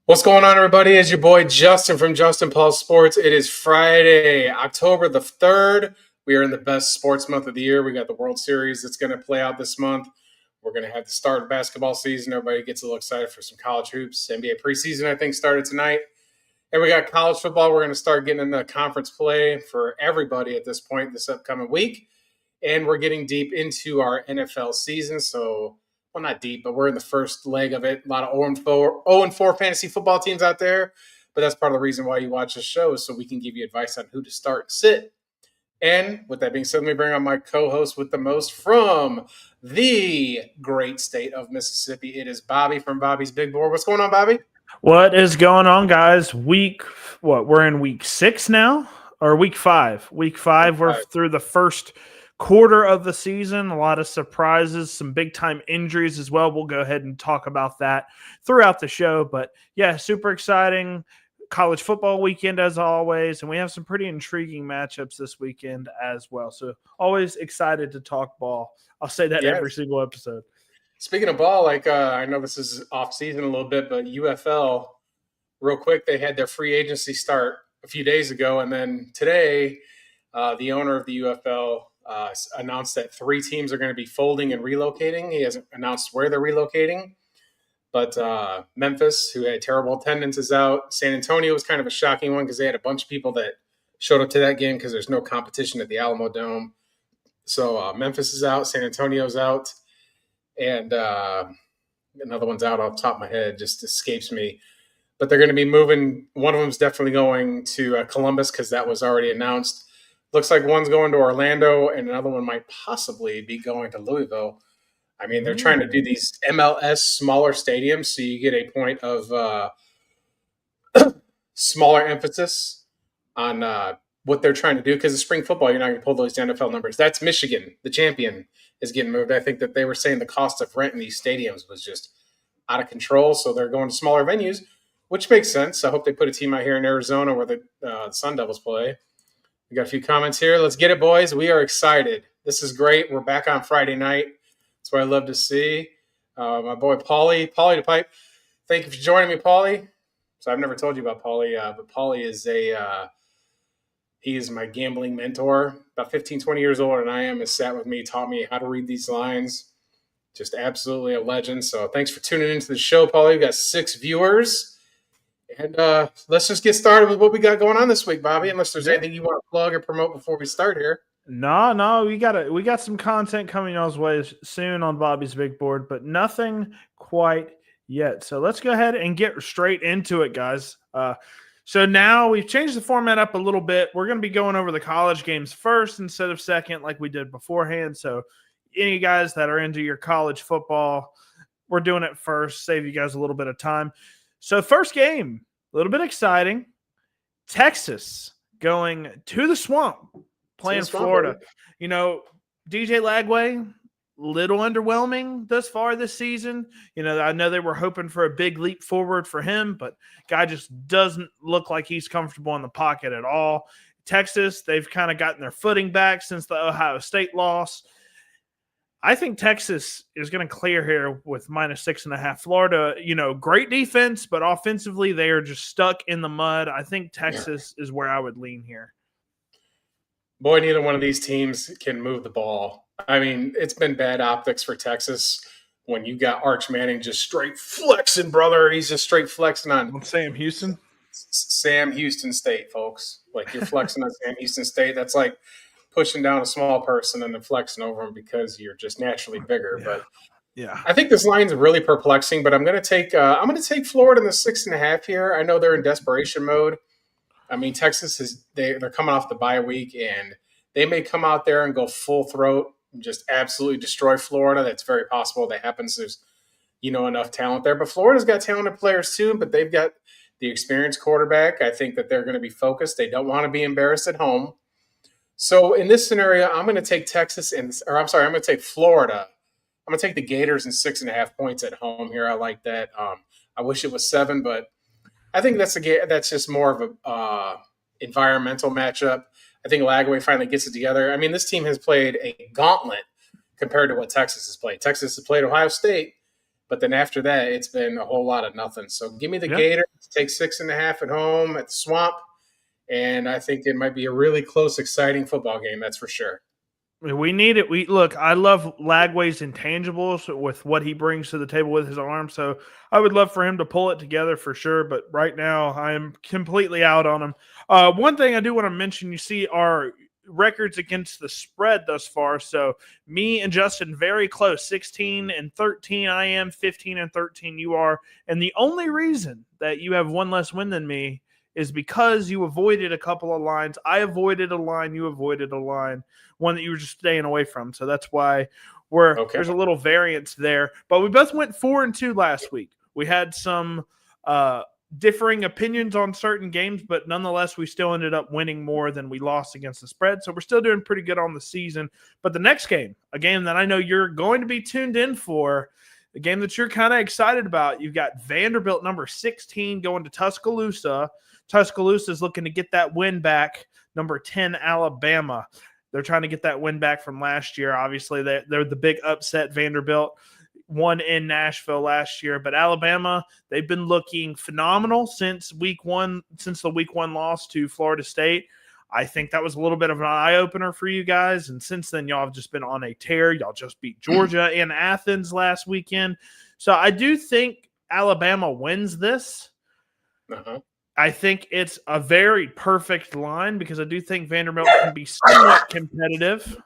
What's going on, everybody? It's your boy Justin from Justin Paul Sports. It is Friday, October the 3rd. We are in the best sports month of the year. We got the World Series that's going to play out this month. We're going to have the start of basketball season. Everybody gets a little excited for some college hoops. NBA preseason, I think, started tonight. And we got college football. We're going to start getting into conference play for everybody at this point this upcoming week. And we're getting deep into our NFL season. So, well, not deep, but we're in the first leg of it. A lot of 0-4 fantasy football teams out there. But that's part of the reason why you watch this show is so we can give you advice on who to start and sit. And with that being said, let me bring on my co-host with the most from the great state of Mississippi. It is Bobby from Bobby's Big Board. What's going on, Bobby? What is going on, guys? We're in week 6 now, or week 5? Week 5, we're through the first quarter of the season. A lot of surprises, some big-time injuries as well. We'll go ahead and talk about that throughout the show. But, yeah, super exciting college football weekend as always, and we have some pretty intriguing matchups this weekend as well. So always excited to talk ball. I'll say that every single episode. Speaking of ball, I know this is off season a little bit, but UFL, real quick, they had their free agency start a few days ago, and then today, the owner of the UFL announced that 3 teams are going to be folding and relocating. He hasn't announced where they're relocating, but Memphis, who had terrible attendance, is out. San Antonio was kind of a shocking one because they had a bunch of people that showed up to that game because there's no competition at the Alamo Dome. So Memphis is out, San Antonio's out. And another one's out off the top of my head, just escapes me. But they're going to be moving. One of them's definitely going to Columbus because that was already announced. Looks like one's going to Orlando, and another one might possibly be going to Louisville. I mean, they're trying to do these MLS smaller stadiums, so you get a point of smaller emphasis on what they're trying to do. Because the spring football, you're not going to pull those NFL numbers. That's Michigan, the champion, is getting moved. I think that they were saying the cost of renting these stadiums was just out of control, so they're going to smaller venues, which makes sense. I hope they put a team out here in Arizona where the Sun Devils play. We got a few comments here. Let's get it, boys. We are excited. This is great. We're back on Friday night. That's what I love to see. My boy Paulie the Pipe. Thank you for joining me, Paulie. So I've never told you about Paulie, but Paulie is he is my gambling mentor. About 15, 20 years older than I am. Has sat with me, taught me how to read these lines. Just absolutely a legend. So thanks for tuning into the show, Paulie. We've got 6 viewers. And let's just get started with what we got going on this week, Bobby, unless there's anything you want to plug or promote before we start here. No, we got some content coming y'all's way soon on Bobby's Big Board, but nothing quite yet. So let's go ahead and get straight into it, guys. So now we've changed the format up a little bit. We're going to be going over the college games first instead of second like we did beforehand. So any guys that are into your college football, we're doing it first, save you guys a little bit of time. So first game, a little bit exciting. Texas going to the Swamp, playing Florida. You know, DJ Lagway, little underwhelming thus far this season. You know, I know they were hoping for a big leap forward for him, but guy just doesn't look like he's comfortable in the pocket at all. Texas, they've kind of gotten their footing back since the Ohio State loss. I think Texas is going to clear here with -6.5. Florida, you know, great defense, but offensively they are just stuck in the mud. I think Texas is where I would lean here. Boy, neither one of these teams can move the ball. I mean, it's been bad optics for Texas when you got Arch Manning just straight flexing, brother. He's just straight flexing on Sam Houston. Sam Houston State, folks. Like, you're flexing on Sam Houston State. That's like pushing down a small person and then flexing over him because you're just naturally bigger. But yeah, I think this line's really perplexing. But I'm going to take Florida in the 6.5 here. I know they're in desperation mode. I mean, Texas they're coming off the bye week, and they may come out there and go full throat and just absolutely destroy Florida. That's very possible. That happens. There's enough talent there, but Florida's got talented players too. But they've got the experienced quarterback. I think that they're going to be focused. They don't want to be embarrassed at home. So in this scenario, I'm going to take I'm going to take Florida. I'm going to take the Gators in 6.5 points at home here. I like that. I wish it was 7, but I think that's just more of a environmental matchup. I think Lagway finally gets it together. I mean, this team has played a gauntlet compared to what Texas has played. Texas has played Ohio State, But then after that, it's been a whole lot of nothing. So give me the Yeah. Gators. Take 6.5 at home at the Swamp. And I think it might be a really close, exciting football game. That's for sure. We need it. I love Lagway's intangibles with what he brings to the table with his arm. So I would love for him to pull it together for sure. But right now, I am completely out on him. One thing I do want to mention, you see our records against the spread thus far. So me and Justin very close, 16-13. I am 15-13. You are, and the only reason that you have one less win than me is because you avoided a couple of lines. I avoided a line. You avoided a line. One that you were just staying away from. So that's why there's a little variance there. But we both went 4-2 last week. We had some differing opinions on certain games, but nonetheless, we still ended up winning more than we lost against the spread. So we're still doing pretty good on the season. But the next game, a game that I know you're going to be tuned in for, the game that you're kind of excited about, you've got Vanderbilt number 16 going to Tuscaloosa. Tuscaloosa is looking to get that win back. Number 10, Alabama. They're trying to get that win back from last year. Obviously, they're the big upset. Vanderbilt won in Nashville last year, but Alabama, they've been looking phenomenal since the week one loss to Florida State. I think that was a little bit of an eye-opener for you guys, and since then, y'all have just been on a tear. Y'all just beat Georgia in Athens last weekend. So I do think Alabama wins this. Uh-huh. I think it's a very perfect line because I do think Vanderbilt can be somewhat competitive,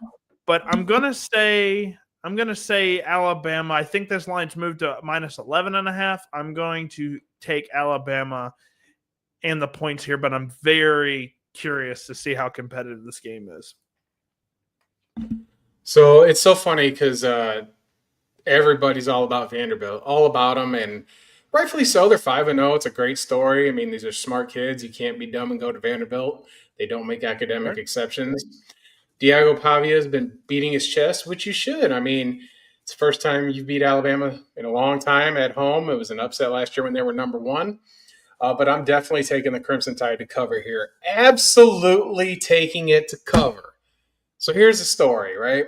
but I'm gonna say Alabama. I think this line's moved to -11.5. I'm going to take Alabama and the points here, but I'm very curious to see how competitive this game is. So it's so funny because everybody's all about Vanderbilt, all about them, and rightfully so. They're 5-0. It's a great story. I mean, these are smart kids. You can't be dumb and go to Vanderbilt. They don't make academic exceptions. Diego Pavia has been beating his chest, which you should. I mean, it's the first time you beat Alabama in a long time at home. It was an upset last year when they were number one. But I'm definitely taking the Crimson Tide to cover here. Absolutely taking it to cover. So here's the story, right?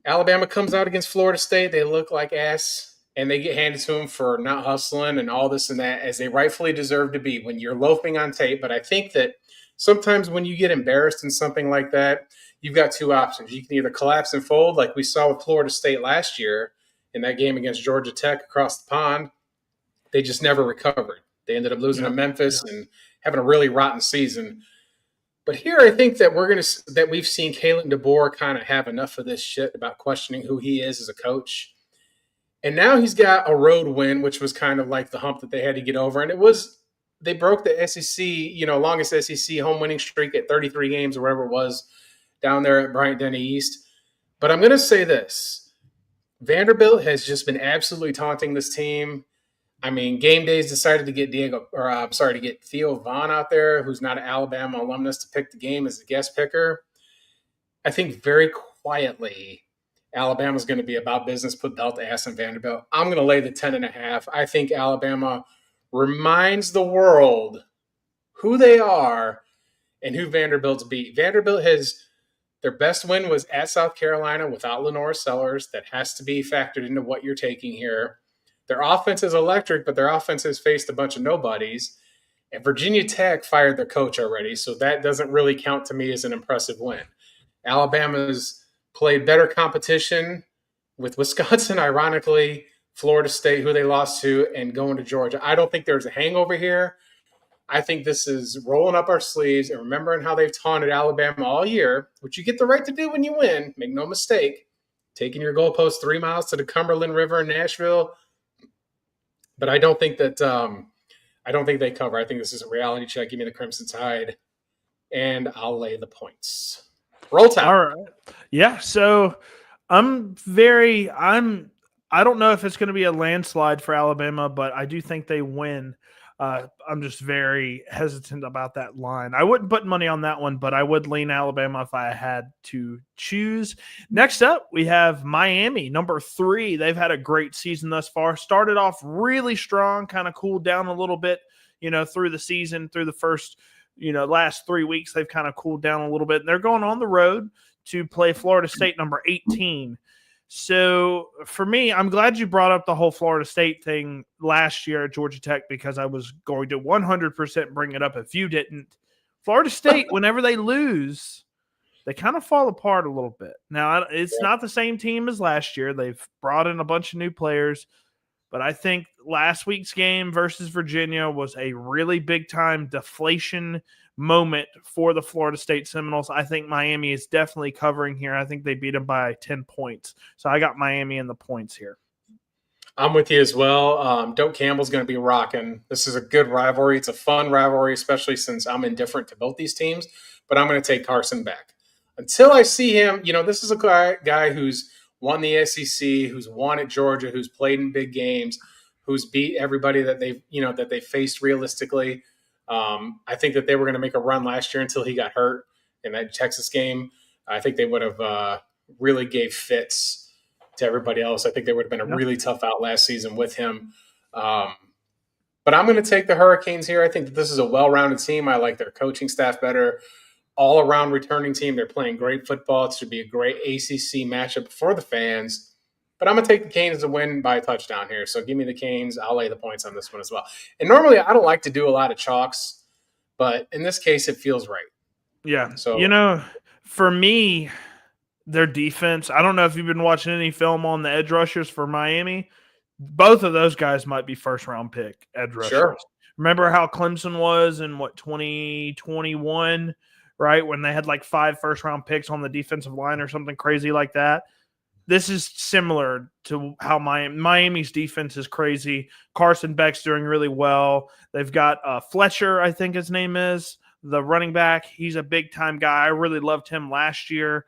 Alabama comes out against Florida State. They look like ass, and they get handed to them for not hustling and all this and that, as they rightfully deserve to be when you're loafing on tape. But I think that sometimes when you get embarrassed in something like that, you've got two options. You can either collapse and fold, like we saw with Florida State last year in that game against Georgia Tech across the pond. They just never recovered. They ended up losing to Memphis and having a really rotten season. But here, I think that we've seen Kalen DeBoer kind of have enough of this shit about questioning who he is as a coach. And now he's got a road win, which was kind of like the hump that they had to get over. And they broke the SEC, longest SEC home winning streak at 33 games or whatever it was down there at Bryant-Denny East. But I'm going to say this. Vanderbilt has just been absolutely taunting this team. I mean, game days decided to get Theo Vaughn out there, who's not an Alabama alumnus, to pick the game as a guest picker. I think very quietly, Alabama's going to be about business, put belt ass in Vanderbilt. I'm going to lay the 10.5. I think Alabama reminds the world who they are and who Vanderbilt's beat. Vanderbilt their best win was at South Carolina without Lenore Sellers. That has to be factored into what you're taking here. Their offense is electric, but their offense has faced a bunch of nobodies. And Virginia Tech fired their coach already, so that doesn't really count to me as an impressive win. Alabama's played better competition with Wisconsin, ironically, Florida State, who they lost to, and going to Georgia. I don't think there's a hangover here. I think this is rolling up our sleeves and remembering how they've taunted Alabama all year, which you get the right to do when you win. Make no mistake. Taking your goalpost 3 miles to the Cumberland River in Nashville. But I don't think that I don't think they cover. I think this is a reality check. Give me the Crimson Tide, and I'll lay the points. Roll Tide. All right. Yeah. So I don't know if it's going to be a landslide for Alabama, but I do think they win. I'm just very hesitant about that line. I wouldn't put money on that one, but I would lean Alabama if I had to choose. Next up, we have Miami, number 3. They've had a great season thus far. Started off really strong, kind of cooled down a little bit, through the season, through the first, last 3 weeks. They've kind of cooled down a little bit. And they're going on the road to play Florida State, number 18. So for me, I'm glad you brought up the whole Florida State thing last year at Georgia Tech because I was going to 100% bring it up if you didn't. Florida State, whenever they lose, they kind of fall apart a little bit. Now, it's Yeah. not the same team as last year. They've brought in a bunch of new players, but I think last week's game versus Virginia was a really big time deflation moment for the Florida State Seminoles. I think Miami is definitely covering here. I think they beat them by 10 points. So I got Miami in the points here. I'm with you as well. Doak Campbell's going to be rocking. This is a good rivalry. It's a fun rivalry, especially since I'm indifferent to both these teams. But I'm going to take Carson back until I see him. This is a guy who's won the SEC, who's won at Georgia, who's played in big games, who's beat everybody that they faced realistically. I think that they were going to make a run last year until he got hurt in that Texas game. I think they would have really gave fits to everybody else. I think they would have been a really tough out last season with him. But I'm going to take the Hurricanes here. I think that this is a well-rounded team. I like their coaching staff better. All-around returning team. They're playing great football. It should be a great ACC matchup for the fans. But I'm going to take the Canes to win by a touchdown here. So give me the Canes. I'll lay the points on this one as well. And normally I don't like to do a lot of chalks, but in this case it feels right. Yeah. So for me, their defense, I don't know if you've been watching any film on the edge rushers for Miami. Both of those guys might be first-round pick edge rushers. Sure. Remember how Clemson was in, 2021, right, when they had like 5 first-round picks on the defensive line or something crazy like that? This is similar to how Miami's defense is crazy. Carson Beck's doing really well. They've got Fletcher, I think his name is, the running back. He's a big-time guy. I really loved him last year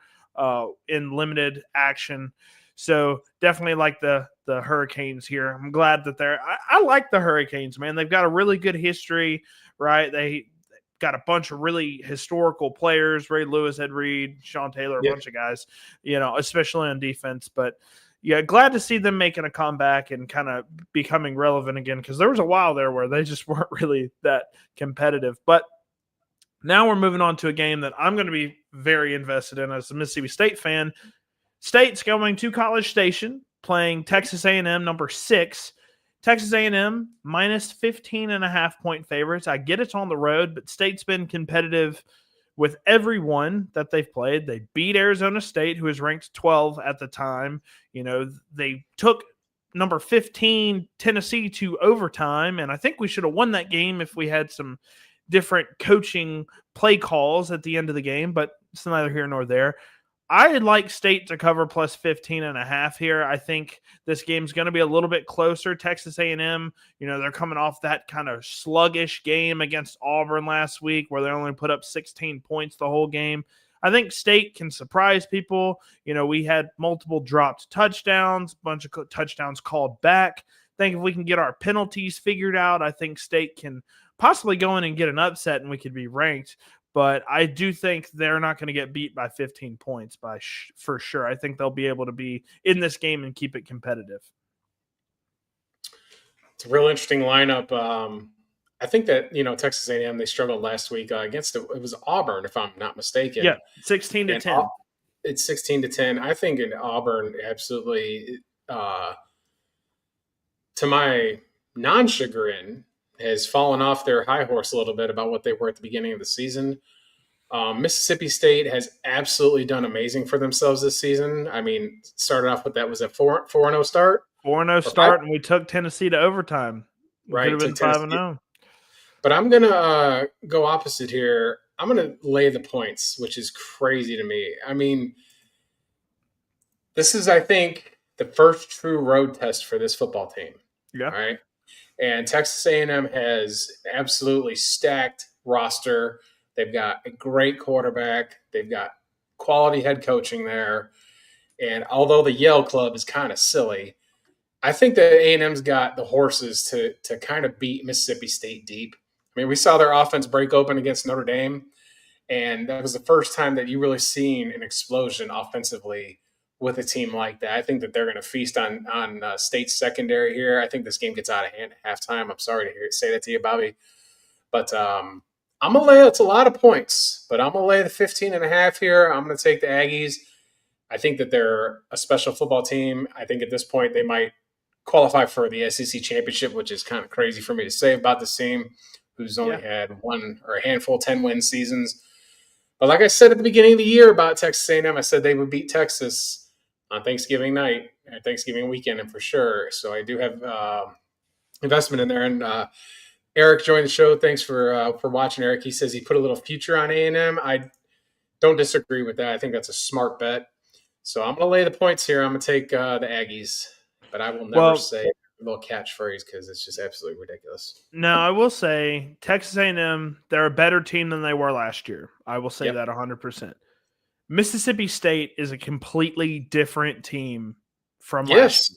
in limited action. So definitely like the Hurricanes here. I'm glad that I like the Hurricanes, man. They've got a really good history, right? They got a bunch of really historical players. Ray Lewis, Ed Reed, Sean Taylor, a bunch of guys, especially on defense. But yeah, glad to see them making a comeback and kind of becoming relevant again, because there was a while there where they just weren't really that competitive. But now we're moving on to a game that I'm going to be very invested in as a Mississippi State fan. State's going to College Station, playing Texas A&M, number 6. Texas A&M minus 15.5-point favorites. I get it's on the road, but State's been competitive with everyone that they've played. They beat Arizona State, who was ranked 12 at the time. They took number 15 Tennessee to overtime, and I think we should have won that game if we had some different coaching play calls at the end of the game, but it's neither here nor there. I'd like State to cover plus 15.5 here. I think this game's going to be a little bit closer. Texas A&M, they're coming off that kind of sluggish game against Auburn last week where they only put up 16 points the whole game. I think State can surprise people. We had multiple dropped touchdowns, a bunch of touchdowns called back. I think if we can get our penalties figured out, I think State can possibly go in and get an upset and we could be ranked. But I do think they're not going to get beat by 15 points for sure. I think they'll be able to be in this game and keep it competitive. It's a real interesting lineup. I think that, Texas A&M, they struggled last week against it was Auburn, if I'm not mistaken. Yeah, 16-10. It's 16-10. I think in Auburn, absolutely, to my non-chagrin, has fallen off their high horse a little bit about what they were at the beginning of the season. Mississippi State has absolutely done amazing for themselves this season. I mean, started off with that was a 4-0 start. 4-0 start, and we took Tennessee to overtime. Right. Could have been 5-0. But I'm going to go opposite here. I'm going to lay the points, which is crazy to me. I mean, this is, I think, the first true road test for this football team. Yeah. All right. And Texas A&M has absolutely stacked roster. They've got a great quarterback. They've got quality head coaching there. And although the Yale Club is kind of silly, I think that A&M's got the horses to kind of beat Mississippi State deep. I mean, we saw their offense break open against Notre Dame, and that was the first time that you really seen an explosion offensively with a team like that. I think that they're going to feast on State's secondary here. I think this game gets out of hand at halftime. I'm sorry to say that to you, Bobby. But I'm going to lay – it's a lot of points, but I'm going to lay the 15.5 here. I'm going to take the Aggies. I think that they're a special football team. I think at this point they might qualify for the SEC championship, which is kind of crazy for me to say about this team, who's only Yeah. had one or a handful 10-win seasons. But like I said at the beginning of the year about Texas A&M, I said they would beat Texas on Thanksgiving night, Thanksgiving weekend, and for sure. So I do have investment in there. And Eric joined the show. Thanks for watching, Eric. He says he put a little future on A&M. I don't disagree with that. I think that's a smart bet. So I'm going to lay the points here. I'm going to take the Aggies, but I will never Well, say a little catchphrase because it's just absolutely ridiculous. now I will say Texas A&M, they're a better team than they were last year. I will say Yep. that 100%. Mississippi State is a completely different team from last Yes,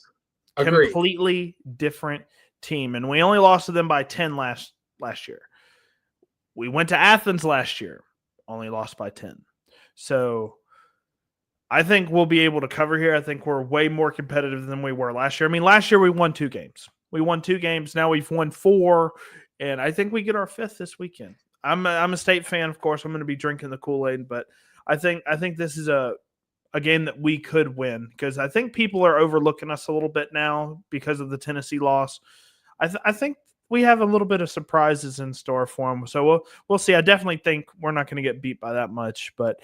year. agree. Completely different team, and we only lost to them by 10 last year. We went to Athens last year, only lost by 10. So I think we'll be able to cover here. I think we're way more competitive than we were last year. I mean, last year we won 2 games. We won 2 games. Now we've won 4, and I think we get our 5th this weekend. I'm a State fan, of course. I'm going to be drinking the Kool-Aid, but I think this is a game that we could win because I think people are overlooking us a little bit now because of the Tennessee loss. I think we have a little bit of surprises in store for them. So we'll see. I definitely think we're not going to get beat by that much. But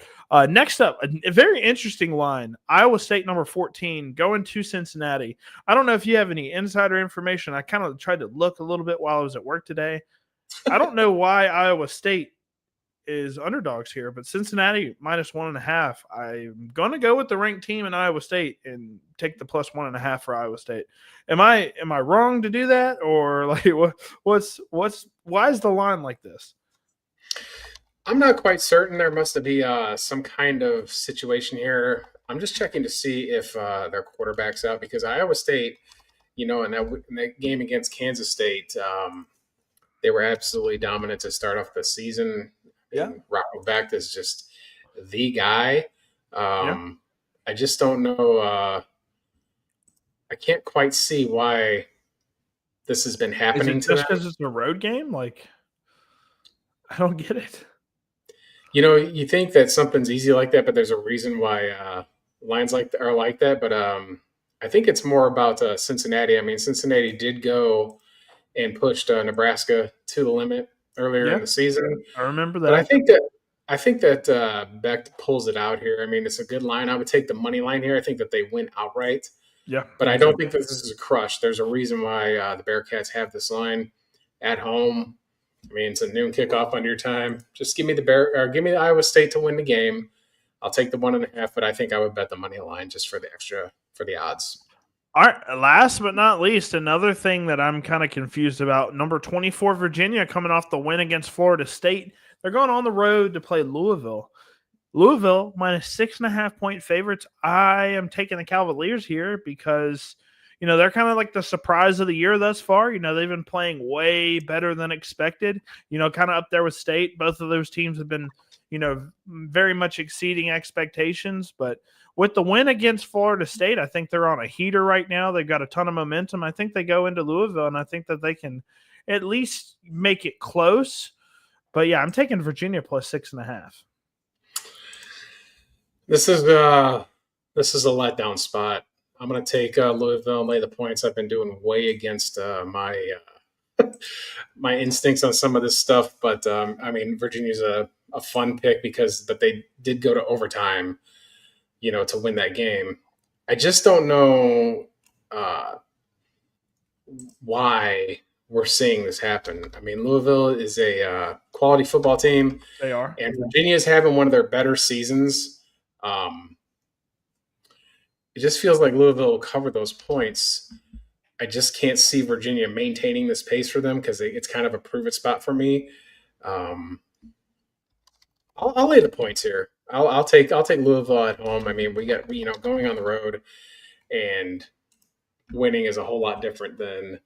next up, a very interesting line. Iowa State number 14 going to Cincinnati. I don't know if you have any insider information. I kind of tried to look a little bit while I was at work today. I don't know why Iowa State is underdogs here, but Cincinnati minus 1.5. I'm going to go with the ranked team in Iowa State and take the plus 1.5 for Iowa State. Am I wrong to do that, or like why is the line like this? I'm not quite certain. There must be some kind of situation here. I'm just checking to see if their quarterback's out because Iowa State, in that game against Kansas State, they were absolutely dominant to start off the season. Yeah. Rocco Becht is just the guy. Yeah. I just don't know. I can't quite see why this has been Is happening it to just them. because it's a road game? Like, I don't get it. You think that something's easy like that, but there's a reason why lines are like that. But I think it's more about Cincinnati. I mean, Cincinnati did go and pushed Nebraska to the limit earlier in Yeah, the season. I remember But that. I think that Beck pulls it out here. I mean, it's a good line. I would take the money line here. I think that they win outright. Yeah, But I don't think that this is a crush. There's a reason why the Bearcats have this line at home. I mean, it's a noon kickoff on your time. Just give me the Iowa State to win the game. I'll take the 1.5, but I think I would bet the money line just for the extra for the odds. All right, last but not least, another thing that I'm kind of confused about, number 24, Virginia, coming off the win against Florida State. They're going on the road to play Louisville. Louisville, minus 6.5-point favorites. I am taking the Cavaliers here because, they're kind of like the surprise of the year thus far. They've been playing way better than expected, kind of up there with State. Both of those teams have been, very much exceeding expectations, but with the win against Florida State, I think they're on a heater right now. They've got a ton of momentum. I think they go into Louisville, and I think that they can at least make it close. But, yeah, I'm taking Virginia plus 6.5. This is a letdown spot. I'm going to take Louisville and lay the points. I've been doing way against my my instincts on some of this stuff, but I mean, Virginia's a fun pick but they did go to overtime, to win that game. I just don't know why we're seeing this happen. I mean, Louisville is a quality football team. They are. And Virginia is having one of their better seasons. It just feels like Louisville will cover those points. I just can't see Virginia maintaining this pace for them because it's kind of a prove it spot for me. I'll lay the points here. I'll take Louisville at home. I mean, we got going on the road and winning is a whole lot different than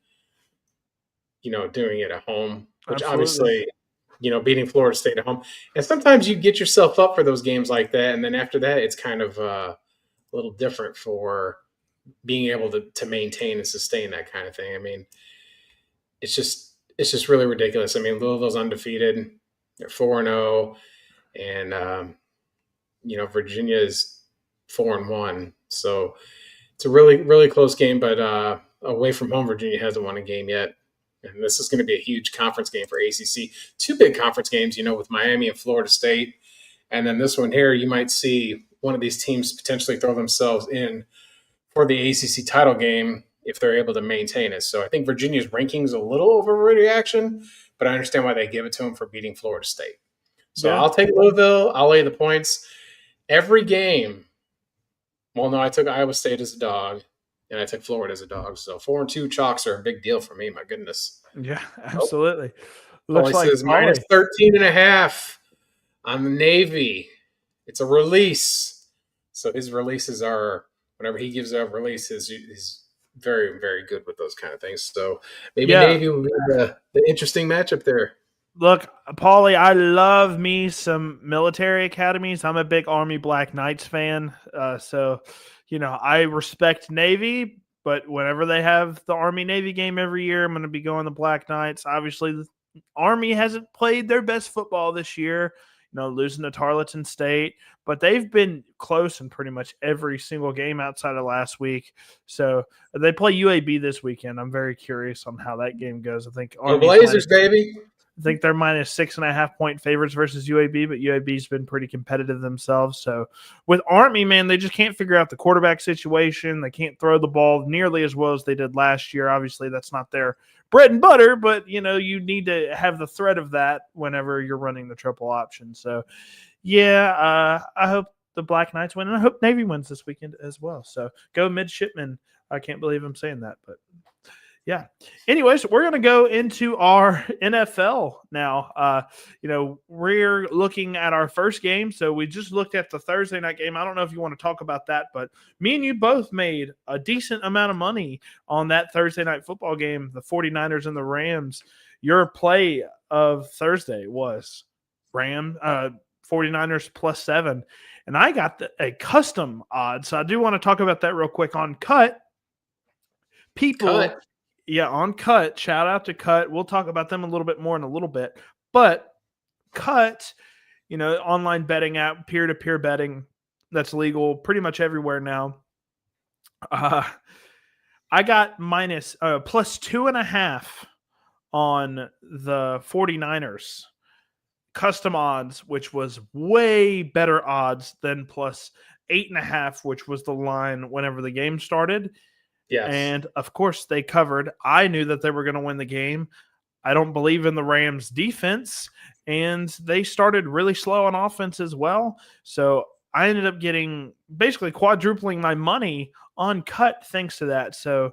doing it at home, which Absolutely. obviously beating Florida State at home. And sometimes you get yourself up for those games like that, and then after that, it's kind of a little different for being able to maintain and sustain that kind of thing. I mean, it's just really ridiculous. I mean, Louisville's undefeated; they're 4-0, and Virginia is 4-1. So it's a really, really close game, but away from home, Virginia hasn't won a game yet. And this is going to be a huge conference game for ACC. Two big conference games, with Miami and Florida State. And then this one here, you might see one of these teams potentially throw themselves in for the ACC title game if they're able to maintain it. So I think Virginia's ranking is a little overreaction, but I understand why they give it to them for beating Florida State. So Yeah. I'll take Louisville. I'll lay the points. Every game. Well, no, I took Iowa State as a dog, and I took Florida as a dog. So 4-2 chalks are a big deal for me. My goodness. Yeah, Oh, absolutely. Looks Paulie like says Paulie. minus 13.5 on the Navy. It's a release. So his releases are, whenever he gives out releases, he's very, very good with those kind of things. So maybe Navy will be the interesting matchup there. Look, Paulie, I love me some military academies. I'm a big Army Black Knights fan. So, I respect Navy, but whenever they have the Army-Navy game every year, I'm going to be going the Black Knights. Obviously, the Army hasn't played their best football this year, losing to Tarleton State, but they've been close in pretty much every single game outside of last week. So they play UAB this weekend. I'm very curious on how that game goes. I think Go Blazers, baby. I think they're minus 6.5 point favorites versus UAB, but UAB's been pretty competitive themselves. So with Army, man, they just can't figure out the quarterback situation. They can't throw the ball nearly as well as they did last year. Obviously, that's not their bread and butter, but you need to have the threat of that whenever you're running the triple option. So, yeah, I hope the Black Knights win, and I hope Navy wins this weekend as well. So go midshipmen. I can't believe I'm saying that, but yeah. Anyways, we're going to go into our NFL now. We're looking at our first game. So we just looked at the Thursday night game. I don't know if you want to talk about that, but me and you both made a decent amount of money on that Thursday night football game, the 49ers and the Rams. Your play of Thursday was 49ers +7. And I got a custom odd. So I do want to talk about that real quick on Cut. Yeah, on Cut. Shout out to Cut. We'll talk about them a little bit more in a little bit. But Cut, online betting app, peer-to-peer betting that's legal pretty much everywhere now. I got +2.5 on the 49ers. Custom odds, which was way better odds than +8.5, which was the line whenever the game started. Yes. And, of course, they covered. I knew that they were going to win the game. I don't believe in the Rams' defense, and they started really slow on offense as well. So I ended up getting basically quadrupling my money on Cut thanks to that. So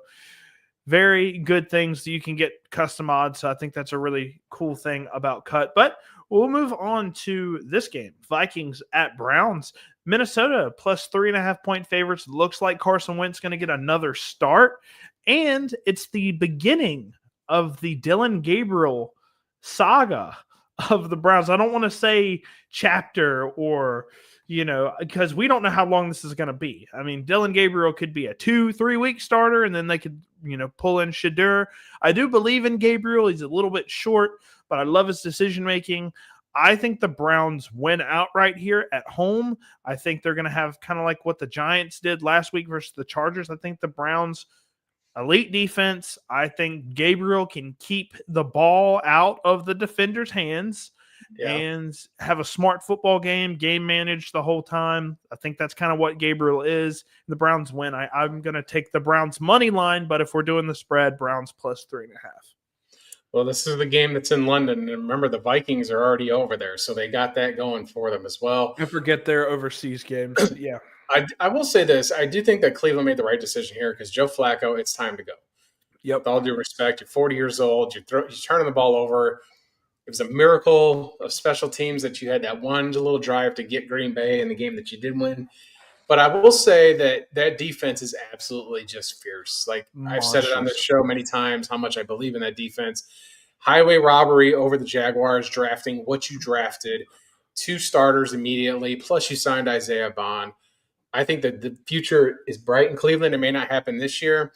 very good things that you can get custom odds. So I think that's a really cool thing about Cut. But we'll move on to this game. Vikings at Browns. Minnesota +3.5 point favorites. Looks like Carson Wentz going to get another start. And it's the beginning of the Dillon Gabriel saga of the Browns. I don't want to say chapter or, because we don't know how long this is going to be. I mean, Dillon Gabriel could be a 2-3 week starter, and then they could, pull in Shadur. I do believe in Gabriel. He's a little bit short, but I love his decision making. I think the Browns win outright here at home. I think they're going to have kind of like what the Giants did last week versus the Chargers. I think the Browns, elite defense. I think Gabriel can keep the ball out of the defender's hands and have a smart football game managed the whole time. I think that's kind of what Gabriel is. The Browns win. I'm going to take the Browns money line, but if we're doing the spread, Browns +3.5. Well, this is the game that's in London. And remember, the Vikings are already over there, so they got that going for them as well. I forget their overseas games. Yeah. I will say this. I do think that Cleveland made the right decision here because Joe Flacco, it's time to go. Yep. With all due respect, you're 40 years old. You're turning the ball over. It was a miracle of special teams that you had that one little drive to get Green Bay in the game that you did win. But I will say that defense is absolutely just fierce. Like I've said it on this show many times, how much I believe in that defense. Highway robbery over the Jaguars, drafting what you drafted, 2 starters immediately, plus you signed Isaiah Bond. I think that the future is bright in Cleveland. It may not happen this year,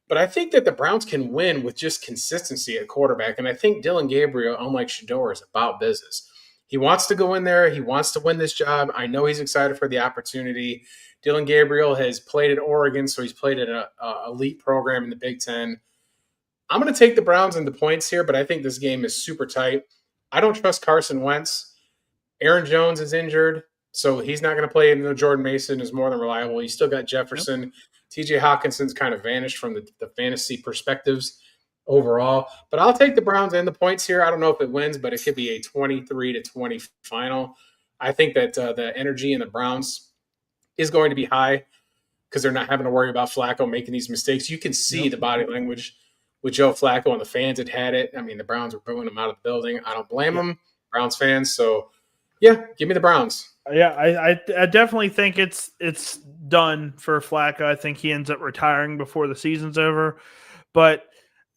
but I think that the Browns can win with just consistency at quarterback. And I think Dillon Gabriel, unlike Shador, is about business. He wants to go in there. He wants to win this job. I know he's excited for the opportunity Dylan Gabriel has played at Oregon, so he's played at an elite program in the Big Ten. I'm going to take the Browns in the points here, but I think this game is super tight. I don't trust Carson Wentz. Aaron Jones is injured, so he's not going to play. And Jordan Mason is more than reliable. You still got Jefferson. Yep. TJ Hawkinson's kind of vanished from the fantasy perspectives overall. But I'll take the Browns and the points here. I don't know if it wins, but it could be a 23-20 final. I think that the energy in the Browns is going to be high because they're not having to worry about Flacco making these mistakes. You can see the body language with Joe Flacco, and the fans had it. I mean, the Browns were booing him out of the building. I don't blame them, Browns fans. So, yeah, give me the Browns. Yeah, I definitely think it's done for Flacco. I think he ends up retiring before the season's over. But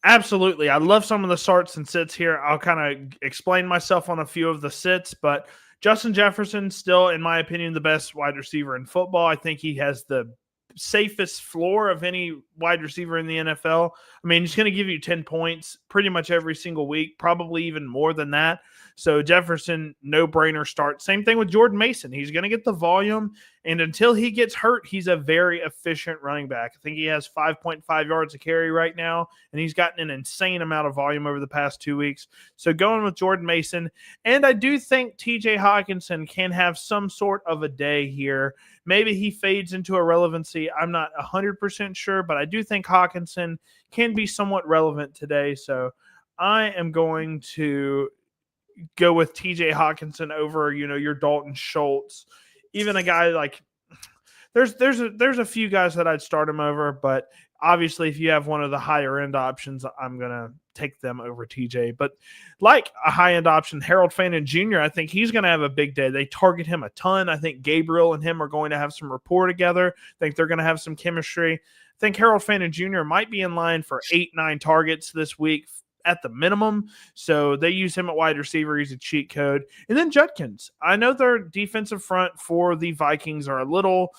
absolutely, I love some of the starts and sits here. I'll kind of explain myself on a few of the sits, but Justin Jefferson still, in my opinion, the best wide receiver in football. I think he has the safest floor of any wide receiver in the NFL. I mean, he's going to give you 10 points pretty much every single week, probably even more than that. So Jefferson, no-brainer start. Same thing with Jordan Mason. He's going to get the volume, and until he gets hurt, he's a very efficient running back. I think he has 5.5 yards a carry right now, and he's gotten an insane amount of volume over the past 2 weeks. So going with Jordan Mason, and I do think TJ Hawkinson can have some sort of a day here. Maybe he fades into irrelevancy. I'm not 100% sure, but I do think Hawkinson can be somewhat relevant today. So I am going to go with TJ Hawkinson over, your Dalton Schultz. Even a guy like there's a few guys that I'd start him over, but obviously if you have one of the higher end options, I'm going to take them over TJ. But like a high end option, Harold Fannin Jr., I think he's going to have a big day. They target him a ton. I think Gabriel and him are going to have some rapport together. I think they're going to have some chemistry. I think Harold Fannin Jr. might be in line for 8-9 targets this week at the minimum. So they use him at wide receiver. He's a cheat code. And then Judkins. I know their defensive front for the Vikings are a little,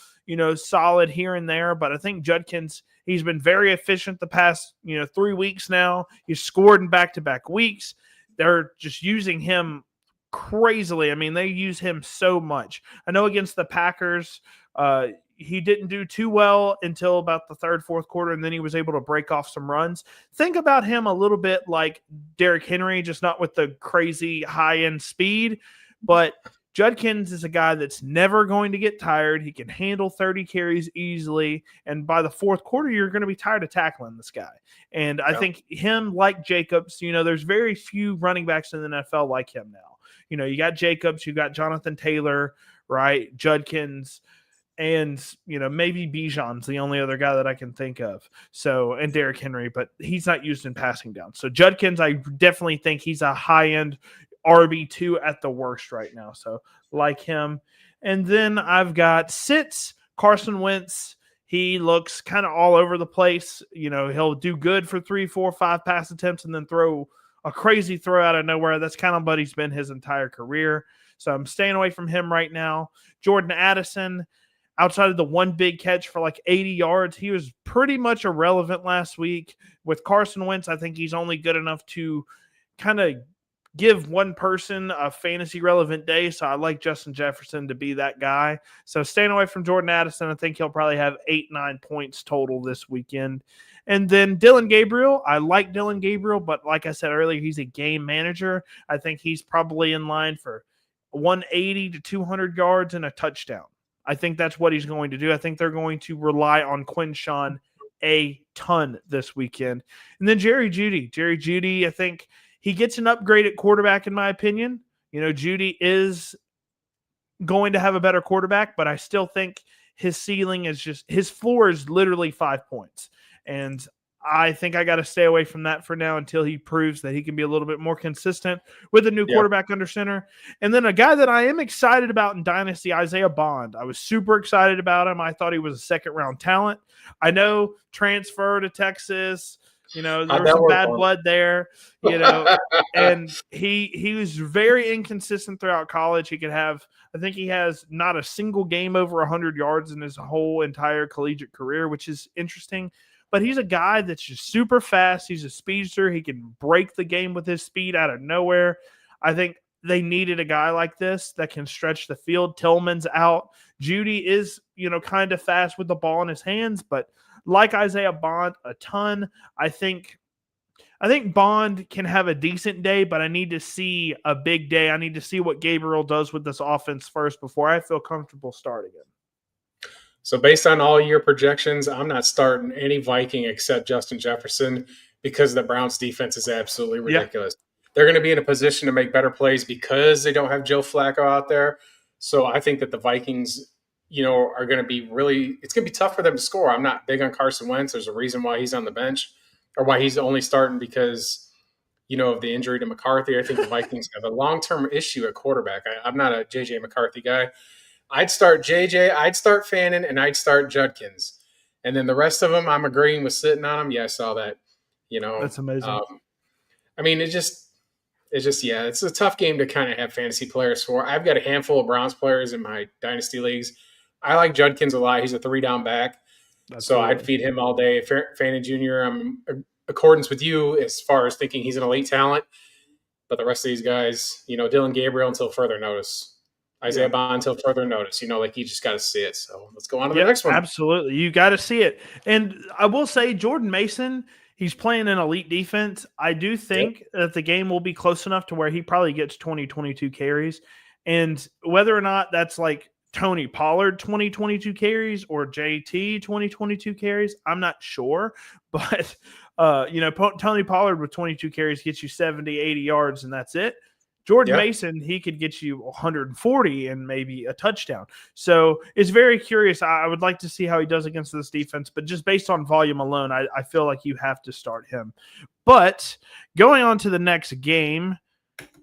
solid here and there, but I think Judkins, he's been very efficient the past, 3 weeks now. He's scored in back-to-back weeks. They're just using him crazily. I mean, they use him so much. I know against the Packers, he didn't do too well until about the third, fourth quarter, and then he was able to break off some runs. Think about him a little bit like Derrick Henry, just not with the crazy high-end speed, but Judkins is a guy that's never going to get tired. He can handle 30 carries easily, and by the fourth quarter, you're going to be tired of tackling this guy. And I think him, like Jacobs, there's very few running backs in the NFL like him now. You got Jacobs, you got Jonathan Taylor, right, Judkins, and, maybe Bijan's the only other guy that I can think of. So, and Derrick Henry, but he's not used in passing down. So Judkins, I definitely think he's a high-end RB2 at the worst right now. So like him. And then I've got sits, Carson Wentz. He looks kind of all over the place. He'll do good for 3, 4, 5 pass attempts and then throw a crazy throw out of nowhere. That's kind of what he's been his entire career. So I'm staying away from him right now. Jordan Addison, outside of the one big catch for like 80 yards, he was pretty much irrelevant last week. With Carson Wentz, I think he's only good enough to kind of give one person a fantasy relevant day. So I like Justin Jefferson to be that guy. So staying away from Jordan Addison, I think he'll probably have 8-9 points total this weekend. And then Dylan Gabriel, I like Dylan Gabriel, but like I said earlier, he's a game manager. I think he's probably in line for 180 to 200 yards and a touchdown. I think that's what he's going to do. I think they're going to rely on Quinshawn a ton this weekend. And then Jerry Jeudy, I think he gets an upgrade at quarterback, in my opinion. Jeudy is going to have a better quarterback, but I still think his ceiling is his floor is literally 5 points. And I think I got to stay away from that for now until he proves that he can be a little bit more consistent with a new quarterback under center. And then a guy that I am excited about in Dynasty, Isaiah Bond. I was super excited about him. I thought he was a second-round talent. I know transfer to Texas. There was some bad blood there, and he was very inconsistent throughout college. I think he has not a single game over 100 yards in his whole entire collegiate career, which is interesting. But he's a guy that's just super fast. He's a speedster. He can break the game with his speed out of nowhere. I think they needed a guy like this that can stretch the field. Tillman's out. Judy is, kind of fast with the ball in his hands, but like Isaiah Bond a ton, I think Bond can have a decent day, but I need to see a big day. I need to see what Gabriel does with this offense first before I feel comfortable starting him. So based on all your projections, I'm not starting any Viking except Justin Jefferson because the Browns defense is absolutely ridiculous. Yeah. They're going to be in a position to make better plays because they don't have Joe Flacco out there. So I think that the Vikings, are going to be it's going to be tough for them to score. I'm not big on Carson Wentz. There's a reason why he's on the bench or why he's only starting because, of the injury to McCarthy. I think the Vikings have a long-term issue at quarterback. I'm not a J.J. McCarthy guy. I'd start JJ, I'd start Fannin, and I'd start Judkins. And then the rest of them, I'm agreeing with sitting on them. Yeah, I saw that. That's amazing. It's a tough game to kind of have fantasy players for. I've got a handful of Browns players in my dynasty leagues. I like Judkins a lot. He's a 3-down back. So I'd feed him all day. Fannin Jr., I'm in accordance with you as far as thinking he's an elite talent. But the rest of these guys, Dylan Gabriel until further notice. Isaiah Bond until further notice, you just got to see it. So let's go on to the next one. Absolutely. You got to see it. And I will say Jordan Mason, he's playing an elite defense. I do think that the game will be close enough to where he probably gets 20, 22 carries. And whether or not that's like Tony Pollard 20, 22 carries or JT 20, 22 carries, I'm not sure. But, Tony Pollard with 22 carries gets you 70, 80 yards, and that's it. Jordan Mason, he could get you 140 and maybe a touchdown. So it's very curious. I would like to see how he does against this defense, but just based on volume alone, I feel like you have to start him. But going on to the next game,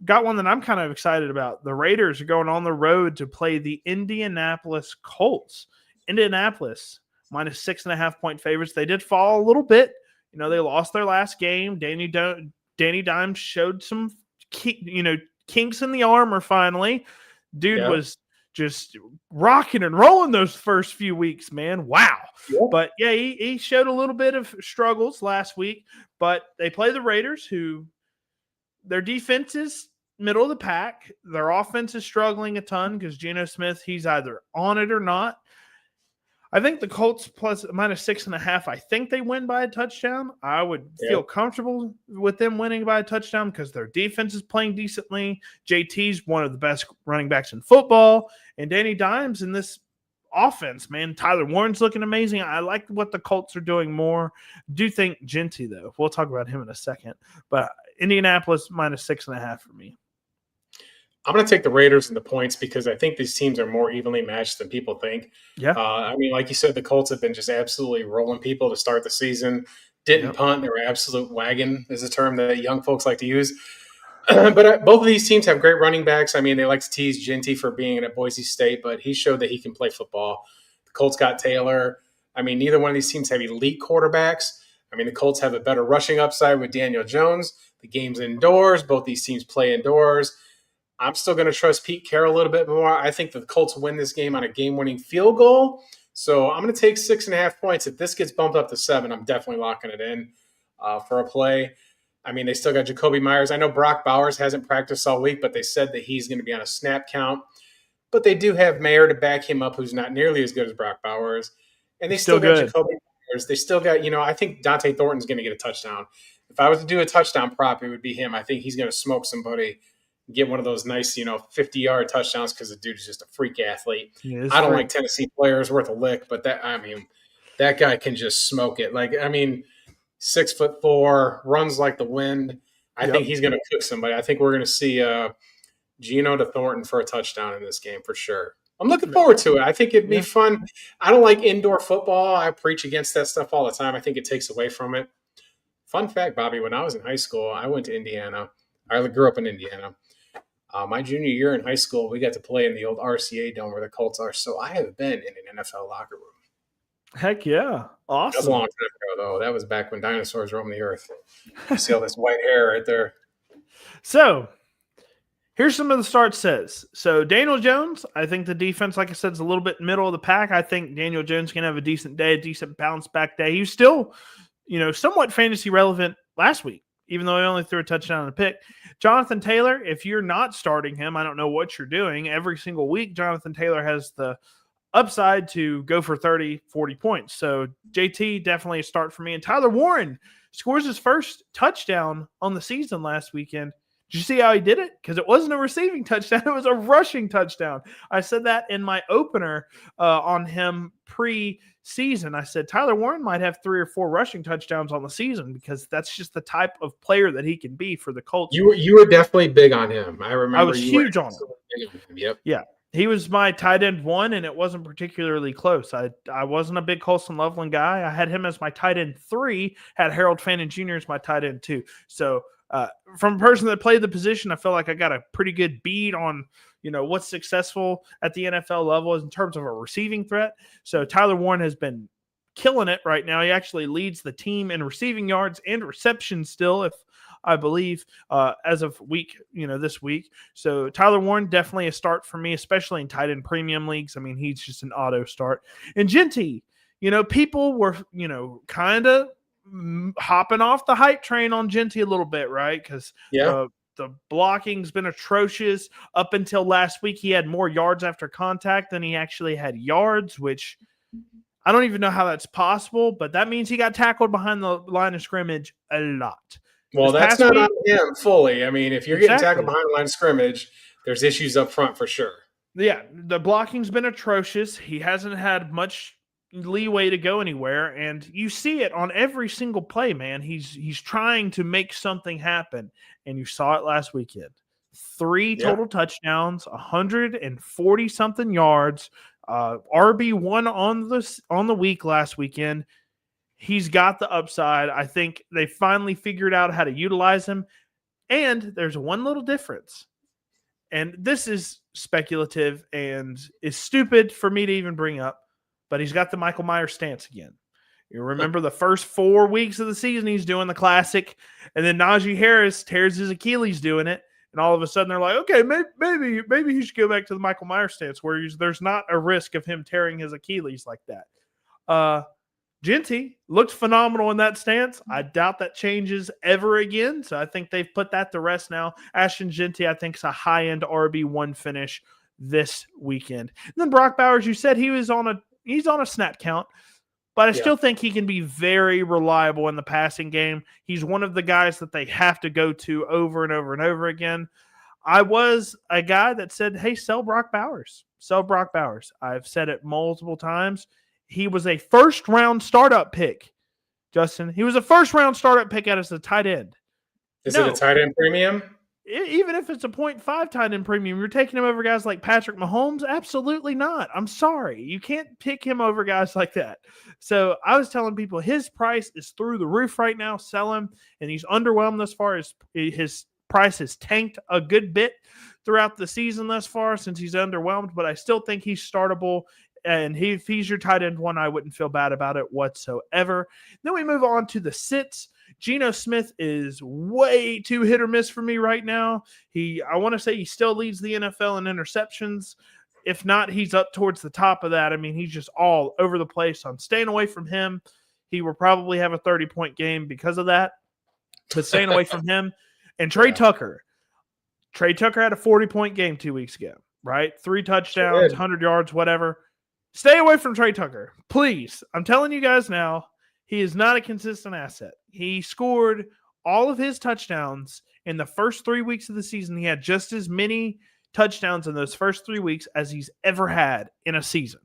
got one that I'm kind of excited about. The Raiders are going on the road to play the Indianapolis Colts. Indianapolis, minus 6.5-point favorites. They did fall a little bit. They lost their last game. Danny Dimes showed some kinks in the armor finally. Dude was just rocking and rolling those first few weeks, man. Wow. Yeah. But he showed a little bit of struggles last week, but they play the Raiders, who their defense is middle of the pack. Their offense is struggling a ton because Geno Smith, he's either on it or not. I think the Colts minus 6.5, I think they win by a touchdown. I would feel comfortable with them winning by a touchdown because their defense is playing decently. JT's one of the best running backs in football. And Danny Dimes in this offense, man. Tyler Warren's looking amazing. I like what the Colts are doing more. I do think Genty, though. We'll talk about him in a second. But Indianapolis minus 6.5 for me. I'm going to take the Raiders and the points because I think these teams are more evenly matched than people think. Yeah. Like you said, the Colts have been just absolutely rolling people to start the season. Didn't punt. They were absolute wagon is a term that young folks like to use. But both of these teams have great running backs. They like to tease Genty for being at Boise State, but he showed that he can play football. The Colts got Taylor. Neither one of these teams have elite quarterbacks. The Colts have a better rushing upside with Daniel Jones. The game's indoors. Both these teams play indoors. I'm still going to trust Pete Carroll a little bit more. I think the Colts win this game on a game-winning field goal. So I'm going to take 6.5 points. If this gets bumped up to 7, I'm definitely locking it in for a play. They still got Jacoby Myers. I know Brock Bowers hasn't practiced all week, but they said that he's going to be on a snap count. But they do have Mayer to back him up, who's not nearly as good as Brock Bowers. And they still got Jacoby Myers. They still got, I think Dante Thornton's going to get a touchdown. If I was to do a touchdown prop, it would be him. I think he's going to smoke somebody, get one of those nice, 50-yard touchdowns because the dude is just a freak athlete. I don't like Tennessee players worth a lick, but that guy can just smoke it. 6'4", runs like the wind. I think he's going to cook somebody. I think we're going to see Geno to Thornton for a touchdown in this game for sure. I'm looking forward to it. I think it'd be fun. I don't like indoor football. I preach against that stuff all the time. I think it takes away from it. Fun fact, Bobby, when I was in high school, I went to Indiana. I grew up in Indiana. My junior year in high school, we got to play in the old RCA Dome where the Colts are. So I have been in an NFL locker room. Heck yeah. Awesome. That was a long time ago, though. That was back when dinosaurs roamed the earth. You see all this white hair right there. So here's some of the start sets. So Daniel Jones, I think the defense, like I said, is a little bit middle of the pack. I think Daniel Jones can have a decent day, a decent bounce back day. He was still, somewhat fantasy relevant last week. even though he only threw a touchdown and a pick. Jonathan Taylor, if you're not starting him, I don't know what you're doing. Every single week, Jonathan Taylor has the upside to go for 30, 40 points. So JT, definitely a start for me. And Tyler Warren scores his first touchdown on the season last weekend. Did you see how he did it? Because it wasn't a receiving touchdown. It was a rushing touchdown. I said that in my opener on him pre-season. I said Tyler Warren might have 3 or 4 rushing touchdowns on the season because that's just the type of player that he can be for the Colts. You were definitely big on him. I remember I was huge on him. Big on him. Yep. Yeah. He was my tight end 1, and it wasn't particularly close. I wasn't a big Colson Loveland guy. I had him as my tight end 3, had Harold Fannin Jr. as my tight end 2. So from a person that played the position, I feel like I got a pretty good beat on, what's successful at the NFL level in terms of a receiving threat. So Tyler Warren has been killing it right now. He actually leads the team in receiving yards and receptions still, if I believe, as of this week. So Tyler Warren, definitely a start for me, especially in tight end premium leagues. I mean, he's just an auto start. And Genty, people were, kind of hopping off the hype train on Genty a little bit, right? Because the blocking's been atrocious. Up until last week, he had more yards after contact than he actually had yards, which I don't even know how that's possible, but that means he got tackled behind the line of scrimmage a lot. Well, that's not on him fully. I mean, if you're getting tackled behind the line of scrimmage, there's issues up front for sure. Yeah, the blocking's been atrocious. He hasn't had much leeway to go anywhere, and you see it on every single play, man. He's trying to make something happen, and you saw it last weekend. 3 total touchdowns, 140-something yards, RB1 on the week last weekend. He's got the upside. I think they finally figured out how to utilize him. And there's one little difference. And this is speculative and is stupid for me to even bring up, but he's got the Michael Myers stance again. You remember the first 4 weeks of the season, he's doing the classic, and then Najee Harris tears his Achilles doing it. And all of a sudden they're like, okay, maybe he should go back to the Michael Myers stance where there's not a risk of him tearing his Achilles like that. Genty looked phenomenal in that stance. I doubt that changes ever again. So I think they've put that to rest now. Ashton Genty, I think, is a high-end RB1 finish this weekend. And then Brock Bowers, you said he's on a snap count, but I still think he can be very reliable in the passing game. He's one of the guys that they have to go to over and over and over again. I was a guy that said, hey, sell Brock Bowers. Sell Brock Bowers. I've said it multiple times. He was a first-round startup pick, Justin. He was a first-round startup pick as a tight end. Is it a tight end premium? Even if it's a 0.5 tight end premium, you're taking him over guys like Patrick Mahomes? Absolutely not. I'm sorry. You can't pick him over guys like that. So I was telling people his price is through the roof right now. Sell him, and he's underwhelmed thus far. His price has tanked a good bit throughout the season thus far since he's underwhelmed, but I still think he's startable. And if he's your tight end 1, I wouldn't feel bad about it whatsoever. Then we move on to the sits. Geno Smith is way too hit or miss for me right now. I want to say he still leads the NFL in interceptions. If not, he's up towards the top of that. I mean, he's just all over the place. I'm staying away from him. He will probably have a 30-point game because of that. But staying away from him. And Trey Tucker. Trey Tucker had a 40-point game 2 weeks ago, right? 3 touchdowns, 100 yards, whatever. Stay away from Trey Tucker, please. I'm telling you guys now, he is not a consistent asset. He scored all of his touchdowns in the first 3 weeks of the season. He had just as many touchdowns in those first 3 weeks as he's ever had in a season.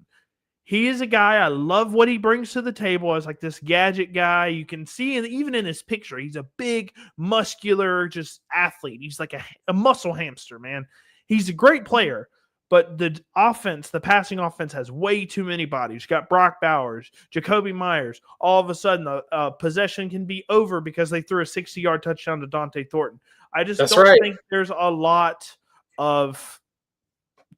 He is a guy, I love what he brings to the table as like this gadget guy. You can see, even in his picture, he's a big, muscular, just athlete. He's like a muscle hamster, man. He's a great player. But the offense, the passing offense, has way too many bodies. You got Brock Bowers, Jacoby Myers. All of a sudden, the possession can be over because they threw a 60-yard touchdown to Dante Thornton. I just don't think there's a lot of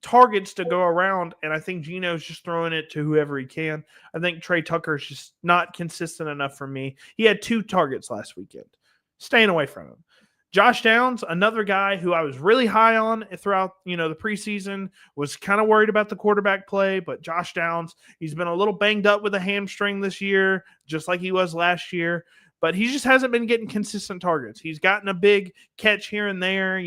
targets to go around, and I think Geno's just throwing it to whoever he can. I think Trey Tucker is just not consistent enough for me. He had 2 targets last weekend. Staying away from him. Josh Downs, another guy who I was really high on throughout, the preseason, was kind of worried about the quarterback play, but Josh Downs, he's been a little banged up with a hamstring this year, just like he was last year. but he just hasn't been getting consistent targets. He's gotten a big catch here and there,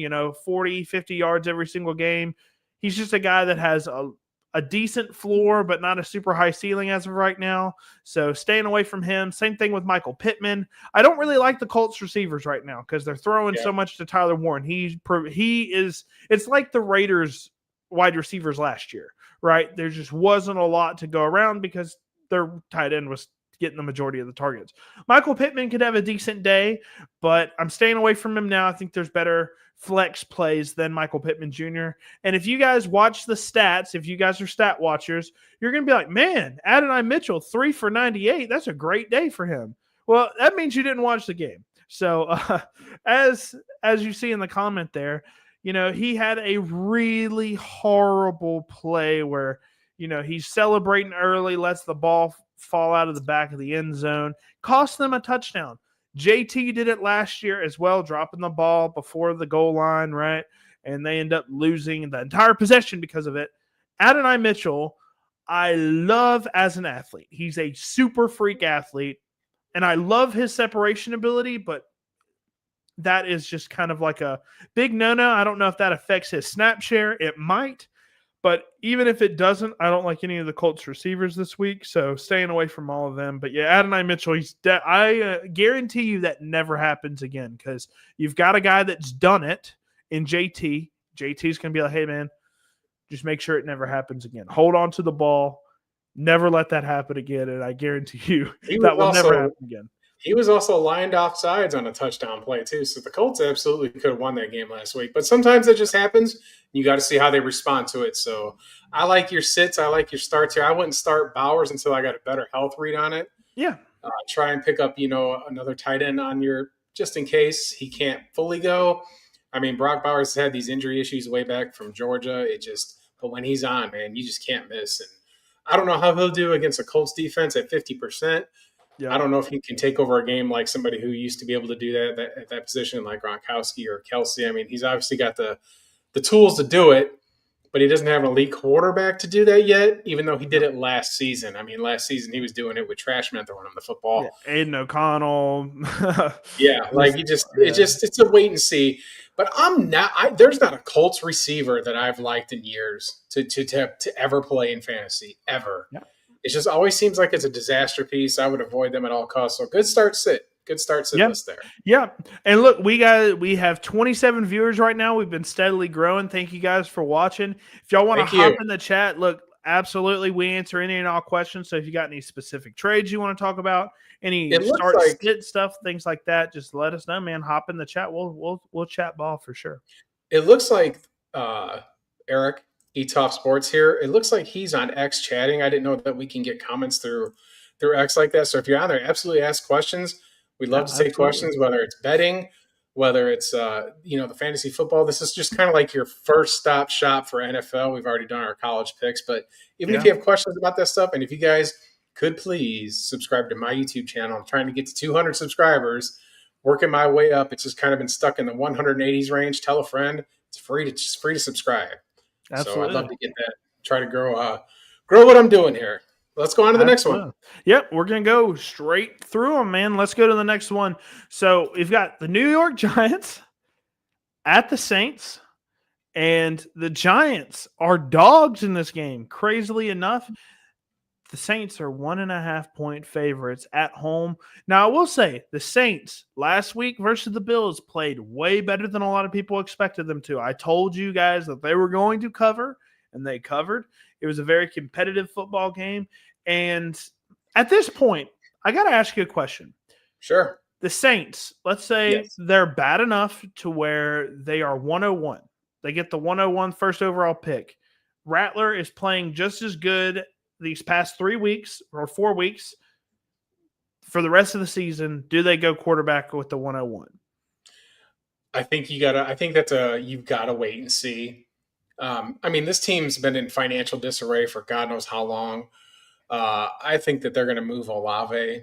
40, 50 yards every single game. He's just a guy that has a decent floor, but not a super high ceiling as of right now. So staying away from him. Same thing with Michael Pittman. I don't really like the Colts receivers right now because they're throwing so much to Tyler Warren. It's like the Raiders wide receivers last year, right? There just wasn't a lot to go around because their tight end was getting the majority of the targets. Michael Pittman could have a decent day, but I'm staying away from him now. I think there's better flex plays than Michael Pittman Jr. And if you guys watch the stats, if you guys are stat watchers, you're going to be like, man, Adonai Mitchell, 3 for 98. That's a great day for him. Well, that means you didn't watch the game. So as you see in the comment there, he had a really horrible play where, he's celebrating early, lets the ball fall out of the back of the end zone, cost them a touchdown. JT did it last year as well, dropping the ball before the goal line, right? And they end up losing the entire possession because of it. Adonai Mitchell, I love as an athlete. He's a super freak athlete, and I love his separation ability, but that is just kind of like a big no-no. I don't know if that affects his snap share. It might. But even if it doesn't, I don't like any of the Colts receivers this week, so staying away from all of them. But yeah, Adonai Mitchell, I guarantee you that never happens again because you've got a guy that's done it in JT. JT's going to be like, hey, man, just make sure it never happens again. Hold on to the ball. Never let that happen again, and I guarantee you that will never happen again. He was also lined off sides on a touchdown play, too. So the Colts absolutely could have won that game last week. But sometimes it just happens. You got to see how they respond to it. So I like your sits. I like your starts here. I wouldn't start Bowers until I got a better health read on it. Yeah. Try and pick up, another tight end on your just in case he can't fully go. I mean, Brock Bowers had these injury issues way back from Georgia. But when he's on, man, you just can't miss. And I don't know how he'll do against a Colts defense at 50%. Yeah. I don't know if he can take over a game like somebody who used to be able to do that at that position, like Gronkowski or Kelsey. I mean, he's obviously got the tools to do it, but he doesn't have an elite quarterback to do that yet, even though he did it last season. I mean, last season he was doing it with trash men throwing him the football. Yeah, Aiden O'Connell. Yeah, like it's a wait and see. But there's not a Colts receiver that I've liked in years to ever play in fantasy, ever. Yeah. It just always seems like it's a disaster piece. I would avoid them at all costs. So good start, sit list there. Yeah. And look, we have 27 viewers right now. We've been steadily growing. Thank you guys for watching. If y'all want to hop in the chat, look, absolutely, we answer any and all questions. So if you got any specific trades you want to talk about, any sit stuff, things like that, just let us know, man. Hop in the chat. We'll chat ball for sure. It looks like Eric Etop Sports here. It looks like he's on X chatting. I didn't know that we can get comments through X like that. So if you're on there, absolutely ask questions. We'd love to take questions, whether it's betting, whether it's the fantasy football. This is just kind of like your first stop shop for NFL. We've already done our college picks, but even if you have questions about that stuff, and if you guys could please subscribe to my YouTube channel. I'm trying to get to 200 subscribers, working my way up. It's just kind of been stuck in the 180s range. Tell a friend. It's free to subscribe. Absolutely. So I'd love to get that. Try to grow what I'm doing here. Let's go on to the next one. Yep, we're going to go straight through them, man. Let's go to the next one. So we've got the New York Giants at the Saints, and the Giants are dogs in this game. Crazily enough, the Saints are 1.5-point favorites at home. Now, I will say the Saints last week versus the Bills played way better than a lot of people expected them to. I told you guys that they were going to cover, and they covered. It was a very competitive football game. And at this point, I got to ask you a question. Sure. The Saints, let's say they're bad enough to where they are 101. They get the 101 first overall pick. Rattler is playing just as good these past 3 weeks or 4 weeks. For the rest of the season, do they go quarterback with the 101? I think you've got to wait and see. I mean, this team's been in financial disarray for God knows how long. I think that they're going to move Olave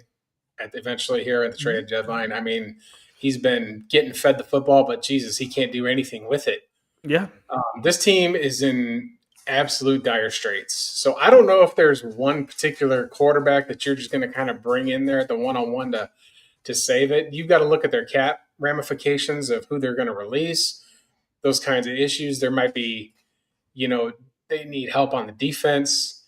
eventually here at the trade deadline. I mean, he's been getting fed the football, but Jesus, he can't do anything with it. Yeah. This team is in absolute dire straits. So I don't know if there's one particular quarterback that you're just going to kind of bring in there at the one-on-one to to save it. You've got to look at their cap ramifications of who they're going to release, those kinds of issues. There might be, they need help on the defense.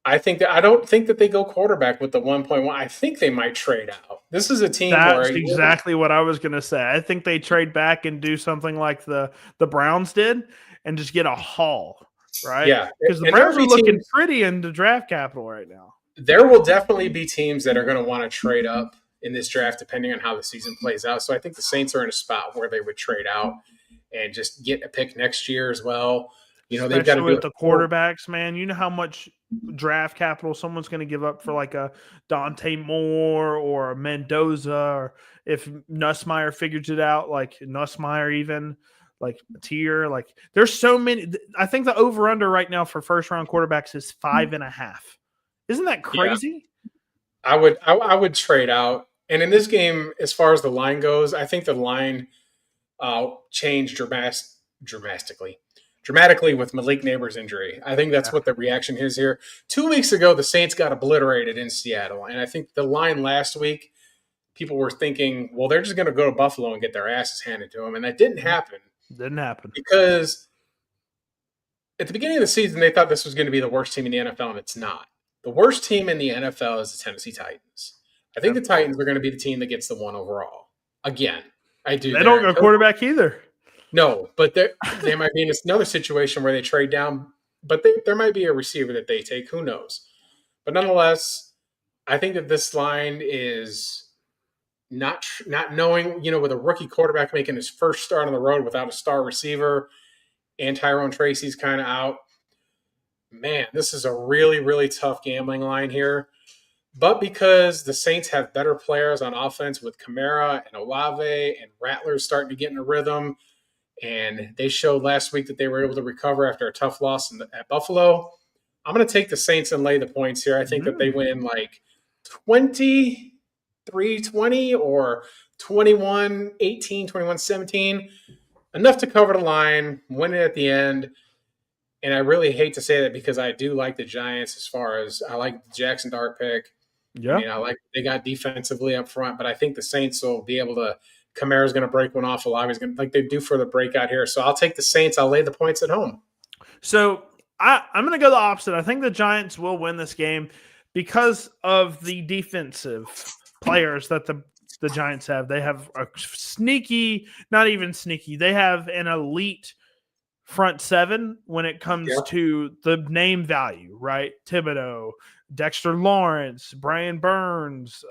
I don't think that they go quarterback with the 1.1. I think they might trade out. This is a team That's where exactly what I was going to say. I think they trade back and do something like the Browns did and just get a haul, right? Yeah, Because the and there Browns will are be looking teams. pretty into draft capital right now. There will definitely be teams that are going to want to trade up in this draft, depending on how the season plays out. So I think the Saints are in a spot where they would trade out and just get a pick next year as well. They've got to Especially do with it. the quarterbacks, man. You know how much draft capital someone's going to give up for like a Dante Moore or a Mendoza, or if Nussmeier figures it out, like Nussmeier even, like Tier. Like there's so many. I think the over-under right now for first-round quarterbacks is 5.5. Isn't that crazy? Yeah. I would trade out. And in this game, as far as the line goes, I think the line changed dramatically with Malik Neighbors' injury. I think that's what the reaction is here. 2 weeks ago, the Saints got obliterated in Seattle. And I think the line last week, people were thinking, well, they're just going to go to Buffalo and get their asses handed to them. And that didn't happen. Didn't happen. Because at the beginning of the season, they thought this was going to be the worst team in the NFL, and it's not. The worst team in the NFL is the Tennessee Titans. I think the Titans are going to be the team that gets the 1 overall. Again, I do. They don't go quarterback either. No, but they might be in another situation where they trade down, but there might be a receiver that they take. Who knows? But nonetheless, I think that this line is not knowing, with a rookie quarterback making his first start on the road without a star receiver, and Tyrone Tracy's kind of out. Man, this is a really, really tough gambling line here. But because the Saints have better players on offense with Kamara and Olave and Rattler starting to get in a rhythm, and they showed last week that they were able to recover after a tough loss at Buffalo, I'm going to take the Saints and lay the points here. I think that they win like 23-20 or 21-18, 21-17. Enough to cover the line, win it at the end. And I really hate to say that because I do like the Giants as far as I like the Jackson Dart pick. Yeah. I like they got defensively up front, but I think the Saints will be able to. Kamara's going to break one off. Olave's going to, like they do for the breakout here. So I'll take the Saints. I'll lay the points at home. So I'm going to go the opposite. I think the Giants will win this game because of the defensive players that the Giants have. They have a sneaky, not even sneaky. They have an elite front seven when it comes to the name value, right? Thibodeau, Dexter Lawrence, Brian Burns,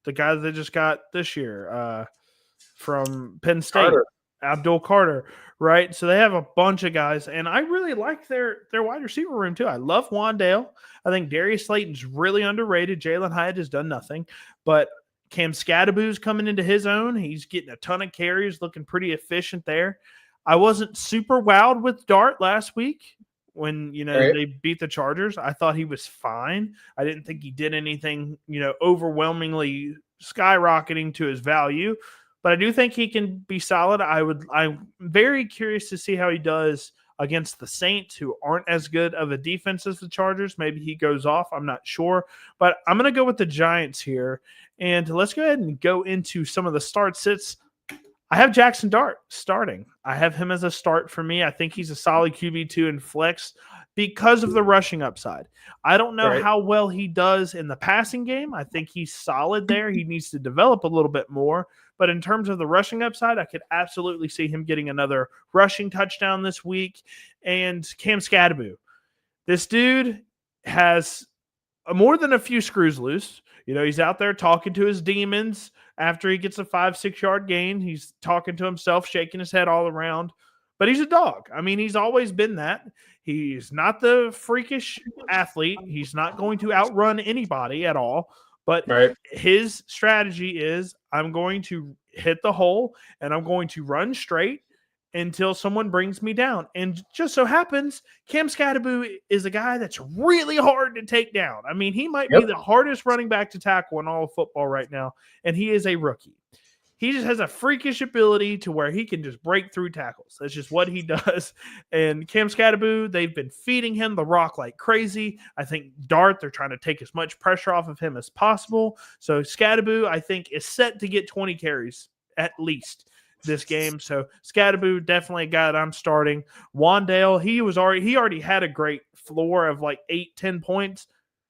the guy that they just got this year from Penn State, Abdul Carter, right? So they have a bunch of guys, and I really like their wide receiver room too. I love Wandale. I think Darius Slayton's really underrated. Jalen Hyatt has done nothing, but Cam Scadaboo's coming into his own. He's getting a ton of carries, looking pretty efficient there. I wasn't super wowed with Dart last week when, they beat the Chargers. I thought he was fine. I didn't think he did anything, overwhelmingly skyrocketing to his value, but I do think he can be solid. I'm very curious to see how he does against the Saints, who aren't as good of a defense as the Chargers. Maybe he goes off. I'm not sure, but I'm going to go with the Giants here. And let's go ahead and go into some of the start-sits. I have Jackson Dart starting. I have him as a start for me. I think he's a solid QB2 in flex because of the rushing upside. I don't know how well he does in the passing game. I think he's solid there. He needs to develop a little bit more. But in terms of the rushing upside, I could absolutely see him getting another rushing touchdown this week. And Cam Scadaboo. This dude has more than a few screws loose. He's out there talking to his demons after he gets a 5-6 yard gain. He's talking to himself, shaking his head all around. But he's a dog. I mean, he's always been that. He's not the freakish athlete. He's not going to outrun anybody at all. But his strategy is, I'm going to hit the hole and I'm going to run straight until someone brings me down. And just so happens, Cam Scadaboo is a guy that's really hard to take down. I mean, he might be the hardest running back to tackle in all of football right now, and he is a rookie. he just has a freakish ability to where he can just break through tackles. That's just what he does. And Cam Skattebo, they've been feeding him the rock like crazy. I think Dart, they're trying to take as much pressure off of him as possible. So Skattebo, I think, is set to get 20 carries at least this game. So Skattebo, definitely a guy that I'm starting. Wandale, he already had a great floor of like 8-10 points.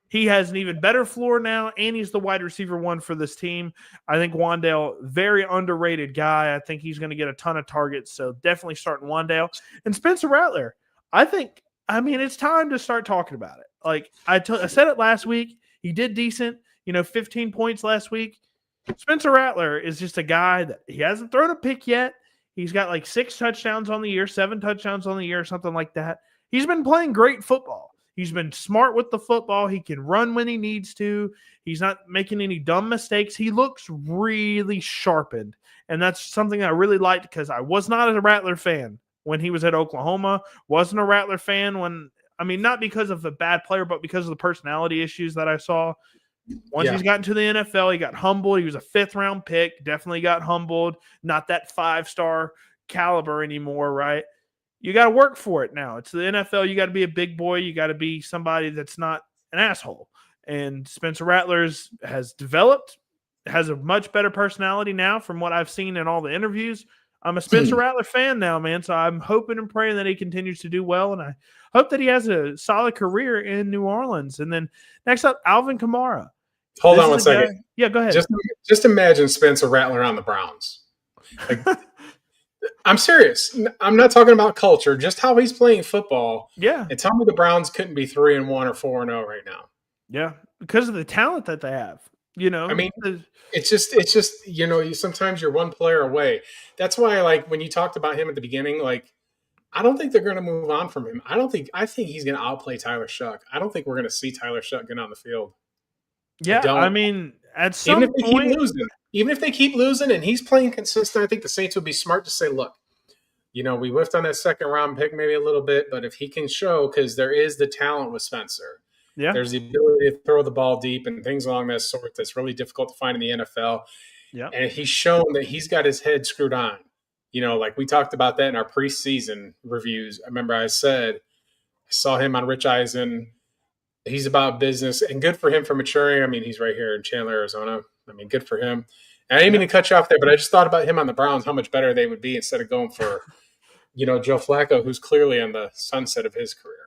He has an even better floor now, and he's the wide receiver one for this team. I think Wandale, very underrated guy. I think he's going to get a ton of targets, so definitely starting Wandale. And Spencer Rattler, it's time to start talking about it. Like I said it last week. He did decent, 15 points last week. Spencer Rattler is just a guy that he hasn't thrown a pick yet. He's got like 6 touchdowns on the year, 7 touchdowns on the year, something like that. He's been playing great football. He's been smart with the football. He can run when he needs to. He's not making any dumb mistakes. He looks really sharpened. And that's something I really liked because I was not a Rattler fan when he was at Oklahoma. Wasn't a Rattler fan not because of the bad player, but because of the personality issues that I saw. Once he's gotten to the NFL, he got humbled. He was a 5th-round pick. Definitely got humbled. Not that 5-star caliber anymore, right? You got to work for it now. It's the NFL. You got to be a big boy. You got to be somebody that's not an asshole. And Spencer Rattler has developed, has a much better personality now from what I've seen in all the interviews. I'm a Spencer Rattler fan now, man. So I'm hoping and praying that he continues to do well. And I hope that he has a solid career in New Orleans. And then next up, Alvin Kamara. Hold on one second. Yeah, go ahead. Just imagine Spencer Rattler on the Browns. Like, I'm serious. I'm not talking about culture, just how he's playing football. Yeah. And tell me the Browns couldn't be 3-1 or 4-0 right now. Yeah, because of the talent that they have. It's just sometimes you're one player away. That's why, like, when you talked about him at the beginning, like, I don't think they're going to move on from him. I think he's going to outplay Tyler Shuck. I don't think we're going to see Tyler Shuck get on the field. Yeah, at some point, even if they keep losing and he's playing consistent, I think the Saints would be smart to say, look, we whiffed on that 2nd-round pick maybe a little bit, but if he can show, because there is the talent with Spencer. Yeah. There's the ability to throw the ball deep and things along that sort that's really difficult to find in the NFL. Yeah. And he's shown that he's got his head screwed on. Like we talked about that in our preseason reviews. I remember I said, I saw him on Rich Eisen. He's about business, and good for him for maturing. He's right here in Chandler, Arizona. Good for him. And I didn't mean to cut you off there, but I just thought about him on the Browns, how much better they would be instead of going for, Joe Flacco, who's clearly on the sunset of his career.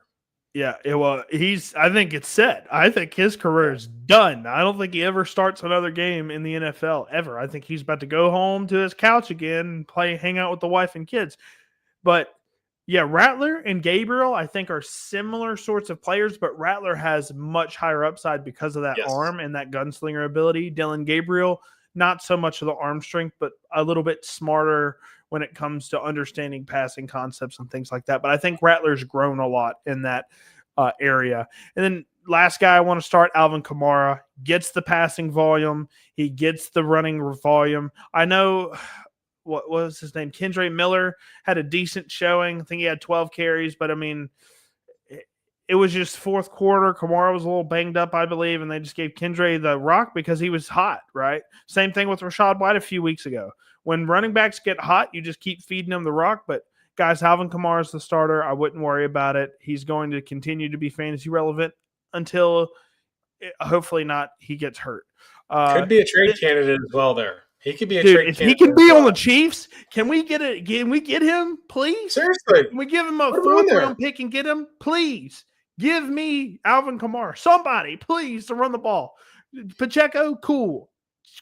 Yeah, I think it's set. I think his career is done. I don't think he ever starts another game in the NFL ever. I think he's about to go home to his couch again and hang out with the wife and kids. But yeah, Rattler and Gabriel, I think, are similar sorts of players, but Rattler has much higher upside because of that arm and that gunslinger ability. Dylan Gabriel, not so much of the arm strength, but a little bit smarter when it comes to understanding passing concepts and things like that. But I think Rattler's grown a lot in that area. And then last guy I want to start, Alvin Kamara, gets the passing volume. He gets the running volume. I know – what was his name? Kendre Miller had a decent showing. I think he had 12 carries, but it was just 4th quarter. Kamara was a little banged up, I believe, and they just gave Kendre the rock because he was hot, right? Same thing with Rachaad White a few weeks ago. When running backs get hot, you just keep feeding them the rock. But guys, Alvin Kamara is the starter. I wouldn't worry about it. He's going to continue to be fantasy relevant until, hopefully not, he gets hurt. Could be a trade candidate as well there. He could be a Dude, trade if candidate. he can be on the Chiefs, can we get it? Can we get him, please? Seriously. Can we give him a 4th-round pick and get him? Please. Give me Alvin Kamara. Somebody, please, to run the ball. Pacheco, cool.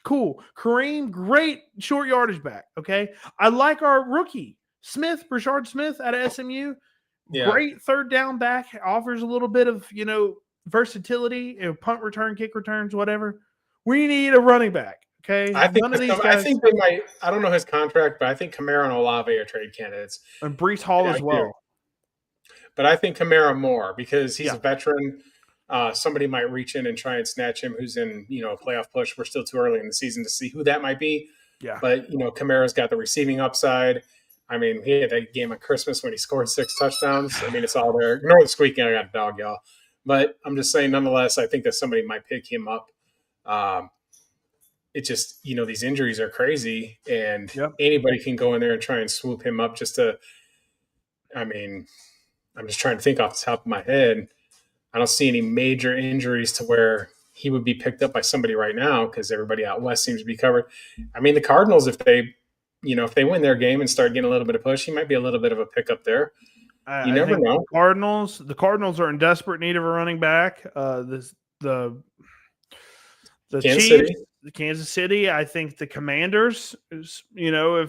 Kareem, great short yardage back, okay? I like our rookie, Brashard Smith out of SMU. Yeah. Great 3rd down back. Offers a little bit of, versatility, punt return, kick returns, whatever. We need a running back. Okay, I think they might. I don't know his contract, but I think Kamara and Olave are trade candidates, and Breece Hall as well. But I think Kamara more because he's a veteran. Somebody might reach in and try and snatch him. Who's in a playoff push? We're still too early in the season to see who that might be. Yeah, but Kamara's got the receiving upside. He had that game on Christmas when he scored 6 touchdowns. It's all there. Ignore the squeaking. I got a dog, y'all. But I'm just saying, nonetheless, I think that somebody might pick him up. it just, these injuries are crazy, and Yep. anybody can go in there and try and swoop him up just to. I mean, I'm just trying to think off the top of my head. I don't see any major injuries to where he would be picked up by somebody right now because everybody out west seems to be covered. I mean, the Cardinals, if they win their game and start getting a little bit of push, he might be a little bit of a pickup there. You I never think know. The Cardinals are in desperate need of a running back. The Kansas Chiefs, City. the Kansas City. I think the Commanders. If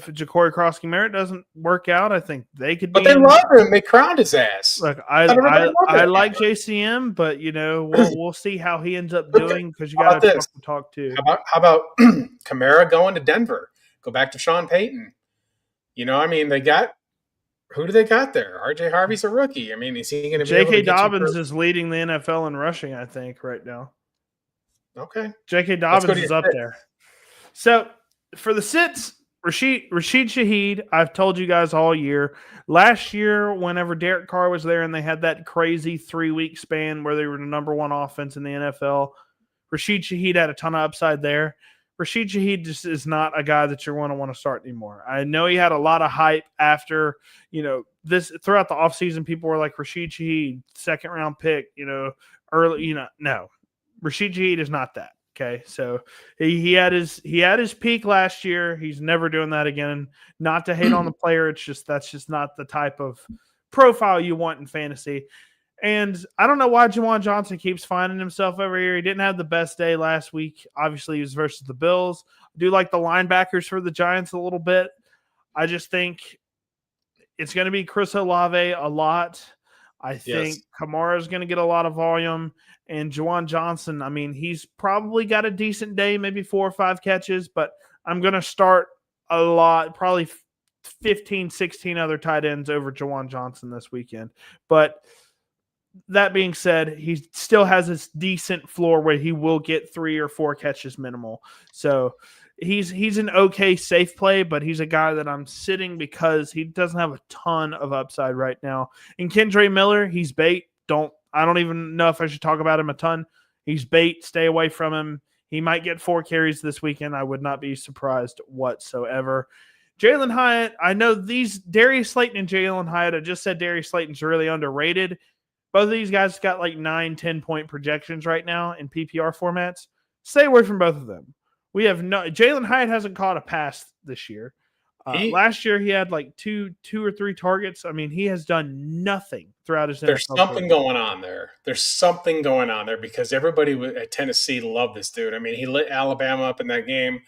Ja'Cory Cross-Merritt doesn't work out, I think they could But be they in. love him. They crowned his ass. Look, But everybody loved I that like guy. JCM, but we'll see how he ends up Okay. doing because you How got about to this? talk to. How about Kamara going to Denver? Go back to Sean Payton. They got who do they got there? RJ Harvey's a rookie. I mean, is he going to be able to J.K. get you Dobbins for? is leading the NFL in rushing, I think, right now. Okay, J.K. let's go Dobbins to your is up six. there. So for the sits, Rashid Shaheed, I've told you guys all year. Last year, whenever Derek Carr was there and they had that crazy 3-week span where they were the number one offense in the NFL, Rashid Shaheed had a ton of upside there. Rashid Shaheed just is not a guy that you're going to want to start anymore. I know he had a lot of hype after, this throughout the offseason. People were like, Rashid Shaheed, second round pick, early, no. Rashid Shaheed is not that. Okay. So he had his peak last year. He's never doing that again. Not to hate on the player. That's just not the type of profile you want in fantasy. And I don't know why Juwan Johnson keeps finding himself over here. He didn't have the best day last week. Obviously, he was versus the Bills. I do like the linebackers for the Giants a little bit. I just think it's going to be Chris Olave a lot. I think Kamara is going to get a lot of volume. And Juwan Johnson, I mean, he's probably got a decent day, maybe 4 or 5 catches, but I'm going to start a lot, probably 15, 16 other tight ends over Juwan Johnson this weekend. But that being said, he still has this decent floor where he will get 3 or 4 catches minimal. So he's an okay safe play, but he's a guy that I'm sitting because he doesn't have a ton of upside right now. And Kendre Miller, he's bait. I don't even know if I should talk about him a ton. He's bait. Stay away from him. He might get 4 carries this weekend. I would not be surprised whatsoever. Jalen Hyatt, I know these Darius Slayton and Jalen Hyatt. I just said Darius Slayton's really underrated. Both of these guys got like 9-10 point projections right now in PPR formats. Stay away from both of them. Jalen Hyatt hasn't caught a pass this year. Last year he had like two or three targets. I mean, he has done nothing throughout his There's NFL something career. going on there. There's something going on there because everybody at Tennessee loved this dude. I mean, he lit Alabama up in that game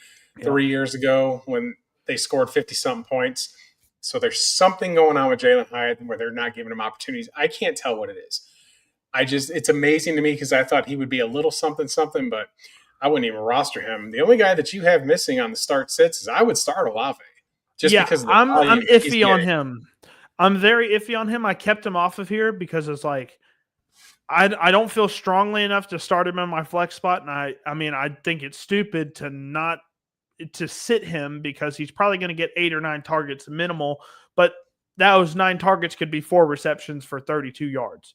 3 years ago when they scored 50-something points. So there's something going on with Jalen Hyatt where they're not giving him opportunities. I can't tell what it is. It's amazing to me because I thought he would be a little something, but I wouldn't even roster him. The only guy that you have missing on the start sits is I would start Olave just because of the volume I'm he's iffy on getting. him. I'm very iffy on him. I kept him off of here because it's like I don't feel strongly enough to start him in my flex spot, and I think it's stupid to sit him because he's probably going to get 8 or 9 targets minimal, but those 9 targets could be 4 receptions for 32 yards,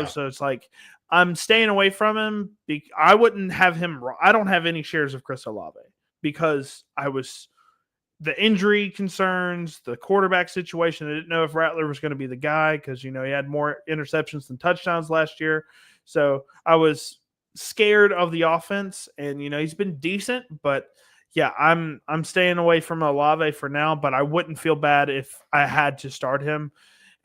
So it's like I'm staying away from him. I wouldn't have him. I don't have any shares of Chris Olave because the injury concerns, the quarterback situation. I didn't know if Rattler was going to be the guy because, he had more interceptions than touchdowns last year. So I was scared of the offense and, he's been decent, but yeah, I'm staying away from Olave for now, but I wouldn't feel bad if I had to start him.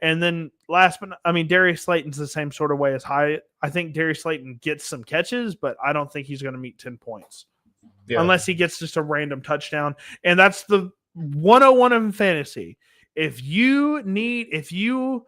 And then Darius Slayton's the same sort of way as Hyatt. I think Darius Slayton gets some catches, but I don't think he's going to meet 10 points. Yeah. Unless he gets just a random touchdown. And that's the 101 in fantasy. If you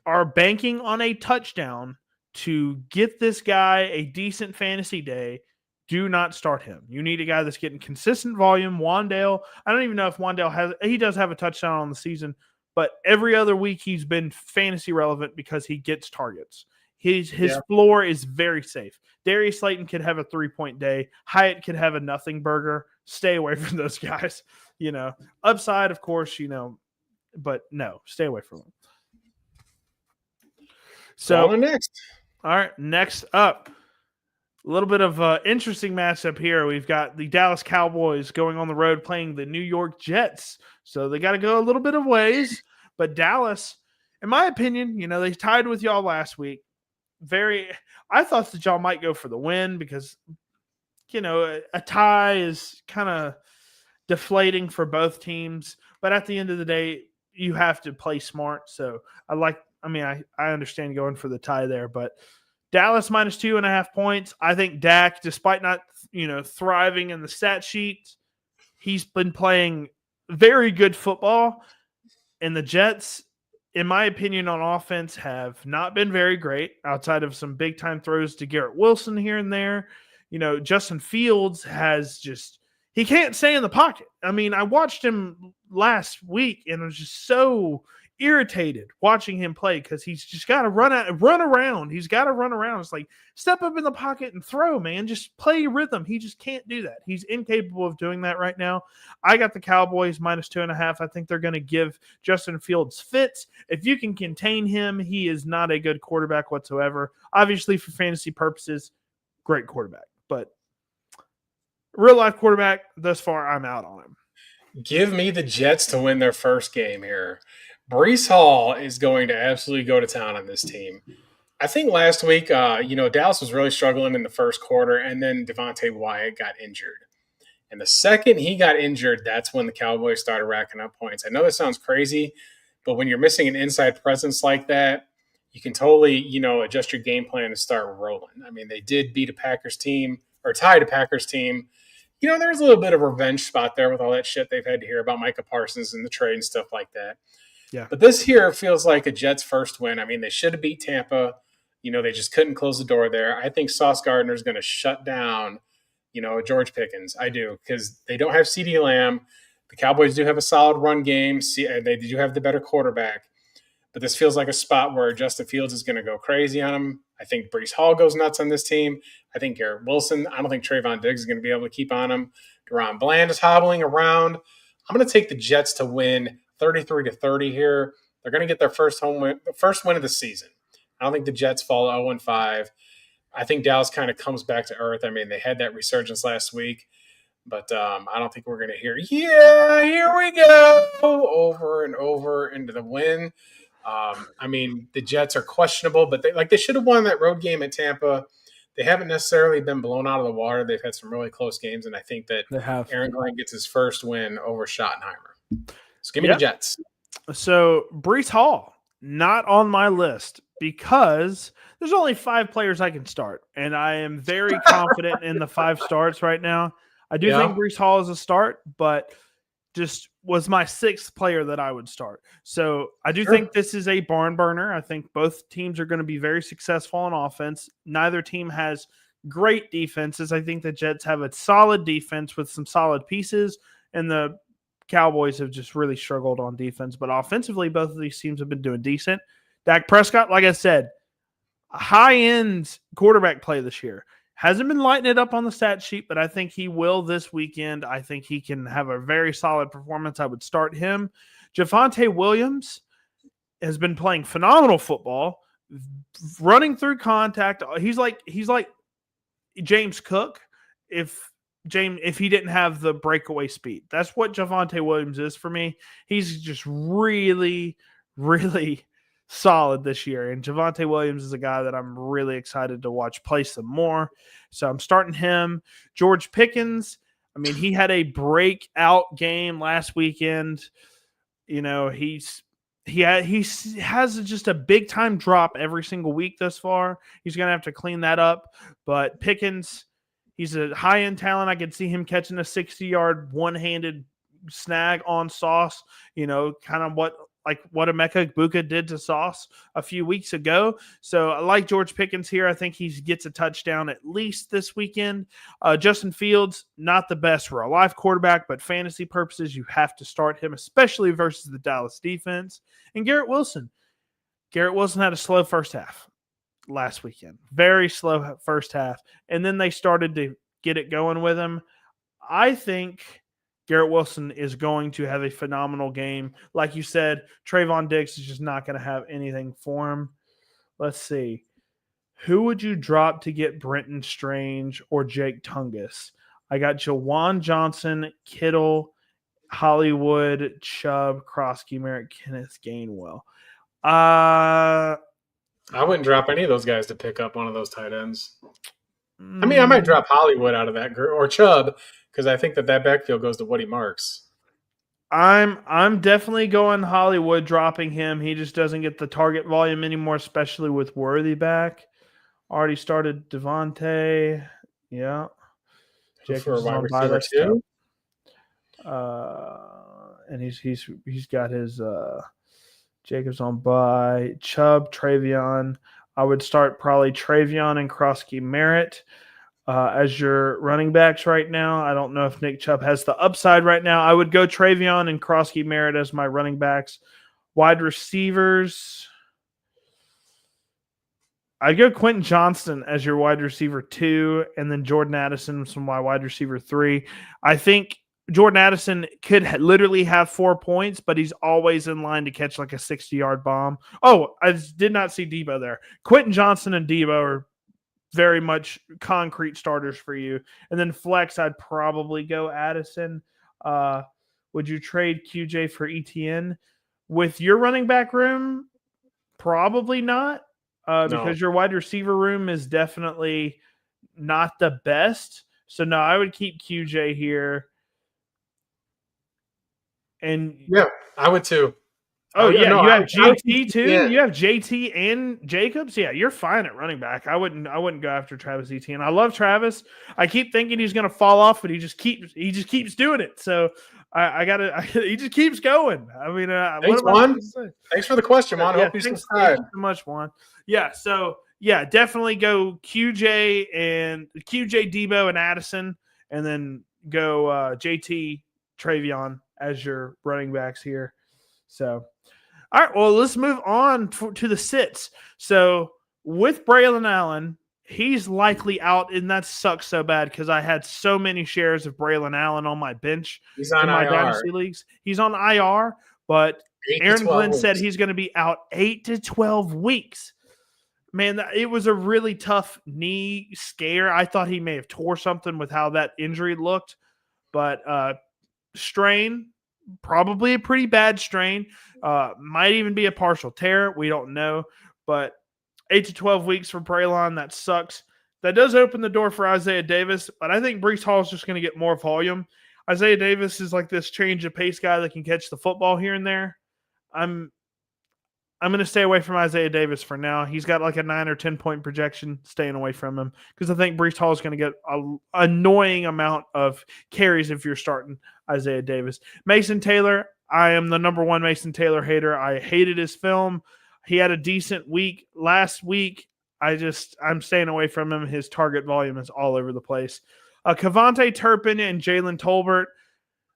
are banking on a touchdown to get this guy a decent fantasy day, do not start him. You need a guy that's getting consistent volume. Wan'Dale, I don't even know if Wan'Dale he does have a touchdown on the season, but every other week he's been fantasy relevant because he gets targets. His floor is very safe. Darius Slayton could have a 3-point day. Hyatt could have a nothing burger. Stay away from those guys. Upside, of course, but no, stay away from them. So next. All right, next up, A little bit of interesting matchup here. We've got the Dallas Cowboys going on the road playing the New York Jets. So they got to go a little bit of ways. But Dallas, in my opinion, they tied with y'all last week. I thought that y'all might go for the win because, a tie is kind of deflating for both teams. But at the end of the day, you have to play smart. So I understand going for the tie there, but Dallas minus 2.5 points. I think Dak, despite not, thriving in the stat sheet, he's been playing very good football. And the Jets, in my opinion, on offense have not been very great outside of some big time throws to Garrett Wilson here and there. Justin Fields he can't stay in the pocket. I mean, I watched him last week and I was just so irritated watching him play because he's just got to run around. He's got to run around. It's like, step up in the pocket and throw, man. Just play rhythm. He just can't do that. He's incapable of doing that right now. I got the Cowboys minus 2.5. I think they're going to give Justin Fields fits. If you can contain him, he is not a good quarterback whatsoever. Obviously, for fantasy purposes, great quarterback. But real life quarterback, thus far, I'm out on him. Give me the Jets to win their first game here. Brees Hall is going to absolutely go to town on this team. I think last week, Dallas was really struggling in the first quarter, and then Devontae Wyatt got injured. And the second he got injured, that's when the Cowboys started racking up points. I know that sounds crazy, but when you're missing an inside presence like that, you can totally, adjust your game plan and start rolling. I mean, they did beat a Packers team or tied a Packers team. There's a little bit of a revenge spot there with all that shit they've had to hear about Micah Parsons and the trade and stuff like that. Yeah. But this here feels like a Jets' first win. I mean, they should have beat Tampa. They just couldn't close the door there. I think Sauce Gardner is going to shut down, George Pickens. I do, because they don't have CeeDee Lamb. The Cowboys do have a solid run game. They do have the better quarterback. But this feels like a spot where Justin Fields is going to go crazy on him. I think Brees Hall goes nuts on this team. I think Garrett Wilson, I don't think Trayvon Diggs is going to be able to keep on him. Deron Bland is hobbling around. I'm going to take the Jets to win 33-30 here. They're going to get their first home win, the first win of the season. I don't think the Jets fall 0-5. I think Dallas kind of comes back to earth. I mean, they had that resurgence last week, but I don't think we're going to hear, yeah, here we go, over and over into the win. I mean, the Jets are questionable, but they should have won that road game at Tampa. They haven't necessarily been blown out of the water. They've had some really close games, and I think that Aaron Glenn gets his first win over Schottenheimer. So give me the Jets. So Brees Hall, not on my list because there's only 5 players I can start, and I am very confident in the 5 starts right now. I do think Brees Hall is a start, but just was my 6th player that I would start. So I do think this is a barn burner. I think both teams are going to be very successful on offense. Neither team has great defenses. I think the Jets have a solid defense with some solid pieces, and the Cowboys have just really struggled on defense. But offensively, both of these teams have been doing decent. Dak Prescott, like I said, high-end quarterback play this year. Hasn't been lighting it up on the stat sheet, but I think he will this weekend. I think he can have a very solid performance. I would start him. Javonte Williams has been playing phenomenal football, running through contact. He's like James Cook if he didn't have the breakaway speed. That's what Javonte Williams is for me. He's just really, really solid this year. And Javonte Williams is a guy that I'm really excited to watch play some more. So I'm starting him. George Pickens, I mean, he had a breakout game last weekend. He has just a big time drop every single week thus far. He's going to have to clean that up. But Pickens, he's a high-end talent. I could see him catching a 60-yard one-handed snag on Sauce, kind of what Emeka Egbuka did to Sauce a few weeks ago. So I like George Pickens here. I think he gets a touchdown at least this weekend. Justin Fields, not the best real-life quarterback, but fantasy purposes, you have to start him, especially versus the Dallas defense. And Garrett Wilson. Garrett Wilson had a slow first half last weekend. Very slow first half. And then they started to get it going with him. I think Garrett Wilson is going to have a phenomenal game. Like you said, Trayvon Diggs is just not going to have anything for him. Let's see. Who would you drop to get Brenton Strange or Jake Tungus? I got Jawan Johnson, Kittle, Hollywood, Chubb, Krosky, Merritt, Kenneth Gainwell. I wouldn't drop any of those guys to pick up one of those tight ends. I mean, I might drop Hollywood out of that group or Chubb because I think that backfield goes to Woody Marks. I'm definitely going Hollywood, dropping him. He just doesn't get the target volume anymore, especially with Worthy back. Already started Devontae. Yeah. For a wide on bye. receiver That's too. And he's got his Jacobs on bye. Chubb, Travion. I would start probably Travion and Krosky Merritt as your running backs right now. I don't know if Nick Chubb has the upside right now. I would go Travion and Krosky Merritt as my running backs. Wide receivers. I'd go Quentin Johnston as your wide receiver 2, and then Jordan Addison as my wide receiver 3. I think Jordan Addison could literally have 4 points, but he's always in line to catch like a 60-yard bomb. Oh, I did not see Debo there. Quentin Johnston and Debo are very much concrete starters for you. And then flex, I'd probably go Addison. Would you trade QJ for ETN? With your running back room, probably not. Because your wide receiver room is definitely not the best. So, no, I would keep QJ here. And yeah, I would too. Oh, yeah, no, you have JT too? Yeah. You have JT and Jacobs? Yeah, you're fine at running back. I wouldn't go after Travis Etienne. I love Travis. I keep thinking he's going to fall off, but he just keeps doing it. So he just keeps going. I mean, thanks, Juan. Thanks for the question, Juan. I hope you subscribe. Thanks so much, Juan. Yeah, so yeah, definitely go QJ, Debo, and Addison, and then go JT, Travion as your running backs here. So, all right, well, let's move on to the sits. So with Braylon Allen, he's likely out, and that sucks so bad because I had so many shares of Braylon Allen on my bench in my Dynasty leagues. He's on IR, but Aaron Glenn said he's going to be out 8 to 12 weeks. Man, it was a really tough knee scare. I thought he may have tore something with how that injury looked, but strain, probably a pretty bad strain. Might even be a partial tear. We don't know, but 8 to 12 weeks for Braylon, that sucks. That does open the door for Isaiah Davis, but I think Breece Hall is just going to get more volume. Isaiah Davis is like this change of pace guy that can catch the football here and there. I'm going to stay away from Isaiah Davis for now. He's got like a 9 or 10 point projection, staying away from him because I think Breece Hall is going to get an annoying amount of carries if you're starting Isaiah Davis. Mason Taylor, I am the number one Mason Taylor hater. I hated his film. He had a decent week last week. I'm staying away from him. His target volume is all over the place. Kavonte Turpin and Jalen Tolbert.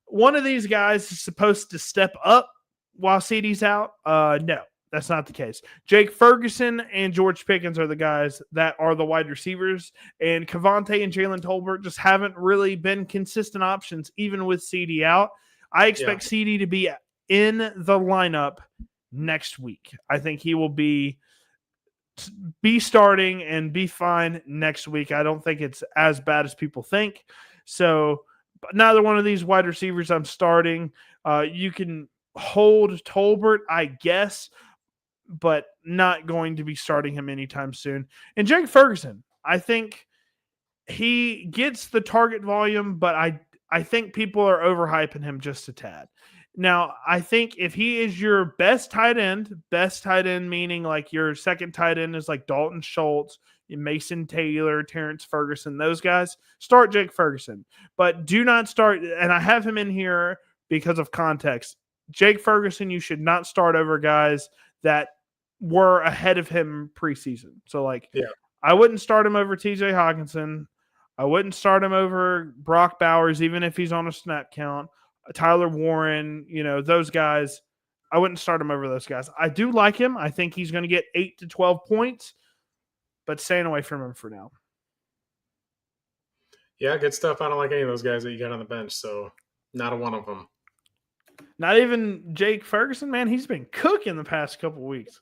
One of these guys is supposed to step up while CD's out. No. That's not the case. Jake Ferguson and George Pickens are the guys that are the wide receivers, and Kavonte and Jalen Tolbert just haven't really been consistent options, even with CD out. I expect CD to be in the lineup next week. I think he will be starting and be fine next week. I don't think it's as bad as people think. So, neither one of these wide receivers I'm starting. You can hold Tolbert, I guess, but not going to be starting him anytime soon. And Jake Ferguson, I think he gets the target volume, but I think people are overhyping him just a tad. Now, I think if he is your best tight end meaning like your second tight end is like Dalton Schultz, Mason Taylor, Terrence Ferguson, those guys, start Jake Ferguson. But do not start, and I have him in here because of context. Jake Ferguson, you should not start over guys that were ahead of him preseason. So, I wouldn't start him over TJ Hawkinson. I wouldn't start him over Brock Bowers, even if he's on a snap count. Tyler Warren, those guys. I wouldn't start him over those guys. I do like him. I think he's going to get 8 to 12 points, but staying away from him for now. Yeah, good stuff. I don't like any of those guys that you got on the bench, so not a one of them. Not even Jake Ferguson, man. He's been cooking the past couple weeks.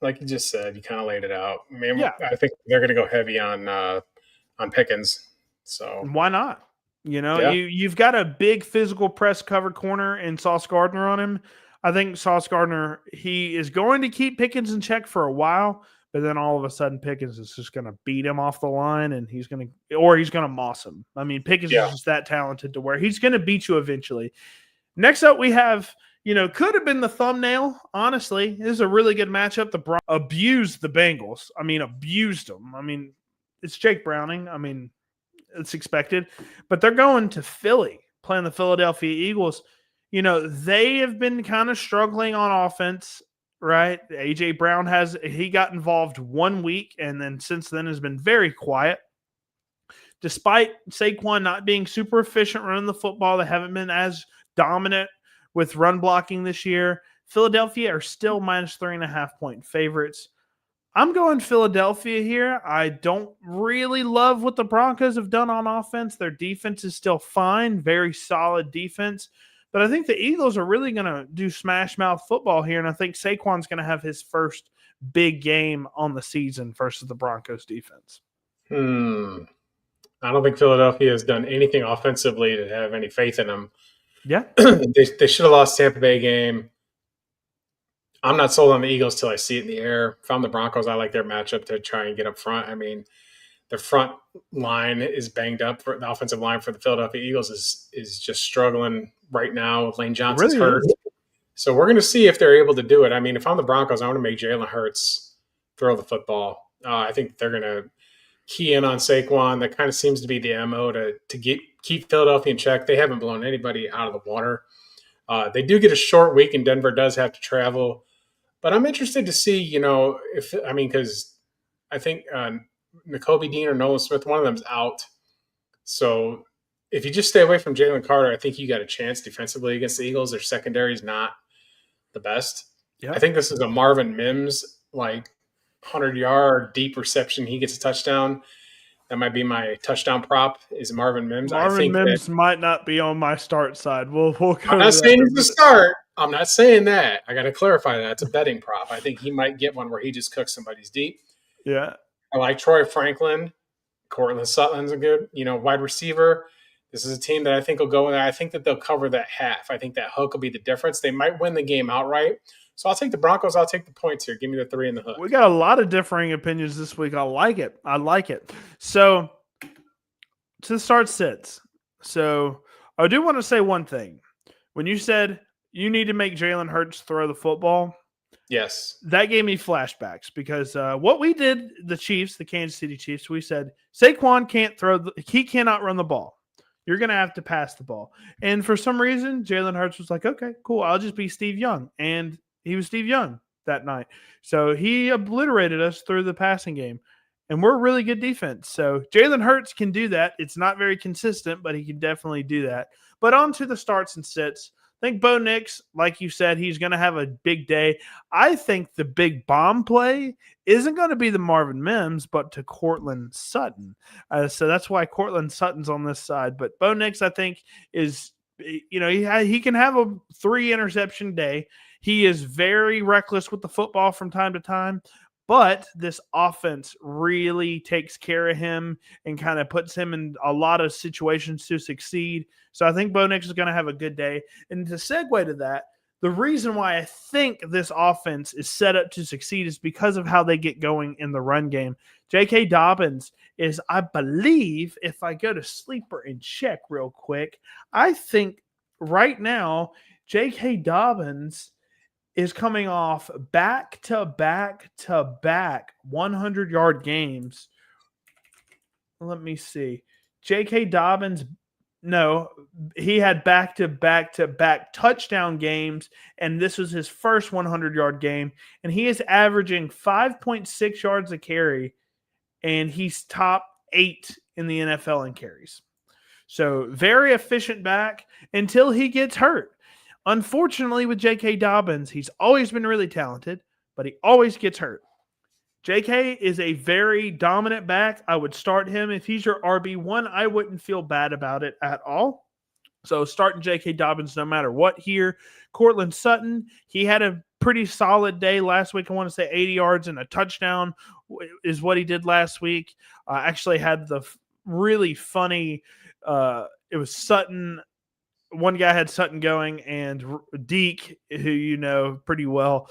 Like you just said, you kind of laid it out. I mean, Yeah, I think they're going to go heavy on Pickens. So why not? You know, yeah, you've got a big physical press cover corner in Sauce Gardner on him. I think Sauce Gardner, he is going to keep Pickens in check for a while, but then all of a sudden Pickens is just going to beat him off the line and he's going to moss him. I mean, Pickens is yeah. just that talented to where he's going to beat you eventually. Next up, we have, could have been the thumbnail. Honestly, this is a really good matchup. The Broncos abused the Bengals. I mean, abused them. I mean, it's Jake Browning. I mean, it's expected, but they're going to Philly, playing the Philadelphia Eagles. They have been kind of struggling on offense, right? AJ Brown he got involved 1 week, and then since then has been very quiet. Despite Saquon not being super efficient running the football, they haven't been as dominant with run blocking this year. Philadelphia are still minus 3.5-point favorites. I'm going Philadelphia here. I don't really love what the Broncos have done on offense. Their defense is still fine, very solid defense. But I think the Eagles are really going to do smash mouth football here. And I think Saquon's going to have his first big game on the season versus the Broncos defense. I don't think Philadelphia has done anything offensively to have any faith in them. Yeah. They should have lost Tampa Bay game. I'm not sold on the Eagles till I see it in the air. If I'm the Broncos, I like their matchup to try and get up front. I mean, the front line is banged up. For the offensive line for the Philadelphia Eagles is just struggling right now. Lane Johnson's Really hurt. So we're going to see if they're able to do it. I mean, if I'm the Broncos, I want to make Jalen Hurts throw the football. I think they're going to key in on Saquon. That kind of seems to be the MO to keep Philadelphia in check. They haven't blown anybody out of the water. They do get a short week, and Denver does have to travel. But I'm interested to see, because I think N'Kobe Dean or Nolan Smith, one of them's out. So if you just stay away from Jalen Carter, I think you got a chance defensively against the Eagles. Their secondary is not the best. Yeah. I think this is a Marvin Mims, 100-yard deep reception. He gets a touchdown. That might be my touchdown prop is Marvin Mims. Marvin Mims might not be on my start side. We'll go I'm not saying he's the start. I'm not saying that. I got to clarify that. It's a betting prop. I think he might get one where he just cooks somebody's deep. Yeah. I like Troy Franklin. Cortland Sutton's a good, wide receiver. This is a team that I think will go in there. I think that they'll cover that half. I think that hook will be the difference. They might win the game outright. So I'll take the Broncos. I'll take the points here. Give me the 3 in the hook. We got a lot of differing opinions this week. I like it. So to the start sits. So I do want to say one thing. When you said you need to make Jalen Hurts throw the football, yes, that gave me flashbacks because what we did, the Kansas City Chiefs, we said Saquon he cannot run the ball. You're going to have to pass the ball. And for some reason, Jalen Hurts was like, okay, cool. I'll just be Steve Young. And he was Steve Young that night. So he obliterated us through the passing game. And we're a really good defense. So Jalen Hurts can do that. It's not very consistent, but he can definitely do that. But on to the starts and sits. I think Bo Nix, like you said, he's going to have a big day. I think the big bomb play isn't going to be the Marvin Mims, but to Cortland Sutton. So that's why Cortland Sutton's on this side. But Bo Nix, I think, is, he can have a 3-interception day. He is very reckless with the football from time to time. But this offense really takes care of him and kind of puts him in a lot of situations to succeed. So I think Bo Nix is going to have a good day. And to segue to that, the reason why I think this offense is set up to succeed is because of how they get going in the run game. J.K. Dobbins is, I believe, if I go to Sleeper and check real quick, I think right now J.K. Dobbins is coming off back-to-back 100-yard games. Let me see. J.K. Dobbins, no, he had back-to-back touchdown games, and this was his first 100-yard game, and he is averaging 5.6 yards a carry, and he's top 8 in the NFL in carries. So very efficient back until he gets hurt. Unfortunately, with J.K. Dobbins, he's always been really talented, but he always gets hurt. J.K. is a very dominant back. I would start him. If he's your RB1, I wouldn't feel bad about it at all. So starting J.K. Dobbins no matter what here. Cortland Sutton, he had a pretty solid day last week. I want to say 80 yards and a touchdown is what he did last week. Actually had the really funny, it was Sutton. One guy had Sutton going, and Deke, who you know pretty well,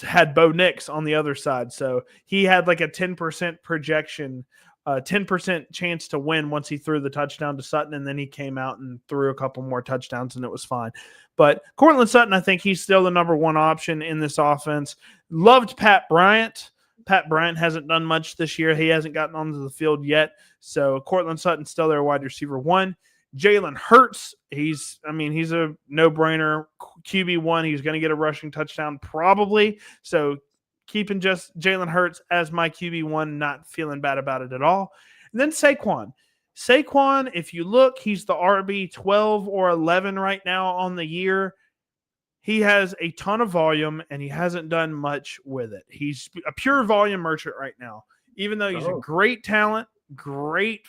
had Bo Nix on the other side. So he had like a 10% projection, 10% chance to win once he threw the touchdown to Sutton, and then he came out and threw a couple more touchdowns, and it was fine. But Cortland Sutton, I think he's still the number one option in this offense. Loved Pat Bryant. Pat Bryant hasn't done much this year. He hasn't gotten onto the field yet. So Cortland Sutton's still their wide receiver 1. Jalen Hurts, he's a no-brainer. QB1, he's going to get a rushing touchdown probably. So keeping just Jalen Hurts as my QB1, not feeling bad about it at all. And then Saquon. Saquon, if you look, he's the RB 12 or 11 right now on the year. He has a ton of volume, and he hasn't done much with it. He's a pure volume merchant right now, even though he's a great talent, great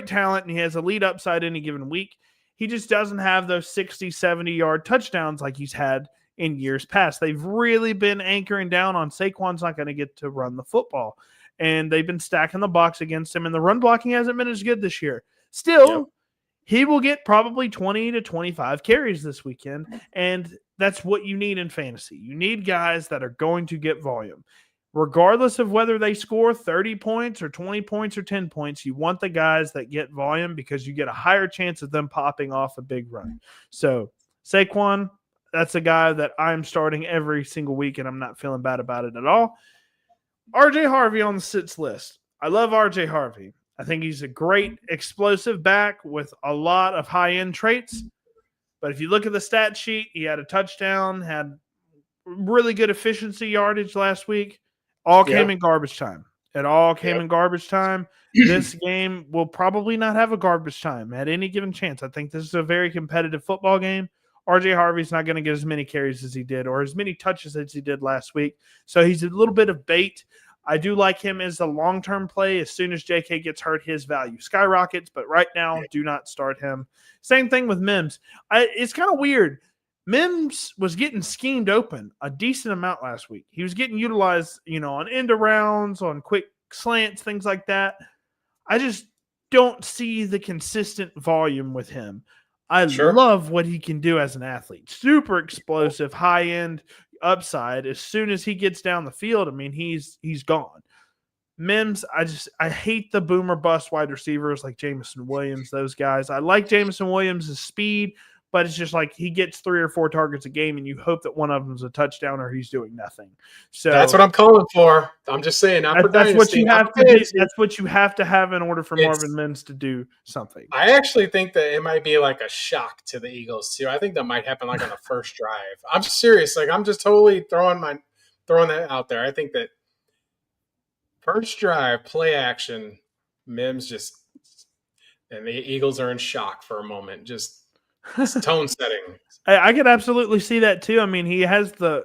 talent, and he has a lead upside any given week. He just doesn't have those 60, 70-yard touchdowns like he's had in years past. They've really been anchoring down on Saquon's not going to get to run the football, and they've been stacking the box against him, and the run blocking hasn't been as good this year. Still, he will get probably 20 to 25 carries this weekend, and that's what you need in fantasy. You need guys that are going to get volume. Regardless of whether they score 30 points or 20 points or 10 points, you want the guys that get volume because you get a higher chance of them popping off a big run. So Saquon, that's a guy that I'm starting every single week, and I'm not feeling bad about it at all. RJ Harvey on the sits list. I love RJ Harvey. I think he's a great explosive back with a lot of high-end traits. But if you look at the stat sheet, he had a touchdown, had really good efficiency yardage last week. All came in garbage time. It all came in garbage time. This game will probably not have a garbage time at any given chance. I think this is a very competitive football game. RJ Harvey's not going to get as many carries as he did or as many touches as he did last week. So he's a little bit of bait. I do like him as a long-term play. As soon as JK gets hurt, his value skyrockets. But right now, do not start him. Same thing with Mims. It's kind of weird. Mims was getting schemed open a decent amount last week. He was getting utilized, on end arounds, on quick slants, things like that. I just don't see the consistent volume with him. I love what he can do as an athlete. Super explosive, high-end upside. As soon as he gets down the field, he's gone. Mims, I hate the boomer bust wide receivers like Jameson Williams, those guys. I like Jameson Williams' speed, but it's just like he gets 3 or 4 targets a game, and you hope that one of them is a touchdown or he's doing nothing. So that's what I'm calling for. I'm just saying, that's what you have to do. That's what you have to have in order for Marvin Mims to do something. I actually think that it might be like a shock to the Eagles too. I think that might happen like on the first drive. I'm serious. Like I'm just totally throwing that out there. I think that first drive play action, Mims and the Eagles are in shock for a moment. Just tone setting. I could absolutely see that too. He has the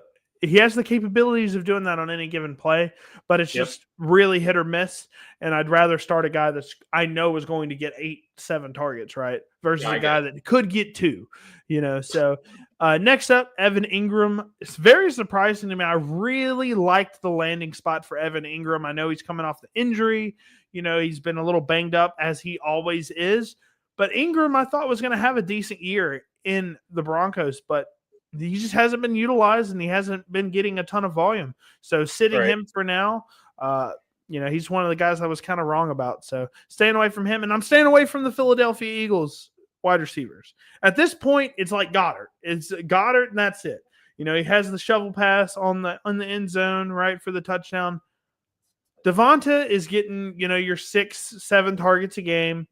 capabilities of doing that on any given play, but it's just really hit or miss. And I'd rather start a guy that I know is going to get 8-7 targets, right? Versus a guy that could get 2, So next up, Evan Ingram. It's very surprising to me. I really liked the landing spot for Evan Ingram. I know he's coming off the injury. He's been a little banged up as he always is. But Ingram, I thought, was going to have a decent year in the Broncos, but he just hasn't been utilized, and he hasn't been getting a ton of volume. So sitting him for now, he's one of the guys I was kind of wrong about. So staying away from him, and I'm staying away from the Philadelphia Eagles wide receivers. At this point, it's like Goddard. It's Goddard, and that's it. He has the shovel pass on the end zone, right, for the touchdown. Devonta is getting, your 6-7 targets a game.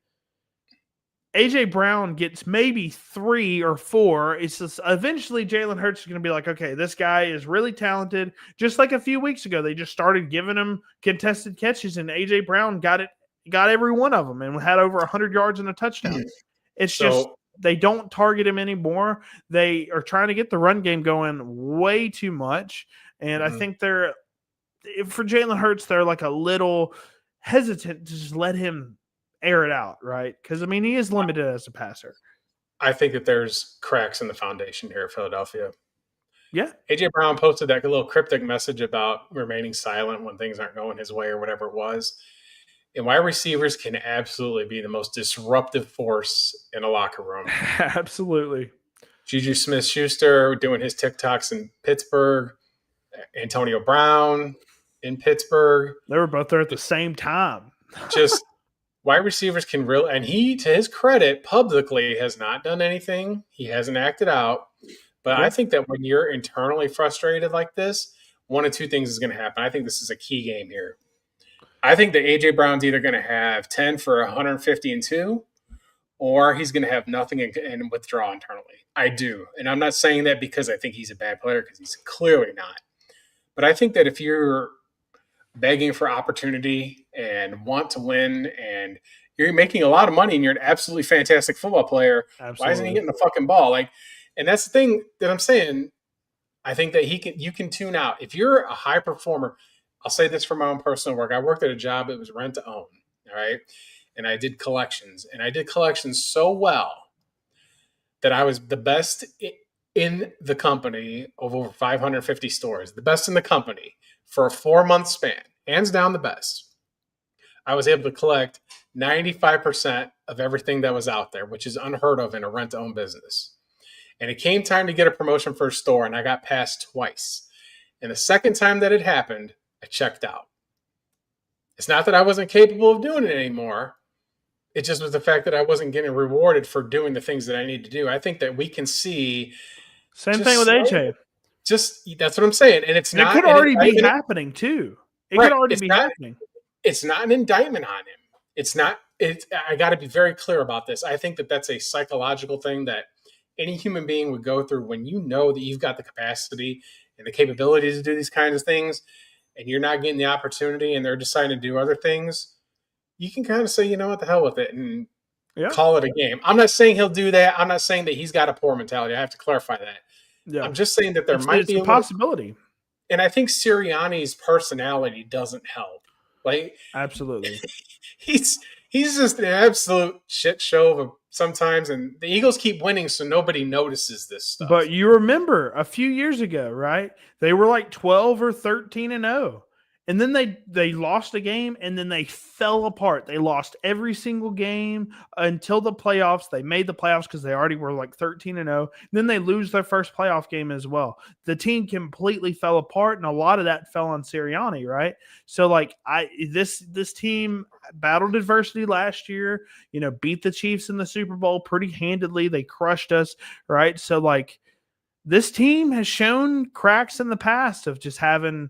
A.J. Brown gets maybe 3 or 4. It's just eventually Jalen Hurts is going to be like, okay, this guy is really talented. Just like a few weeks ago, they just started giving him contested catches, and A.J. Brown got every one of them and had over 100 yards and a touchdown. It's just they don't target him anymore. They are trying to get the run game going way too much, and I think for Jalen Hurts, they're like a little hesitant to just let him air it out, right? Because, he is limited as a passer. I think that there's cracks in the foundation here at Philadelphia. Yeah. AJ Brown posted that little cryptic message about remaining silent when things aren't going his way or whatever it was. And wide receivers can absolutely be the most disruptive force in a locker room. Absolutely. Juju Smith-Schuster doing his TikToks in Pittsburgh, Antonio Brown in Pittsburgh. They were both there at the same time. Just wide receivers can really, and he, to his credit, publicly has not done anything. He hasn't acted out. But I Yep. think that when you're internally frustrated like this, one of two things is going to happen. I think this is a key game here. I think that A.J. Brown's either going to have 10 for 150 and 2, or he's going to have nothing and withdraw internally. I do. And I'm not saying that because I think he's a bad player, because he's clearly not. But I think that if you're begging for opportunity and want to win and you're making a lot of money and you're an absolutely fantastic football player, Absolutely. why isn't he getting the fucking ball? Like, and that's the thing that I'm saying. I think that you can tune out. If you're a high performer, I'll say this from my own personal work. I worked at a job, it was rent to own. All right. And I did collections. And I did collections so well that I was the best in the company of over 550 stores, the best in the company for a 4-month span, hands down the best. I was able to collect 95% of everything that was out there, which is unheard of in a rent to own business. And it came time to get a promotion for a store, and I got passed twice. And the second time that it happened, I checked out. It's not that I wasn't capable of doing it anymore. It just was the fact that I wasn't getting rewarded for doing the things that I need to do. I think that we can see. Same thing with AJ. Just that's what I'm saying. And it's not. It could already be happening too. It could already be happening. It's not an indictment on him. It's not. I got to be very clear about this. I think that that's a psychological thing that any human being would go through when you know that you've got the capacity and the capability to do these kinds of things, and you're not getting the opportunity, and they're deciding to do other things. You can kind of say, you know what, the hell with it, and call it a game. I'm not saying he'll do that. I'm not saying that he's got a poor mentality. I have to clarify that. Yeah. I'm just saying that there might be a possibility. And I think Sirianni's personality doesn't help. Like, absolutely. He's just an absolute shit show sometimes, and the Eagles keep winning, so nobody notices this stuff. But you remember a few years ago, right? They were like 12 or 13-0. And then they lost a game, and then they fell apart. They lost every single game until the playoffs. They made the playoffs because they already were like 13-0. Then they lose their first playoff game as well. The team completely fell apart, and a lot of that fell on Sirianni, right? So like this team battled adversity last year. Beat the Chiefs in the Super Bowl pretty handedly. They crushed us, right? So like this team has shown cracks in the past of just having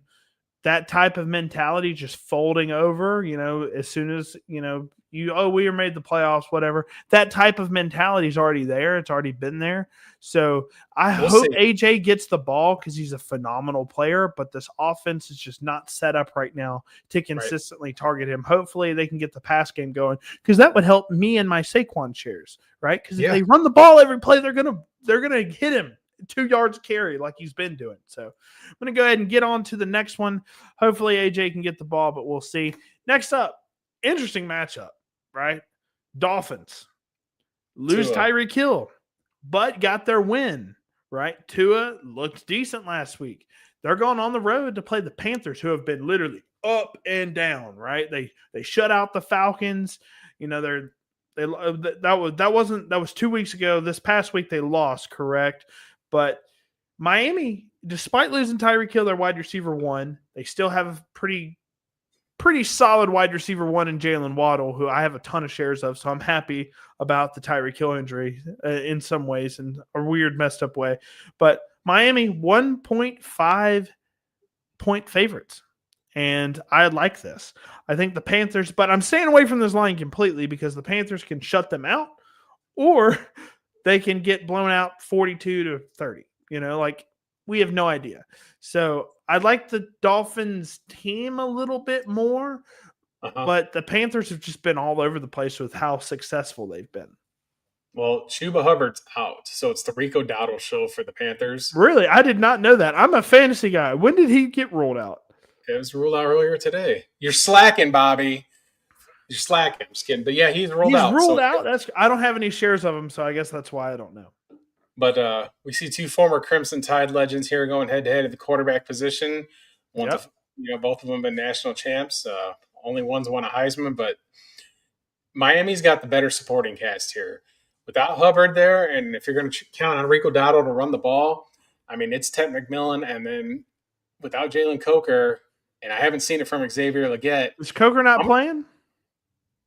that type of mentality just folding over, as soon as, we are made the playoffs, whatever. That type of mentality is already there. It's already been there. So I hope AJ gets the ball because he's a phenomenal player, but this offense is just not set up right now to consistently target him. Hopefully they can get the pass game going because that would help me and my Saquon shares, right? Because if they run the ball every play, they're gonna hit him 2 yards carry like he's been doing. So I'm going to go ahead and get on to the next one. Hopefully AJ can get the ball, but we'll see. Next up, interesting matchup, right? Dolphins lose Tyreek Hill, but got their win, right? Tua looked decent last week. They're going on the road to play the Panthers, who have been literally up and down, right? They shut out the Falcons. That was 2 weeks ago. This past week they lost, correct? But Miami, despite losing Tyreek Hill, their wide receiver 1, they still have a pretty solid wide receiver 1 in Jalen Waddle, who I have a ton of shares of. So I'm happy about the Tyreek Hill injury in some ways, in a weird, messed up way. But Miami 1.5 point favorites. And I like this. I think the Panthers, but I'm staying away from this line completely because the Panthers can shut them out, or they can get blown out 42-30. We have no idea. So I like the Dolphins team a little bit more, but the Panthers have just been all over the place with how successful they've been. Well, Chuba Hubbard's out, so it's the Rico Dowdle show for the Panthers. Really? I did not know that. I'm a fantasy guy. When did he get ruled out? It was ruled out earlier today. You're slacking, Bobby. You're slacking. I'm just kidding. But yeah, he's ruled out. He's ruled out? I don't have any shares of him, so I guess that's why I don't know. But we see two former Crimson Tide legends here going head to head at the quarterback position. One's a, Yep. both of them been national champs. Only one's won a Heisman, but Miami's got the better supporting cast here. Without Hubbard there, and if you're going to count on Rico Dowdle to run the ball, I mean, it's Ted McMillan, and then without Jalen Coker, and I haven't seen it from Xavier Legette. Is Coker not playing?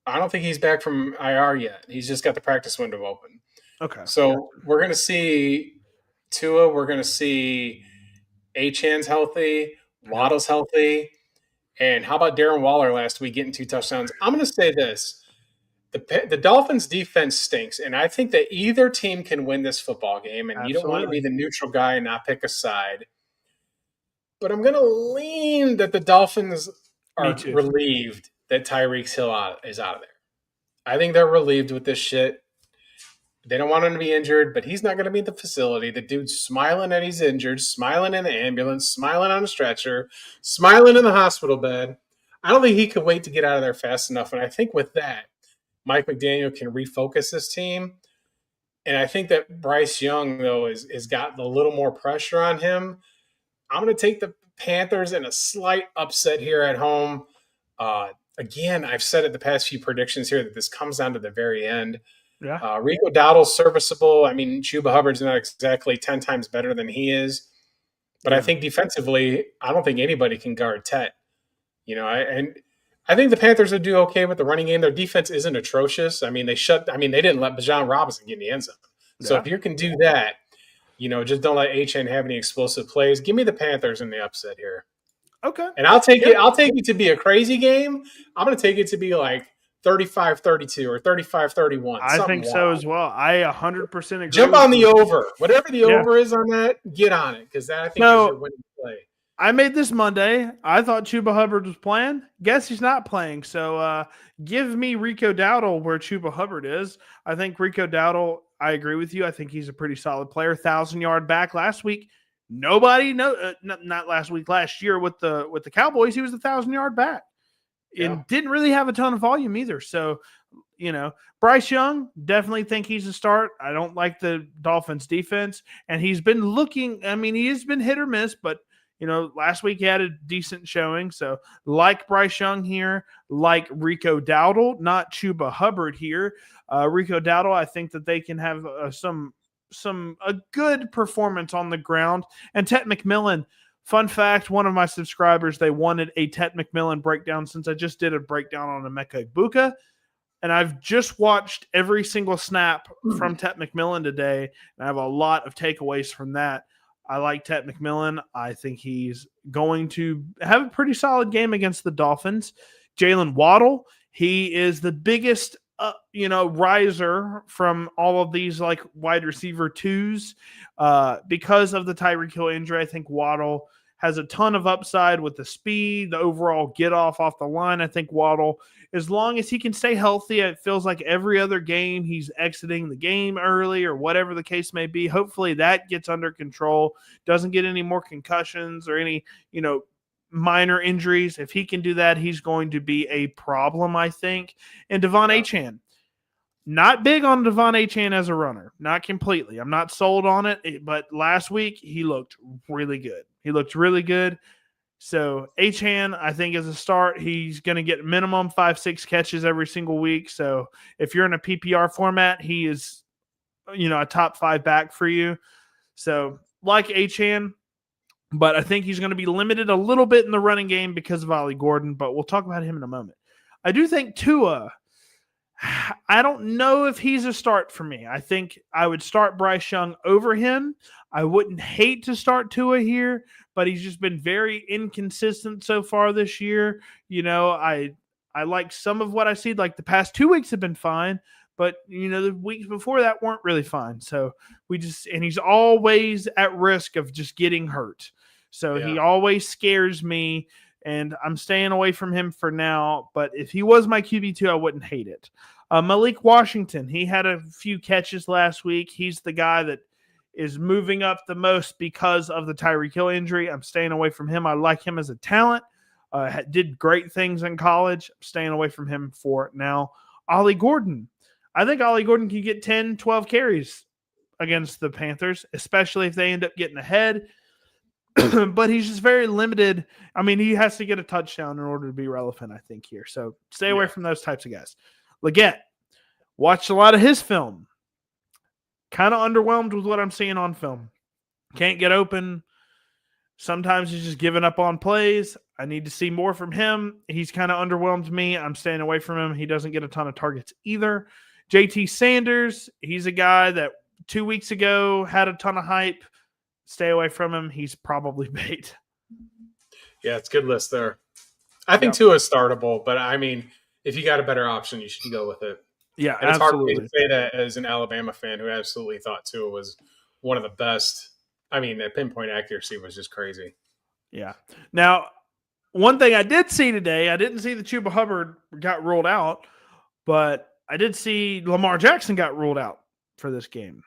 I don't think he's back from IR yet. He's just got the practice window open. Okay. So we're going to see Tua. We're going to see Achan's healthy. Waddle's healthy. And how about Darren Waller last week getting 2 touchdowns? I'm going to say this. The Dolphins' defense stinks, and I think that either team can win this football game, and you don't want to be the neutral guy and not pick a side. But I'm going to lean that the Dolphins are relieved that Tyreek Hill is out of there. I think they're relieved with this shit. They don't want him to be injured, but he's not going to be at the facility. The dude's smiling that he's injured, smiling in the ambulance, smiling on a stretcher, smiling in the hospital bed. I don't think he could wait to get out of there fast enough. And I think with that, Mike McDaniel can refocus this team. And I think that Bryce Young, though, is got a little more pressure on him. I'm going to take the Panthers in a slight upset here at home. Again, I've said it the past few predictions here that this comes down to the very end. Yeah. Rico Dowdle's serviceable. I mean, Chuba Hubbard's not exactly 10 times better than he is. But I think defensively, I don't think anybody can guard Tet. I think the Panthers would do okay with the running game. Their defense isn't atrocious. I mean, they didn't let Bijan Robinson get in the end zone. So if you can do that, just don't let HN have any explosive plays. Give me the Panthers in the upset here. Okay. And I'll take it to be a crazy game. I'm going to take it to be like 35-32 or 35-31. I think so as well. I 100% agree. Jump on the over. Whatever the over is on that, get on it, because that I think is your winning play. I made this Monday. I thought Chuba Hubbard was playing. Guess he's not playing. So give me Rico Dowdle where Chuba Hubbard is. I think Rico Dowdle, I agree with you. I think he's a pretty solid player. 1,000-yard back last week. Nobody not last week, last year with the Cowboys, he was a 1,000-yard back. And didn't really have a ton of volume either. So, Bryce Young, definitely think he's a start. I don't like the Dolphins defense. And he's been he has been hit or miss, but last week he had a decent showing. So like Bryce Young here, like Rico Dowdle, not Chuba Hubbard here. Rico Dowdle, I think that they can have a good performance on the ground. And Tet McMillan, fun fact, one of my subscribers, they wanted a Tet McMillan breakdown since I just did a breakdown on Emeka Egbuka. And I've just watched every single snap from Tet McMillan today. And I have a lot of takeaways from that. I like Tet McMillan. I think he's going to have a pretty solid game against the Dolphins. Jalen Waddle, he is the biggest, riser from all of these like wide receiver twos because of the Tyreek Hill injury. I think Waddle has a ton of upside with the speed, the overall get off the line. I think Waddle, as long as he can stay healthy, it feels like every other game he's exiting the game early or whatever the case may be. Hopefully that gets under control, doesn't get any more concussions or any, minor injuries. If he can do that, he's going to be a problem, I think. And Devon Achane. Not big on Devon Achane as a runner. Not completely. I'm not sold on it, but last week he looked really good. So Achane, I think, is a start. He's going to get minimum 5-6 catches every single week. So if you're in a PPR format, he is, a top 5 back for you. So like Achane, but I think he's going to be limited a little bit in the running game because of Ollie Gordon, but we'll talk about him in a moment. I do think Tua, I don't know if he's a start for me. I think I would start Bryce Young over him. I wouldn't hate to start Tua here, but he's just been very inconsistent so far this year. I like some of what I see. Like the past 2 weeks have been fine, but the weeks before that weren't really fine. So and he's always at risk of just getting hurt. So he always scares me, and I'm staying away from him for now. But if he was my QB2, I wouldn't hate it. Malik Washington, he had a few catches last week. He's the guy that is moving up the most because of the Tyreek Hill injury. I'm staying away from him. I like him as a talent. Did great things in college. I'm staying away from him for now. Ollie Gordon. I think Ollie Gordon can get 10, 12 carries against the Panthers, especially if they end up getting ahead. But he's just very limited. I mean, he has to get a touchdown in order to be relevant, I think, here. So stay away from those types of guys. Leggett, watched a lot of his film. Kind of underwhelmed with what I'm seeing on film. Can't get open. Sometimes he's just giving up on plays. I need to see more from him. He's kind of underwhelmed me. I'm staying away from him. He doesn't get a ton of targets either. JT Sanders, he's a guy that 2 weeks ago had a ton of hype. Stay away from him. He's probably bait. Yeah, it's a good list there. I think Tua is startable, but I mean, if you got a better option, you should go with it. Yeah, and it's absolutely. hard for me to say that as an Alabama fan who absolutely thought Tua was one of the best. I mean, that pinpoint accuracy was just crazy. Yeah. Now, one thing I did see today, I didn't see that Chuba Hubbard got ruled out, but I did see Lamar Jackson got ruled out for this game.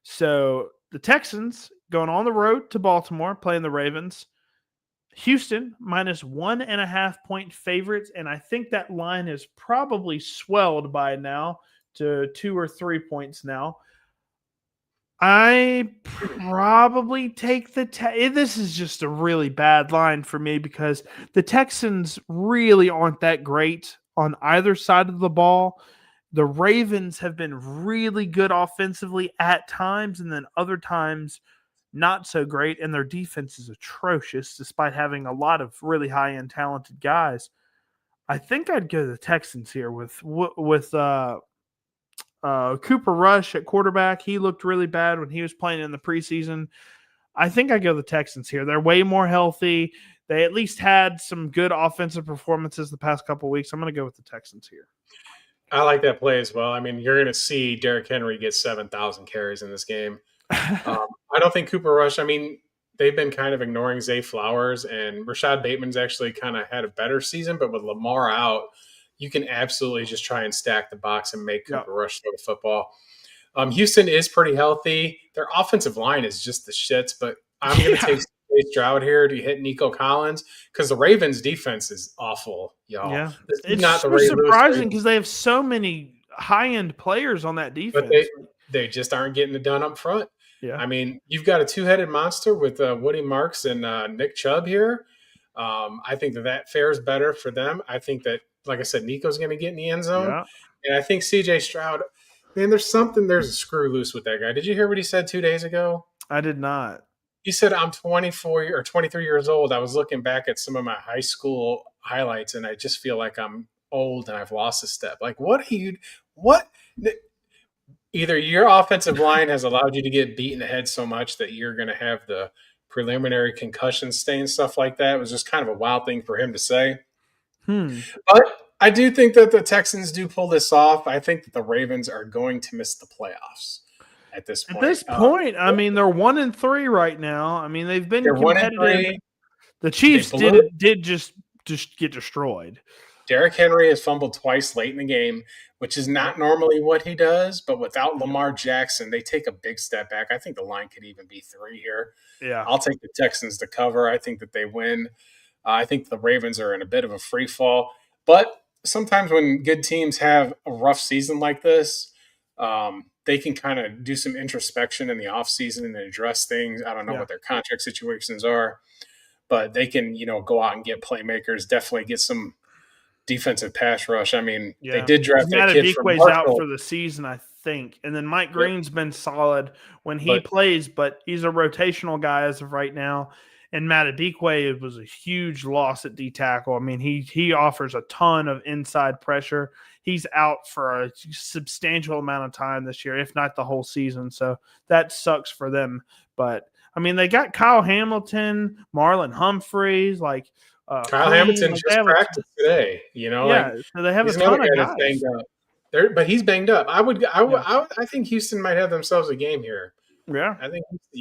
So the Texans going on the road to Baltimore, playing the Ravens. Houston minus 1.5 point favorites, and I think that line is probably swelled by now to 2 or 3 points now. I probably take the this is just a really bad line for me because the Texans really aren't that great on either side of the ball. The Ravens have been really good offensively at times, and then other times not so great, and their defense is atrocious despite having a lot of really high-end talented guys. I think I'd go to the Texans here with Cooper Rush at quarterback. He looked really bad when he was playing in the preseason. I think I go the Texans here. They're way more healthy. They at least had some good offensive performances the past couple of weeks. I'm going to go with the Texans here. I like that play as well. I mean, you're going to see Derrick Henry get 7,000 carries in this game. I don't think Cooper Rush, I mean, they've been kind of ignoring Zay Flowers, and Rashad Bateman's actually kind of had a better season, but with Lamar out, you can absolutely just try and stack the box and make Cooper Rush throw the football. Houston is pretty healthy. Their offensive line is just the shits, but I'm going to take CJ Stroud here to hit Nico Collins because the Ravens' defense is awful, y'all. Yeah, it's not the surprising because they have so many high-end players on that defense. But they just aren't getting it done up front. Yeah, I mean, you've got a two-headed monster with Woody Marks and Nick Chubb here. I think that fares better for them. I think that, like I said, Nico's going to get in the end zone. And I think CJ Stroud, man, there's a screw loose with that guy. Did you hear what he said 2 days ago? I did not. He said, I'm 24 or 23 years old. I was looking back at some of my high school highlights, and I just feel like I'm old and I've lost a step. Like, what? Either your offensive line has allowed you to get beat in the head so much that you're going to have the preliminary concussion stay and stuff like that. It was just kind of a wild thing for him to say. But I do think that the Texans do pull this off. I think that the Ravens are going to miss the playoffs at this point. At this point, I mean, they're 1-3 right now. I mean, they've been competitive. The Chiefs did just get destroyed. Derrick Henry has fumbled twice late in the game, which is not normally what he does. But without Lamar Jackson, they take a big step back. I think the line could even be 3 here. Yeah, I'll take the Texans to cover. I think that they win. I think the Ravens are in a bit of a free fall. But sometimes when good teams have a rough season like this, they can kind of do some introspection in the offseason and address things. I don't know what their contract situations are, but they can, go out and get playmakers, definitely get some defensive pass rush. I mean, they did draft that kid from Marshall. Out for the season, I think. And then Mike Green's been solid when he plays, but he's a rotational guy as of right now. And Matt Adikwe was a huge loss at D tackle. I mean, he offers a ton of inside pressure. He's out for a substantial amount of time this year, if not the whole season. So that sucks for them. But I mean, they got Kyle Hamilton, Marlon Humphreys, Kyle Hamilton just practiced today. So they have a ton of guys. Banged up. But he's banged up. I think Houston might have themselves a game here. Yeah,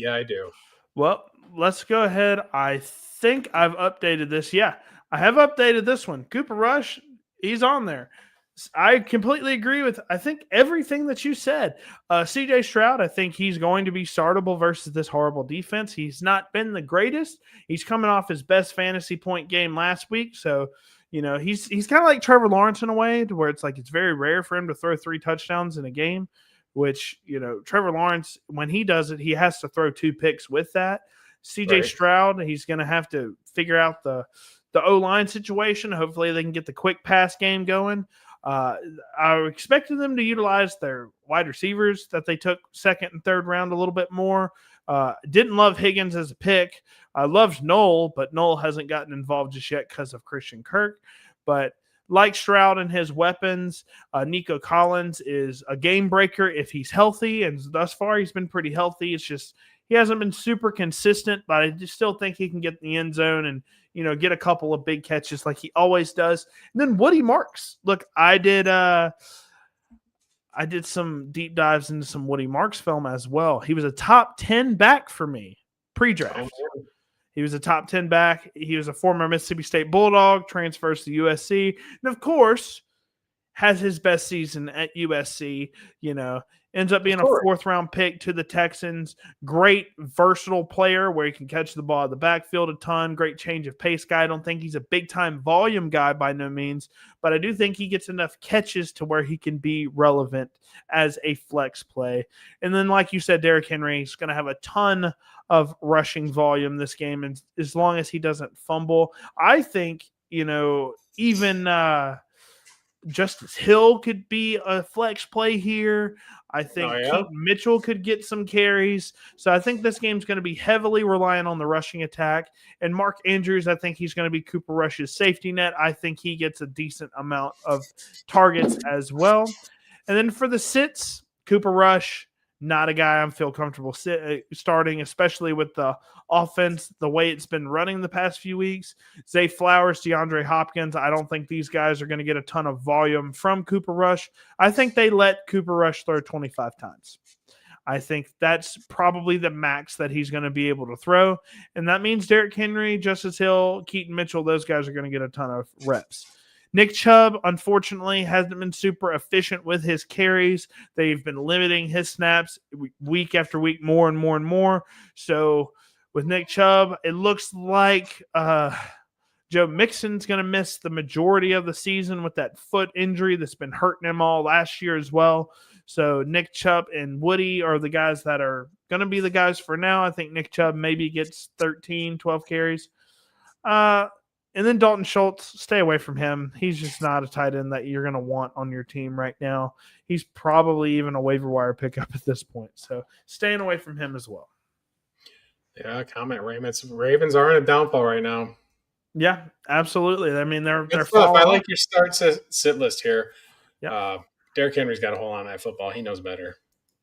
I do. Well, let's go ahead. I think I've updated this. Yeah, I have updated this one. Cooper Rush, he's on there. I completely agree with, I think, everything that you said. CJ Stroud, I think he's going to be startable versus this horrible defense. He's not been the greatest. He's coming off his best fantasy point game last week. So, he's kind of like Trevor Lawrence in a way, to where it's very rare for him to throw 3 touchdowns in a game, which, Trevor Lawrence, when he does it, he has to throw 2 picks with that. CJ Right. Stroud, he's going to have to figure out the O-line situation. Hopefully they can get the quick pass game going. I expected them to utilize their wide receivers that they took second and third round a little bit more. Didn't love Higgins as a pick. I loved Noel, but Noel hasn't gotten involved just yet because of Christian Kirk. But like Stroud and his weapons, Nico Collins is a game breaker if he's healthy, and thus far he's been pretty healthy. It's just he hasn't been super consistent, but I just still think he can get in the end zone and get a couple of big catches like he always does. And then Woody Marks. Look, I did some deep dives into some Woody Marks film as well. He was a top 10 back for me pre-draft. He was a top 10 back. He was a former Mississippi State Bulldog, transfers to USC, and of course has his best season at USC, ends up being a 4th-round pick to the Texans. Great, versatile player where he can catch the ball at the backfield a ton. Great change of pace guy. I don't think he's a big-time volume guy by no means, but I do think he gets enough catches to where he can be relevant as a flex play. And then, like you said, Derrick Henry is going to have a ton of rushing volume this game, and as long as he doesn't fumble, I think, even Justice Hill could be a flex play here. I think Keaton Mitchell could get some carries. So I think this game's going to be heavily reliant on the rushing attack. And Mark Andrews, I think he's going to be Cooper Rush's safety net. I think he gets a decent amount of targets as well. And then for the sits, Cooper Rush, not a guy I feel comfortable starting, especially with the offense, the way it's been running the past few weeks. Zay Flowers, DeAndre Hopkins, I don't think these guys are going to get a ton of volume from Cooper Rush. I think they let Cooper Rush throw 25 times. I think that's probably the max that he's going to be able to throw. And that means Derrick Henry, Justice Hill, Keaton Mitchell, those guys are going to get a ton of reps. Nick Chubb, unfortunately, hasn't been super efficient with his carries. They've been limiting his snaps week after week more and more and more. So with Nick Chubb, it looks like Joe Mixon's going to miss the majority of the season with that foot injury that's been hurting him all last year as well. So Nick Chubb and Woody are the guys that are going to be the guys for now. I think Nick Chubb maybe gets 13, 12 carries. And then Dalton Schultz, stay away from him. He's just not a tight end that you're going to want on your team right now. He's probably even a waiver wire pickup at this point. So staying away from him as well. Yeah, comment Ravens are in a downfall right now. Yeah, absolutely. I mean, they're tough. I like your start sit list here. Yeah. Derrick Henry's got a hold on that football. He knows better.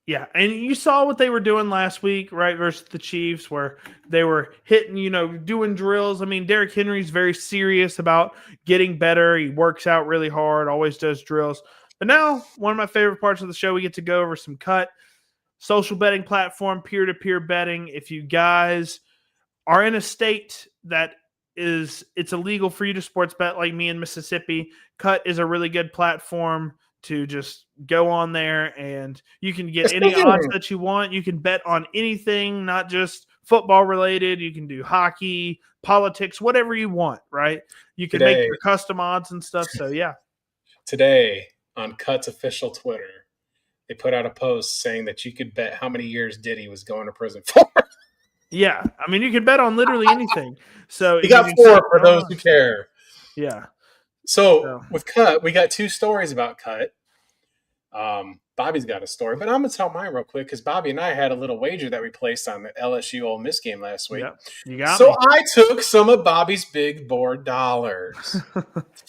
Yeah, and you saw what they were doing last week, right, versus the Chiefs, where they were hitting, doing drills. I mean, Derrick Henry's very serious about getting better. He works out really hard, always does drills. But now, one of my favorite parts of the show, we get to go over some cut. Social betting platform, peer-to-peer betting. If you guys are in a state that it's illegal for you to sports bet like me in Mississippi, Cut is a really good platform to just go on there and you can get any odds that you want. You can bet on anything, not just football related. You can do hockey, politics, whatever you want, right? You can make your custom odds and stuff. So, yeah. Today on Cut's official Twitter, they put out a post saying that you could bet how many years Diddy was going to prison for. Yeah. I mean, you can bet on literally anything. So he got 4 for those who care. Yeah. So with Cut, we got 2 stories about Cut. Bobby's got a story, but I'm going to tell mine real quick because Bobby and I had a little wager that we placed on the LSU Ole Miss game last week. Yep. You got me. I took some of Bobby's big board dollars.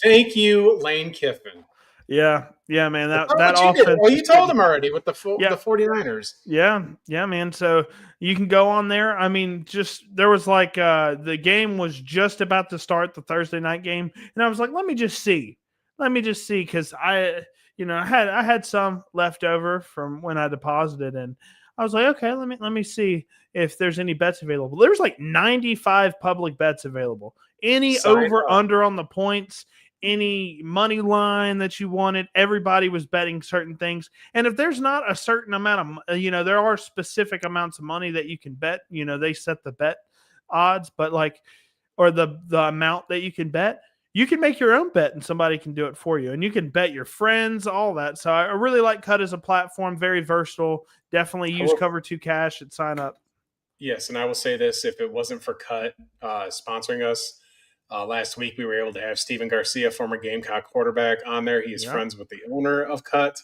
Thank you, Lane Kiffin. Yeah, man. That offense. Well, you told him already with the 49ers. Yeah, man. So you can go on there. I mean, there was like the game was just about to start, the Thursday night game, and I was like, let me just see because I had some left over from when I deposited, and I was like, okay, let me see if there's any bets available. There's like 95 public bets available. Any over under on the points. Any money line that you wanted, everybody was betting certain things. And if there's not a certain amount of, there are specific amounts of money that you can bet, they set the bet odds, but or the amount that you can bet, you can make your own bet and somebody can do it for you. And you can bet your friends, all that. So I really like Cut as a platform, very versatile. Definitely use Cover 2 Cash and sign up. Yes, and I will say this: if it wasn't for Cut sponsoring us last week, we were able to have Steven Garcia, former Gamecock quarterback, on there. He is friends with the owner of Cut.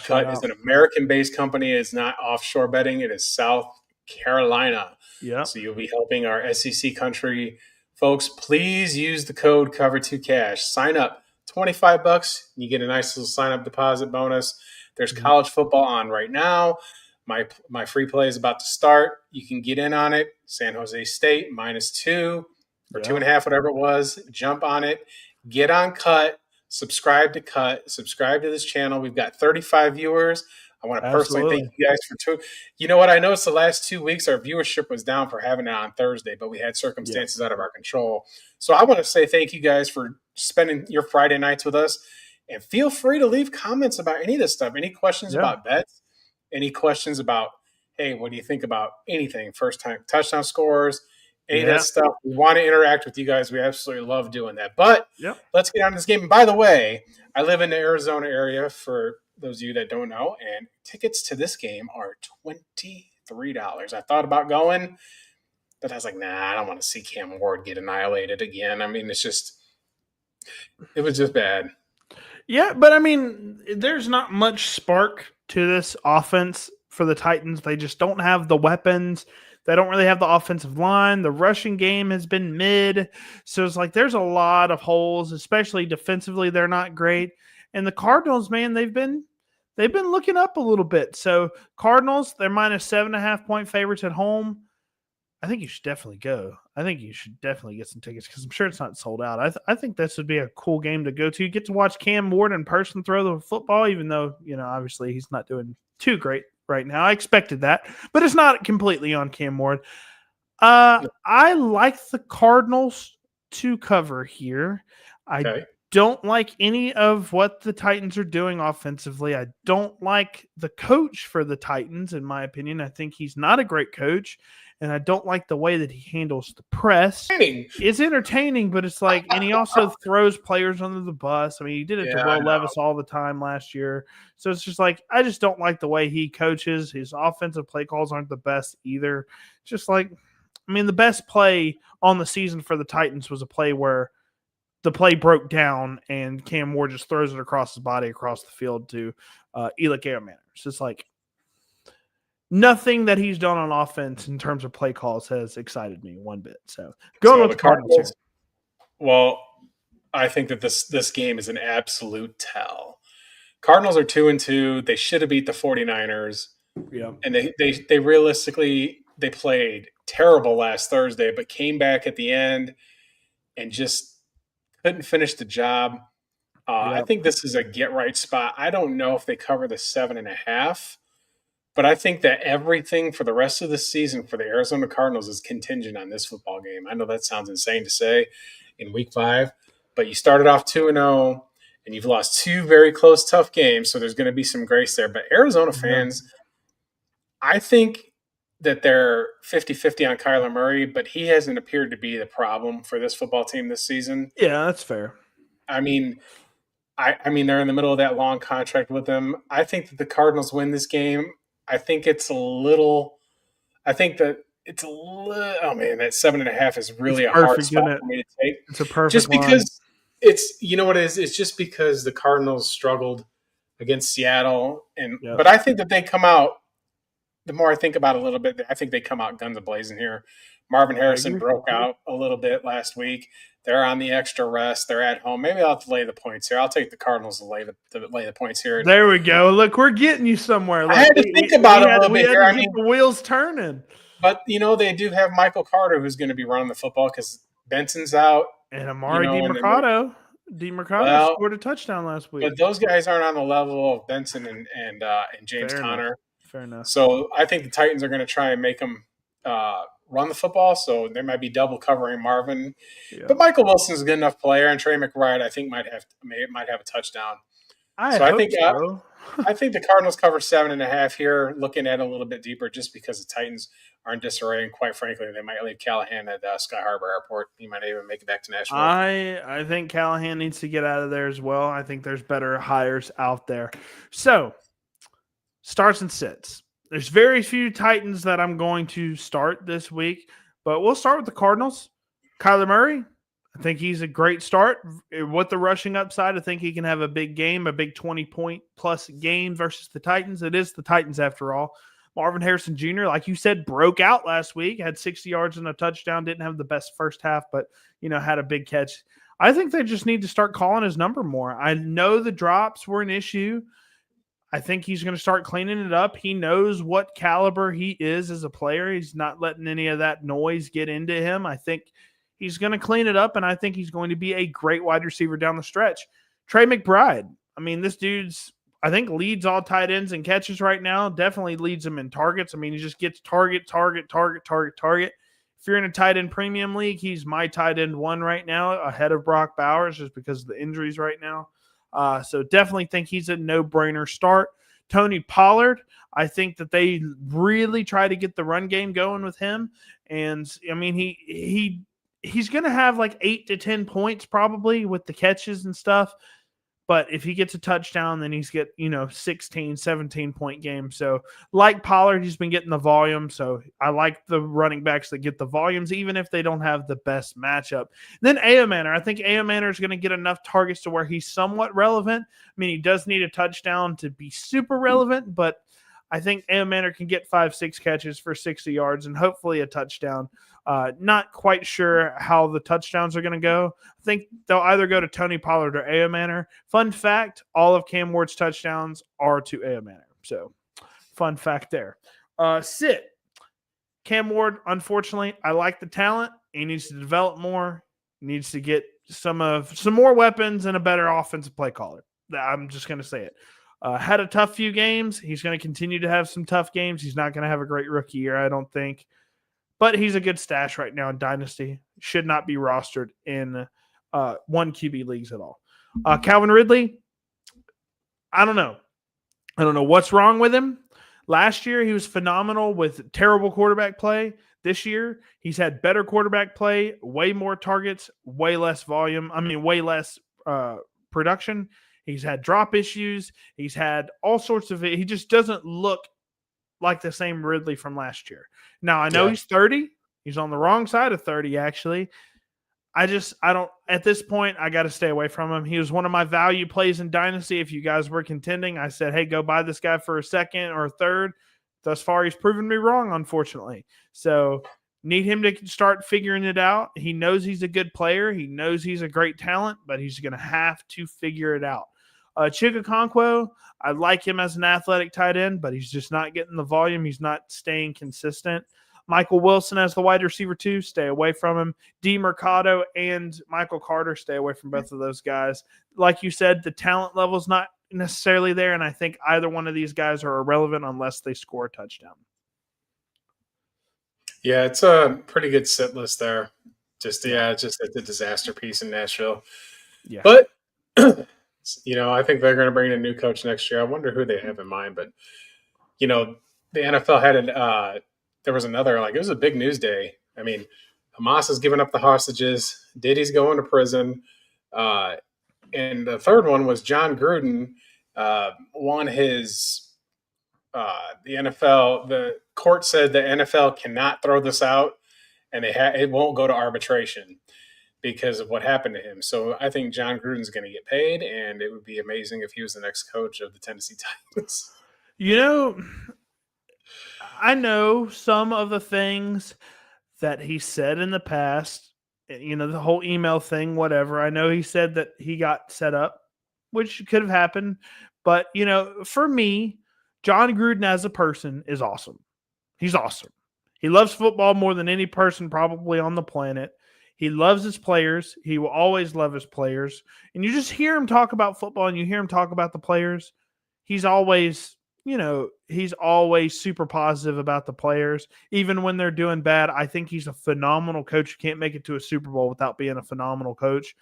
Cut is an American-based company. It is not offshore betting. It is South Carolina. Yeah. So you'll be helping our SEC country folks. Please use the code Cover2Cash. Sign up, $25. You get a nice little sign-up deposit bonus. There's college football on right now. My free play is about to start. You can get in on it. San Jose State -2 or 2.5, whatever it was. Jump on it. Get on Cut. Subscribe to Cut. Subscribe to this channel. We've got 35 viewers. I want to personally thank you guys for two. You know what? I noticed the last 2 weeks our viewership was down for having it on Thursday, but we had circumstances out of our control. So I want to say thank you guys for spending your Friday nights with us. And feel free to leave comments about any of this stuff. Any questions about bets? Any questions about, hey, what do you think about anything? First time touchdown scores, any of that stuff. We want to interact with you guys. We absolutely love doing that. But let's get on to this game. And by the way, I live in the Arizona area, for those of you that don't know, and tickets to this game are $23. I thought about going, but I was like, nah, I don't want to see Cam Ward get annihilated again. I mean, it was just bad. Yeah, but I mean, there's not much spark to this offense for the Titans. They just don't have the weapons. They don't really have the offensive line. The rushing game has been mid. So it's like there's a lot of holes, especially defensively. They're not great. And the Cardinals, man, they've been looking up a little bit. So Cardinals, they're -7.5 point favorites at home. I think you should definitely go. I think you should definitely get some tickets because I'm sure it's not sold out. I think this would be a cool game to go to. You get to watch Cam Ward in person throw the football, even though, obviously he's not doing too great now. I expected that, but it's not completely on Cam Ward. I like the Cardinals to cover here. I don't like any of what the Titans are doing offensively. I don't like the coach for the Titans, in my opinion. I think he's not a great coach. And I don't like the way that he handles the press. It's entertaining, but it's like, and he also throws players under the bus. I mean, he did it to Will Levis all the time last year. So it's just like, I just don't like the way he coaches. His offensive play calls aren't the best either. Just like, I mean, the best play on the season for the Titans was a play where the play broke down and Cam Ward just throws it across his body, across the field to Elik Airman. It's just like, nothing that he's done on offense in terms of play calls has excited me one bit. So going with the Cardinals here. Well, I think that this game is an absolute tell. Cardinals are 2-2. They should have beat the 49ers. Yeah. And they realistically, they played terrible last Thursday, but came back at the end and just couldn't finish the job. I think this is a get-right spot. I don't know if they cover the 7.5. But I think that everything for the rest of the season for the Arizona Cardinals is contingent on this football game. I know that sounds insane to say in week 5, but you started off 2-0 and you've lost 2 very close, tough games. So there's going to be some grace there. But Arizona fans, I think that they're 50-50 on Kyler Murray, but he hasn't appeared to be the problem for this football team this season. Yeah, that's fair. I mean, they're in the middle of that long contract with him. I think that the Cardinals win this game. I think that oh man, that 7.5 is really a hard spot for me to take. It's a perfect just because it's, you know what it is? It's just because the Cardinals struggled against Seattle. But I think that they come out, the more I think about it a little bit, I think they come out guns a-blazing here. Marvin Harrison broke out a little bit last week. They're on the extra rest. They're at home. Maybe I'll have to lay the points here. I'll take the Cardinals to lay the points here. There we go. Look, we're getting you somewhere. I had to think about it a little bit here. I mean, the wheels turning. But, they do have Michael Carter who's going to be running the football because Benson's out. And Amari DiMercato. DiMercato scored a touchdown last week. But those guys aren't on the level of Benson and James Conner. Fair enough. So I think the Titans are going to try and make them run the football, so they might be double covering Marvin. Yeah. But Michael Wilson's a good enough player, and Trey McBride, I think, might have a touchdown. I think the Cardinals cover 7.5 here, looking at it a little bit deeper, just because the Titans are in disarray. And quite frankly, they might leave Callahan at Sky Harbor Airport. He might not even make it back to Nashville. I think Callahan needs to get out of there as well. I think there's better hires out there. So, starts and sits. There's very few Titans that I'm going to start this week, but we'll start with the Cardinals. Kyler Murray, I think he's a great start. With the rushing upside, I think he can have a big game, a big 20-point plus game versus the Titans. It is the Titans after all. Marvin Harrison Jr., like you said, broke out last week, had 60 yards and a touchdown, didn't have the best first half, but, had a big catch. I think they just need to start calling his number more. I know the drops were an issue. I think he's going to start cleaning it up. He knows what caliber he is as a player. He's not letting any of that noise get into him. I think he's going to clean it up, and I think he's going to be a great wide receiver down the stretch. Trey McBride, this dude's, I think, leads all tight ends in catches right now. Definitely leads them in targets. He just gets target. If you're in a tight end premium league, he's my tight end one right now, ahead of Brock Bowers, just because of the injuries right now. So definitely think he's a no-brainer start. Tony Pollard, I think that they really try to get the run game going with him. And, he's going to have like 8 to 10 points probably with the catches and stuff. But if he gets a touchdown, then he's get, 16, 17-point game. So like Pollard, he's been getting the volume. So I like the running backs that get the volumes, even if they don't have the best matchup. And then Manor. I think Manor is going to get enough targets to where he's somewhat relevant. He does need a touchdown to be super relevant, but I think Manor can get 5-6 catches for 60 yards and hopefully a touchdown. Not quite sure how the touchdowns are going to go. I think they'll either go to Tony Pollard or Manor. Fun fact, all of Cam Ward's touchdowns are to Manor. So, fun fact there. Sit. Cam Ward, unfortunately, I like the talent. He needs to develop more. He needs to get some more weapons and a better offensive play caller. I'm just going to say it. Had a tough few games. He's going to continue to have some tough games. He's not going to have a great rookie year, I don't think. But he's a good stash right now in Dynasty. Should not be rostered in one QB leagues at all. Calvin Ridley, I don't know. I don't know what's wrong with him. Last year, he was phenomenal with terrible quarterback play. This year, he's had better quarterback play, way more targets, way less volume. Way less production. He's had drop issues. He's had all sorts of it. He just doesn't look like the same Ridley from last year. Now, I know he's 30. He's on the wrong side of 30, actually. I don't, at this point, I got to stay away from him. He was one of my value plays in Dynasty. If you guys were contending, I said, hey, go buy this guy for a second or a third. Thus far, he's proven me wrong, unfortunately. So, need him to start figuring it out. He knows he's a good player. He knows he's a great talent, but he's going to have to figure it out. Chigakonkwo, I like him as an athletic tight end, but he's just not getting the volume. He's not staying consistent. Michael Wilson as the wide receiver too, stay away from him. D. Mercado and Michael Carter, stay away from both of those guys. Like you said, the talent level is not necessarily there, and I think either one of these guys are irrelevant unless they score a touchdown. Yeah, it's a pretty good sit list there. Just a disaster piece in Nashville. Yeah. But I think they're going to bring in a new coach next year. I wonder who they have in mind. But, the NFL had there was another, it was a big news day. Hamas has given up the hostages. Diddy's going to prison. And the third one was John Gruden won his the NFL. The court said the NFL cannot throw this out, and it won't go to arbitration because of what happened to him. So I think John Gruden's going to get paid, and it would be amazing if he was the next coach of the Tennessee Titans. I know some of the things that he said in the past, the whole email thing, whatever. I know he said that he got set up, which could have happened. But, for me, John Gruden as a person is awesome. He's awesome. He loves football more than any person probably on the planet. He loves his players. He will always love his players. And you just hear him talk about football and you hear him talk about the players. He's always, super positive about the players. Even when they're doing bad, I think he's a phenomenal coach. You can't make it to a Super Bowl without being a phenomenal coach.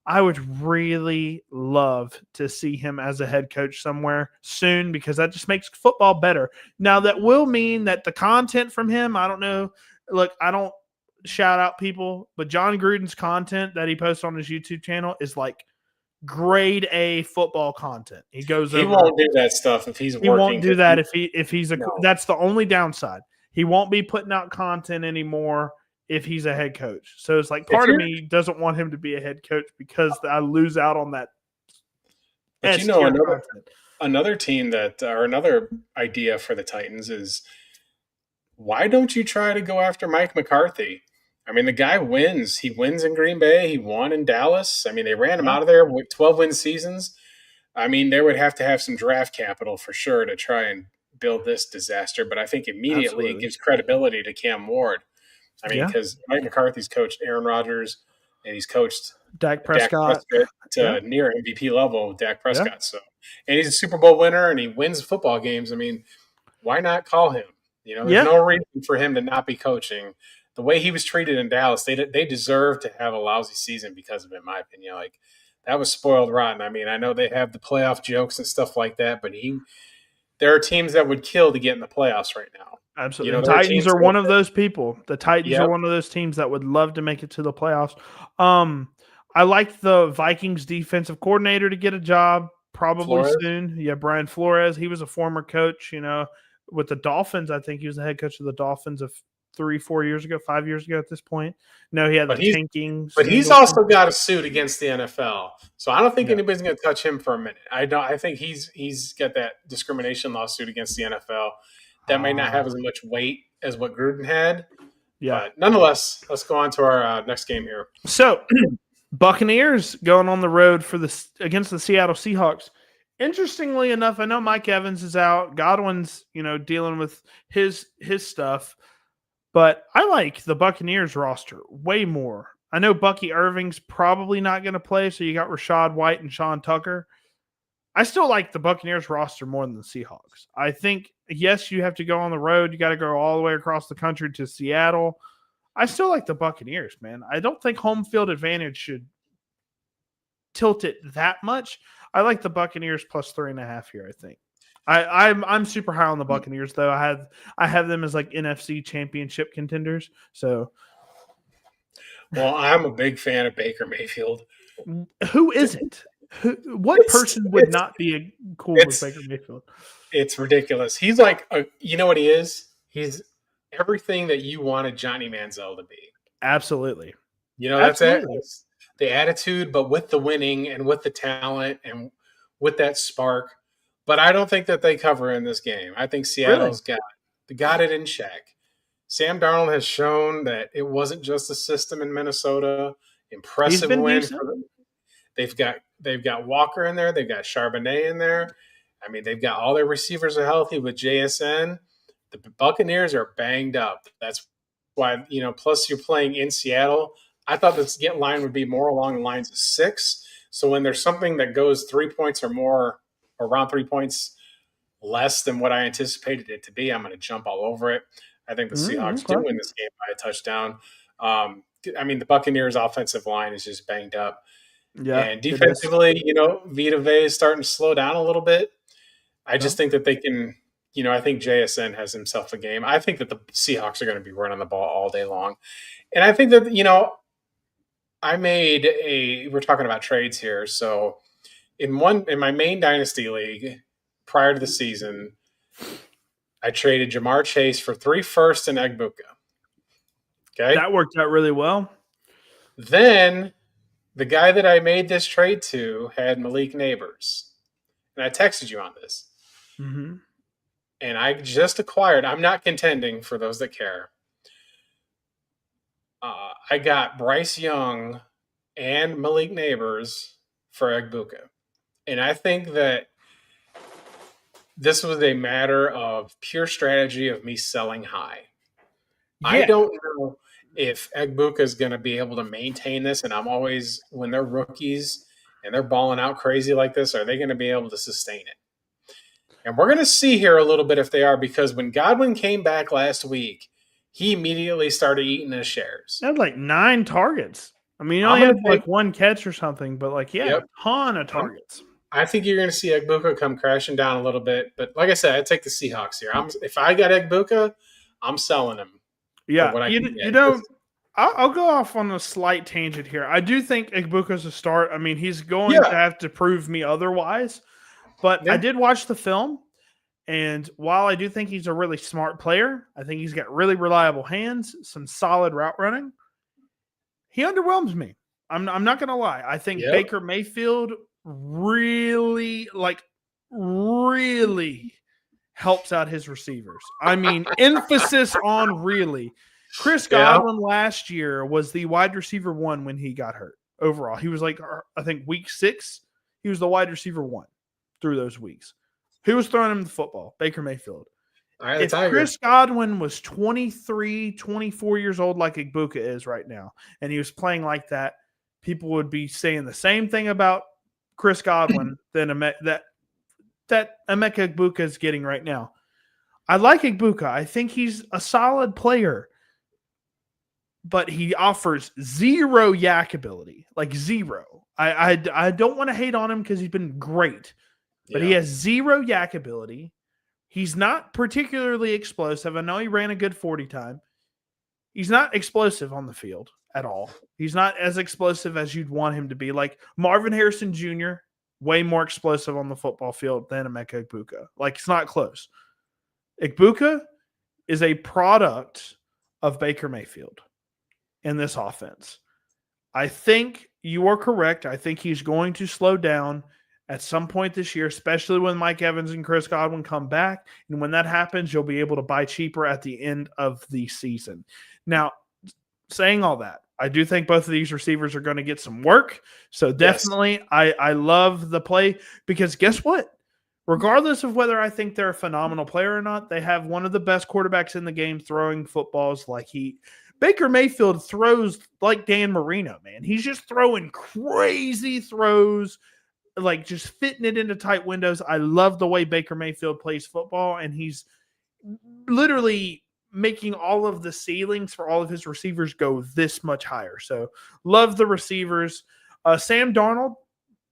I would really love to see him as a head coach somewhere soon because that just makes football better. Now, that will mean that the content from him, I don't know. Look, I don't shout out people, but John Gruden's content that he posts on his YouTube channel is like grade A football content. He goes He over. won't do that stuff if he's He working. won't do that if he's a. No. That's the only downside. He won't be putting out content anymore if he's a head coach. So it's like part of me doesn't want him to be a head coach because I lose out on that. But you know, another team that, or another idea for the Titans is, why don't you try to go after Mike McCarthy? I mean, the guy wins. He wins in Green Bay. He won in Dallas. I mean, they ran him out of there with 12-win seasons. I mean, they would have to have some draft capital for sure to try and build this disaster. But I think immediately it gives credibility to Cam Ward. I mean, because Mike McCarthy's coached Aaron Rodgers and he's coached Dak Prescott to near MVP level with Dak Prescott. Yeah. So, and he's a Super Bowl winner and he wins football games. I mean, why not call him? You know, there's no reason for him to not be coaching. The way he was treated in Dallas, they deserve to have a lousy season because of it, in my opinion. Like, that was spoiled rotten. I mean, I know they have the playoff jokes and stuff like that, but there are teams that would kill to get in the playoffs right now. Absolutely. You know, the Titans are one of those people. The Titans are one of those teams that would love to make it to the playoffs. I like the Vikings defensive coordinator to get a job probably soon. Yeah, Brian Flores. He was a former coach, you know, with the Dolphins. I think he was the head coach of the Dolphins 3-4 years ago, 5 years ago at this point. No, he had the tanking. But he's also got a suit against the NFL. So I don't think anybody's going to touch him for a minute. I think he's got that discrimination lawsuit against the NFL. That may not have as much weight as what Gruden had. Yeah. But nonetheless, let's go on to our next game here. So, Buccaneers going on the road against the Seattle Seahawks. Interestingly enough, I know Mike Evans is out. Godwin's, you know, dealing with his stuff. But I like the Buccaneers roster way more. I know Bucky Irving's probably not going to play, so you got Rashad White and Sean Tucker. I still like the Buccaneers roster more than the Seahawks. I think, yes, you have to go on the road. You got to go all the way across the country to Seattle. I still like the Buccaneers, man. I don't think home field advantage should tilt it that much. I like the Buccaneers plus 3.5 here, I think. I'm super high on the Buccaneers, though. I have them as like NFC championship contenders. So, well, I'm a big fan of Baker Mayfield. Who isn't? What person would not be cool with Baker Mayfield? It's ridiculous. He's like, you know what he is? He's everything that you wanted Johnny Manziel to be. Absolutely. You know, that's it. The attitude, but with the winning and with the talent and with that spark. But I don't think that they cover in this game. I think Seattle's got it in check. Sam Darnold has shown that it wasn't just the system in Minnesota. Impressive win for them. They've got Walker in there. They've got Charbonnet in there. I mean, they've got all their receivers are healthy with JSN. The Buccaneers are banged up. That's why, you know, plus you're playing in Seattle. I thought this line would be more along the lines of 6. So when there's something that goes 3 points or more, around 3 points less than what I anticipated it to be, I'm going to jump all over it. I think the Seahawks do win this game by a touchdown. I mean, the Buccaneers' offensive line is just banged up. Yeah, and defensively, you know, Vita Vea is starting to slow down a little bit. I just think that they can, you know, I think JSN has himself a game. I think that the Seahawks are going to be running the ball all day long. And I think that, you know, we're talking about trades here. So in my main Dynasty league prior to the season, I traded Jamar Chase for 3 firsts and Egbuka. Okay. That worked out really well. Then the guy that I made this trade to had Malik Neighbors. And I texted you on this. Mm-hmm. And I just acquired, I'm not contending for those that care. I got Bryce Young and Malik Neighbors for Egbuka. And I think that this was a matter of pure strategy of me selling high. Yeah. I don't know if Egbuka is going to be able to maintain this. And I'm always, when they're rookies and they're balling out crazy like this, are they going to be able to sustain it? And we're going to see here a little bit if they are, because when Godwin came back last week, he immediately started eating his shares. He had like 9 targets. I mean, he I'm only gonna had take. like one catch or something, but like, yeah, a Yep. ton of I'm, targets. I think you're going to see Egbuka come crashing down a little bit, but like I said, I take the Seahawks here. If I got Egbuka, I'm selling him for Yeah, what I can you get. know, I'll go off on a slight tangent here. I do think Igbuka's a start. I mean, he's going to Yeah, have to prove me otherwise. But I yeah, did watch the film, and while I do think he's a really smart player, I think he's got really reliable hands, some solid route running. He underwhelms me. I'm not going to lie. I think yep. Baker Mayfield really, like, really helps out his receivers. I mean, emphasis on really. Chris Yeah. Godwin last year was the wide receiver one when he got hurt overall. He was like, I think week 6, he was the wide receiver one through those weeks. Who was throwing him the football? Baker Mayfield. All right, the If Tiger. Chris Godwin was 23, 24 years old like Igbuka is right now, and he was playing like that, people would be saying the same thing about Chris Godwin that Emeka Igbuka is getting right now. I like Igbuka. I think he's a solid player, but he offers zero yak ability, like zero. I don't want to hate on him because he's been great, but he Yeah. has zero yak ability. He's not particularly explosive. I know he ran a good 40 time. He's not explosive on the field at all. He's not as explosive as you'd want him to be. Like Marvin Harrison Jr., way more explosive on the football field than Emeka Igbuka. Like, it's not close. Igbuka is a product of Baker Mayfield in this offense. I think you are correct. I think he's going to slow down at some point this year, especially when Mike Evans and Chris Godwin come back. And when that happens, you'll be able to buy cheaper at the end of the season. Now, saying all that, I do think both of these receivers are going to get some work. So definitely, Yes. I love the play because guess what? Regardless of whether I think they're a phenomenal player or not, they have one of the best quarterbacks in the game throwing footballs like Baker Mayfield throws like Dan Marino, man. He's just throwing crazy throws, like just fitting it into tight windows. I love the way Baker Mayfield plays football, and he's literally making all of the ceilings for all of his receivers go this much higher. So love the receivers. Sam Darnold,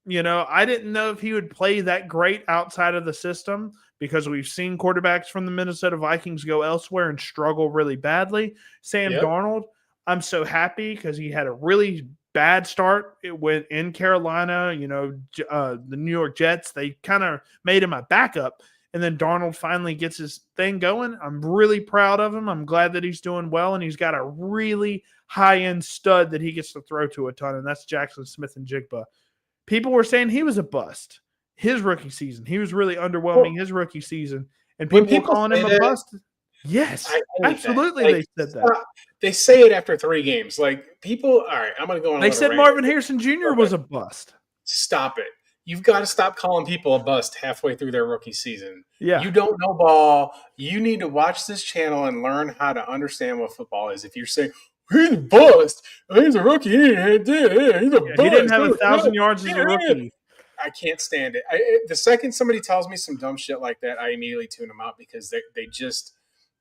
I didn't know if he would play that great outside of the system because we've seen quarterbacks from the Minnesota Vikings go elsewhere and struggle really badly. Sam Yep. Darnold, I'm so happy because he had a really bad start in Carolina. The New York Jets, they kind of made him a backup. And then Darnold finally gets his thing going. I'm really proud of him. I'm glad that he's doing well, and he's got a really high-end stud that he gets to throw to a ton, and that's Jackson Smith-Njigba. People were saying he was a bust his rookie season. He was really underwhelming his rookie season, and When people were people calling say him a that, bust. Yes, I hate that. absolutely, Like, they said that. they say it after 3 games. Like, people, all right, I'm going to go on a They little said rant. Marvin Harrison Jr. was a bust. Stop it. You've got to stop calling people a bust halfway through their rookie season. Yeah. You don't know ball. You need to watch this channel and learn how to understand what football is. If you're saying, he's a bust, he's a rookie, he's a bust. He didn't have 1,000 yards as a rookie. I can't stand it. The second somebody tells me some dumb shit like that, I immediately tune them out because they're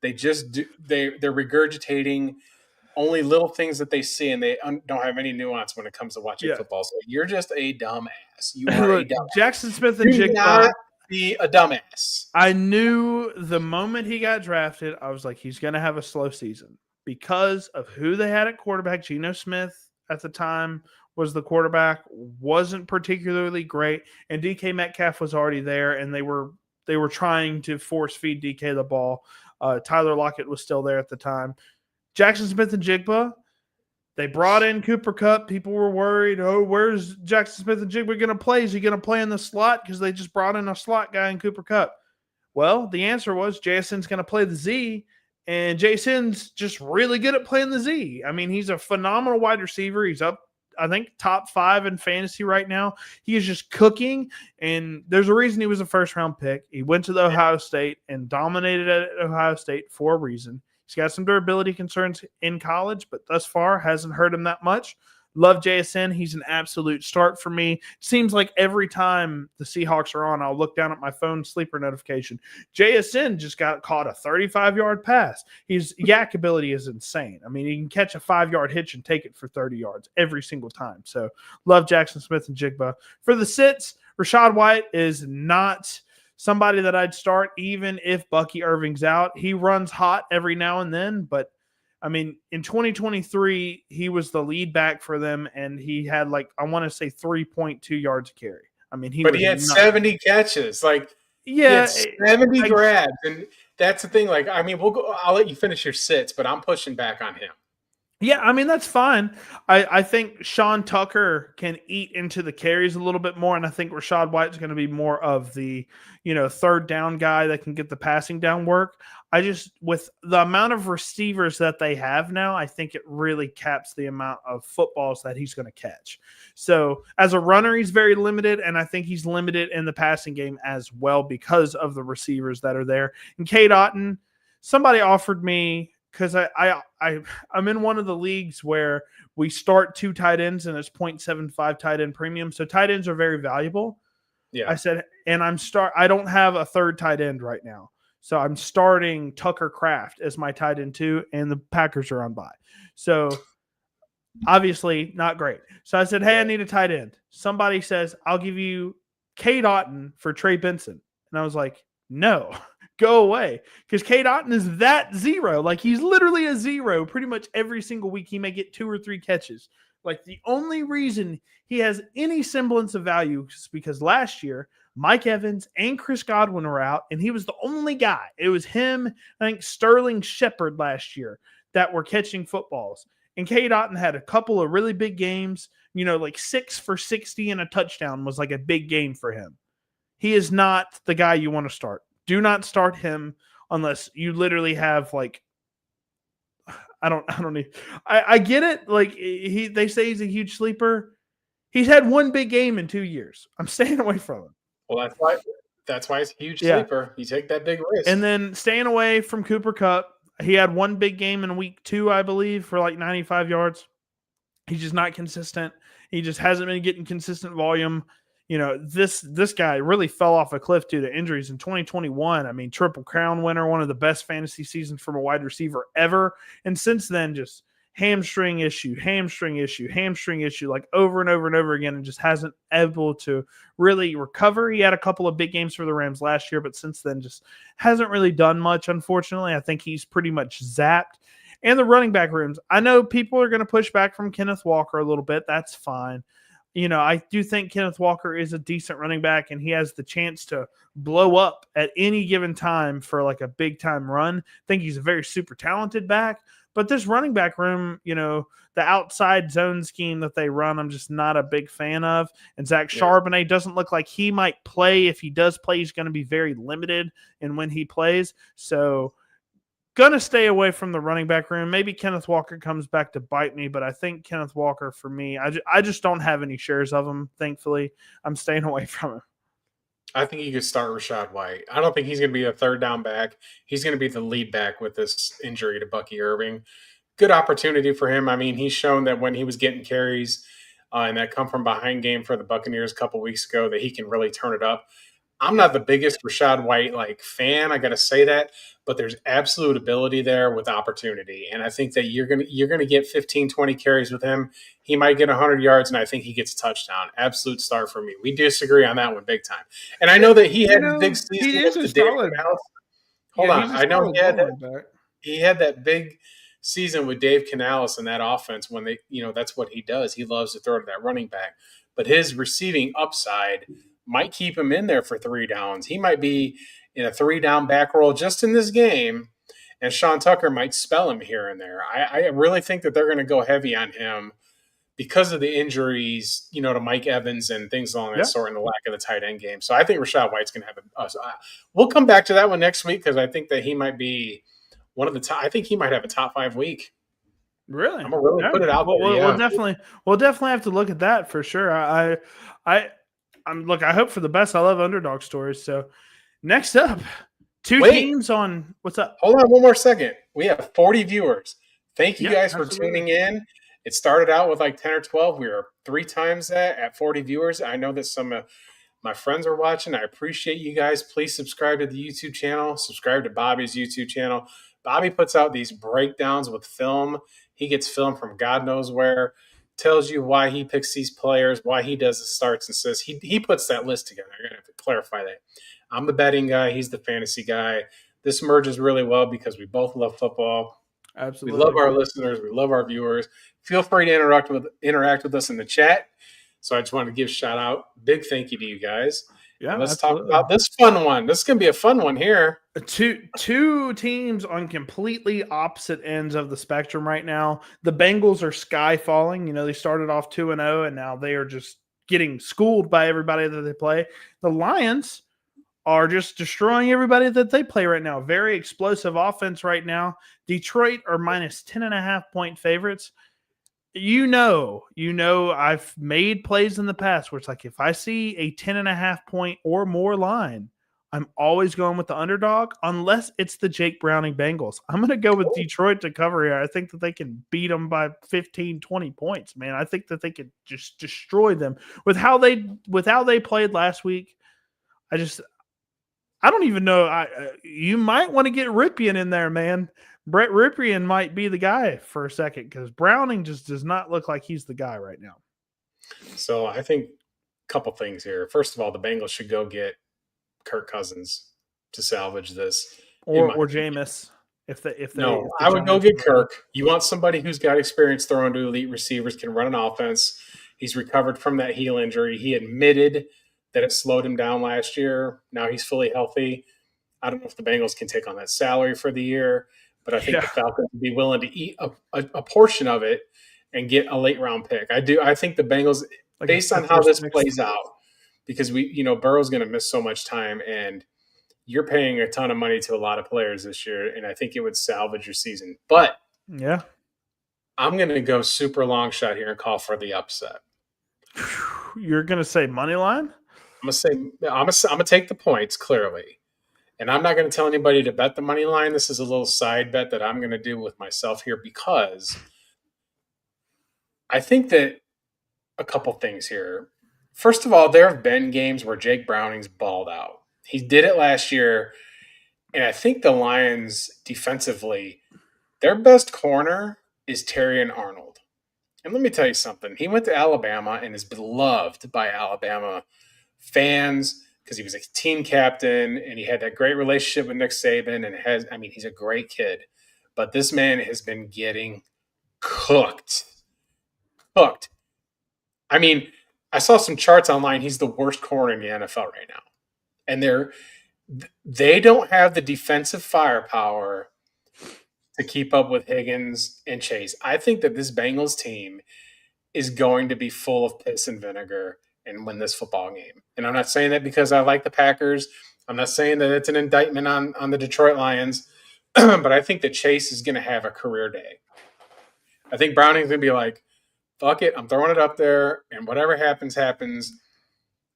regurgitating only little things that they see, and they don't have any nuance when it comes to watching football. So you're just a dumbass. You are Look, a dumbass. Jackson Smith-Njigba. Do not be a dumbass. I knew the moment he got drafted, I was like, he's going to have a slow season because of who they had at quarterback. Geno Smith at the time was the quarterback, wasn't particularly great, and DK Metcalf was already there, and they were trying to force feed DK the ball. Tyler Lockett was still there at the time. Jackson Smith-Njigba, they brought in Cooper Kupp. People were worried, where's Jackson Smith-Njigba going to play? Is he going to play in the slot? Because they just brought in a slot guy in Cooper Kupp. Well, the answer was JSN's going to play the Z, and JSN's just really good at playing the Z. I mean, he's a phenomenal wide receiver. He's up, I think, top 5 in fantasy right now. He is just cooking, and there's a reason he was a first-round pick. He went to the Ohio State and dominated at Ohio State for a reason. He's got some durability concerns in college, but thus far hasn't hurt him that much. love JSN. He's an absolute start for me. Seems like every time the Seahawks are on, I'll look down at my phone sleeper notification. JSN just got caught a 35-yard pass. His yak ability is insane. I mean, he can catch a 5-yard hitch and take it for 30 yards every single time. So love Jackson Smith and Jigba. For the sits, Rachaad White is not somebody that I'd start even if Bucky Irving's out. He runs hot every now and then, but I mean, in 2023, he was the lead back for them, and he had I want to say 3.2 yards a carry. I mean, he had 70 catches. He had 70 grabs, and that's the thing. I mean, I'll let you finish your sits, but I'm pushing back on him. Yeah, I mean, that's fine. I think Sean Tucker can eat into the carries a little bit more, and I think Rachaad White's going to be more of the, third down guy that can get the passing down work. With the amount of receivers that they have now, I think it really caps the amount of footballs that he's going to catch. So as a runner, he's very limited, and I think he's limited in the passing game as well because of the receivers that are there. And Cade Otton, somebody offered me, because I'm in one of the leagues where we start 2 tight ends and it's 0.75 tight end premium. So tight ends are very valuable. Yeah. I said, and I don't have a third tight end right now. So I'm starting Tucker Kraft as my tight end 2, and the Packers are on bye. So obviously not great. So I said, hey, I need a tight end. Somebody says, I'll give you Cade Otton for Trey Benson. And I was like, no. Go away, because Cade Otton is that zero. He's literally a zero pretty much every single week. He may get 2 or 3 catches. The only reason he has any semblance of value is because last year Mike Evans and Chris Godwin were out, and he was the only guy. It was him, I think Sterling Shepard last year, that were catching footballs. And Cade Otton had a couple of really big games, 6 for 60 and a touchdown was a big game for him. He is not the guy you want to start. Do not start him unless you literally have I get it. They say he's a huge sleeper. He's had one big game in 2 years. I'm staying away from him. Well, that's why he's a huge sleeper. You take that big risk. And then staying away from Cooper Kupp. He had one big game in week 2, I believe, for 95 yards. He's just not consistent. He just hasn't been getting consistent volume. This guy really fell off a cliff due to injuries in 2021. I mean, Triple Crown winner, one of the best fantasy seasons from a wide receiver ever. And since then, just hamstring issue, over and over and over again, and just hasn't able to really recover. He had a couple of big games for the Rams last year, but since then just hasn't really done much, unfortunately. I think he's pretty much zapped. And the running back rooms, I know people are going to push back from Kenneth Walker a little bit. That's fine. I do think Kenneth Walker is a decent running back, and he has the chance to blow up at any given time for a big-time run. I think he's a very super talented back. But this running back room, the outside zone scheme that they run, I'm just not a big fan of. And Zach Charbonnet doesn't look like he might play. If he does play, he's going to be very limited in when he plays. So Gonna stay away from the running back room. Maybe Kenneth Walker comes back to bite me, but I think Kenneth Walker, for me, I just don't have any shares of him, thankfully. I'm staying away from him. I think you could start Rachaad White. I don't think he's going to be a third down back. He's going to be the lead back with this injury to Bucky Irving. Good opportunity for him. I mean, he's shown that when he was getting carries in that come from behind game for the Buccaneers a couple weeks ago, that he can really turn it up. I'm not the biggest Rachaad White fan, I got to say that, but there's absolute ability there with opportunity. And I think that you're going to get 15, 20 carries with him. He might get 100 yards, and I think he gets a touchdown. Absolute start for me. We disagree on that one big time. And I know that he had a big season. He is a solid. Hold on. I know he had that big season with Dave Canales in that offense when that's what he does. He loves to throw to that running back. But his receiving upside might keep him in there for 3 downs. He might be in a 3-down back roll just in this game, and Sean Tucker might spell him here and there. I really think that they're going to go heavy on him because of the injuries, to Mike Evans and things along that sort, and the lack of the tight end game. So I think Rachaad White's going to have we'll come back to that one next week, because I think that he might be one of the top. I think he might have a top 5 week. Really? I'm going to really put it out there. We'll definitely have to look at that for sure. I hope for the best. I love underdog stories. So next up, teams on what's up? Hold on one more second. We have 40 viewers. Thank you guys for tuning in. It started out with like 10 or 12. We were 3 times that at 40 viewers. I know that some of my friends are watching. I appreciate you guys. Please subscribe to the YouTube channel. Subscribe to Bobby's YouTube channel. Bobby puts out these breakdowns with film. He gets film from God knows where, tells you why he picks these players, why he does the starts and says he puts that list together. I'm going to have to clarify that. I'm the betting guy. He's the fantasy guy. This merges really well because we both love football. Absolutely. We love our listeners. We love our viewers. Feel free to interact with us in the chat. So I just wanted to give a shout out. Big thank you to you guys. Yeah, and let's absolutely. talk about this fun one. This is going to be a fun one here. Two teams on completely opposite ends of the spectrum right now. The Bengals are sky falling. They started off 2-0, and now they are just getting schooled by everybody that they play. The Lions are just destroying everybody that they play right now. Very explosive offense right now. Detroit are minus 10.5-point favorites. I've made plays in the past where it's like if I see a 10.5-point or more line, I'm always going with the underdog unless it's the Jake Browning Bengals. I'm going to go with Detroit to cover here. I think that they can beat them by 15, 20 points, man. I think that they could just destroy them with how they played last week. I don't even know. You might want to get Ripien in there, man. Brett Ripien might be the guy for a second because Browning just does not look like he's the guy right now. So I think a couple things here. First of all, the Bengals should go get Kirk Cousins to salvage this. Or Jameis. I would go get Kirk. You want somebody who's got experience throwing to elite receivers, can run an offense. He's recovered from that heel injury. He admitted that it slowed him down last year. Now he's fully healthy. I don't know if the Bengals can take on that salary for the year, but I think the Falcons would be willing to eat a portion of it and get a late round pick. I think the Bengals, based on how this plays out, because Burrow's going to miss so much time, and you're paying a ton of money to a lot of players this year, and I think it would salvage your season. But yeah, I'm going to go super long shot here and call for the upset. You're going to say money line? I'm gonna take the points clearly, and I'm not going to tell anybody to bet the money line. This is a little side bet that I'm going to do with myself here because I think that a couple things here. First of all, there have been games where Jake Browning's balled out. He did it last year, and I think the Lions defensively, their best corner is Terrion Arnold. And let me tell you something. He went to Alabama and is beloved by Alabama fans because he was a team captain and he had that great relationship with Nick Saban and he's a great kid. But this man has been getting cooked. I mean, I saw some charts online. He's the worst corner in the NFL right now. And they don't have the defensive firepower to keep up with Higgins and Chase. I think that this Bengals team is going to be full of piss and vinegar and win this football game. And I'm not saying that because I like the Packers. I'm not saying that it's an indictment on the Detroit Lions. But I think that Chase is going to have a career day. I think Browning's going to be like, fuck it, I'm throwing it up there, and whatever happens, happens.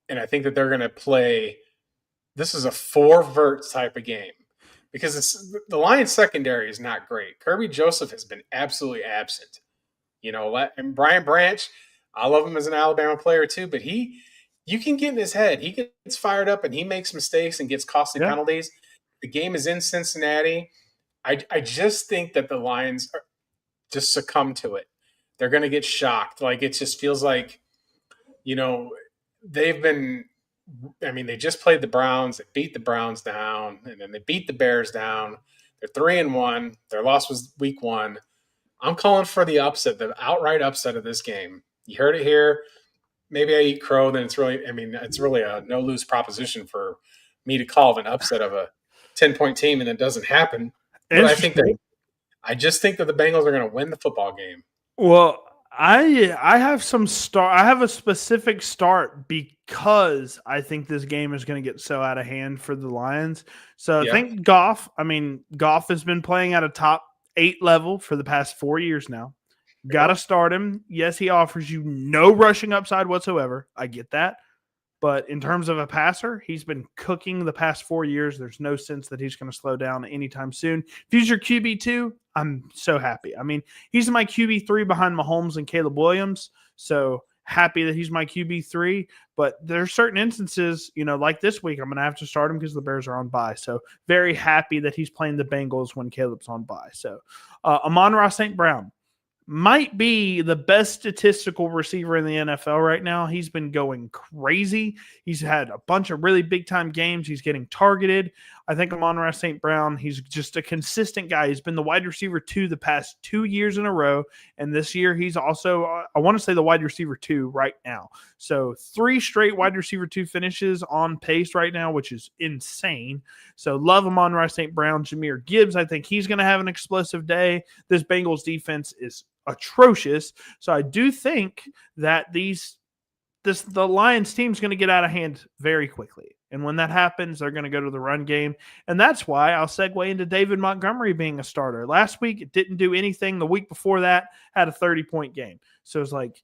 And I think that they're going to play – this is a 4-vert type of game because the Lions secondary is not great. Kirby Joseph has been absolutely absent. And Brian Branch – I love him as an Alabama player too, but you can get in his head. He gets fired up and he makes mistakes and gets costly penalties. The game is in Cincinnati. I just think that the Lions just succumb to it. They're going to get shocked. Like it just feels like, they just played the Browns. They beat the Browns down, and then they beat the Bears down. They're 3-1. Their loss was week 1. I'm calling for the upset, the outright upset of this game. You heard it here. Maybe I eat crow, then it's really a no-lose proposition for me to call an upset of a 10-point team, and it doesn't happen. But I just think that the Bengals are going to win the football game. Well, I have I have a specific start because I think this game is going to get so out of hand for the Lions. So I think Goff has been playing at a top 8 level for the past 4 years now. Got to start him. Yes, he offers you no rushing upside whatsoever. I get that. But in terms of a passer, he's been cooking the past 4 years. There's no sense that he's going to slow down anytime soon. If he's your QB2, I'm so happy. I mean, he's my QB3 behind Mahomes and Caleb Williams. So happy that he's my QB3. But there are certain instances, like this week, I'm going to have to start him because the Bears are on bye. So very happy that he's playing the Bengals when Caleb's on bye. So Amon-Ra St. Brown might be the best statistical receiver in the NFL right now. He's been going crazy. He's had a bunch of really big-time games. He's getting targeted. I think Amon-Ra St. Brown, he's just a consistent guy. He's been the wide receiver 2 the past 2 years in a row, and this year he's also, I want to say, the wide receiver 2 right now. So 3 straight wide receiver 2 finishes on pace right now, which is insane. So love Amon-Ra St. Brown. Jahmyr Gibbs, I think he's going to have an explosive day. This Bengals defense is atrocious. So I do think that the Lions team is going to get out of hand very quickly. And when that happens, they're going to go to the run game. And that's why I'll segue into David Montgomery being a starter. Last week, it didn't do anything. The week before that, had a 30-point game. So it's like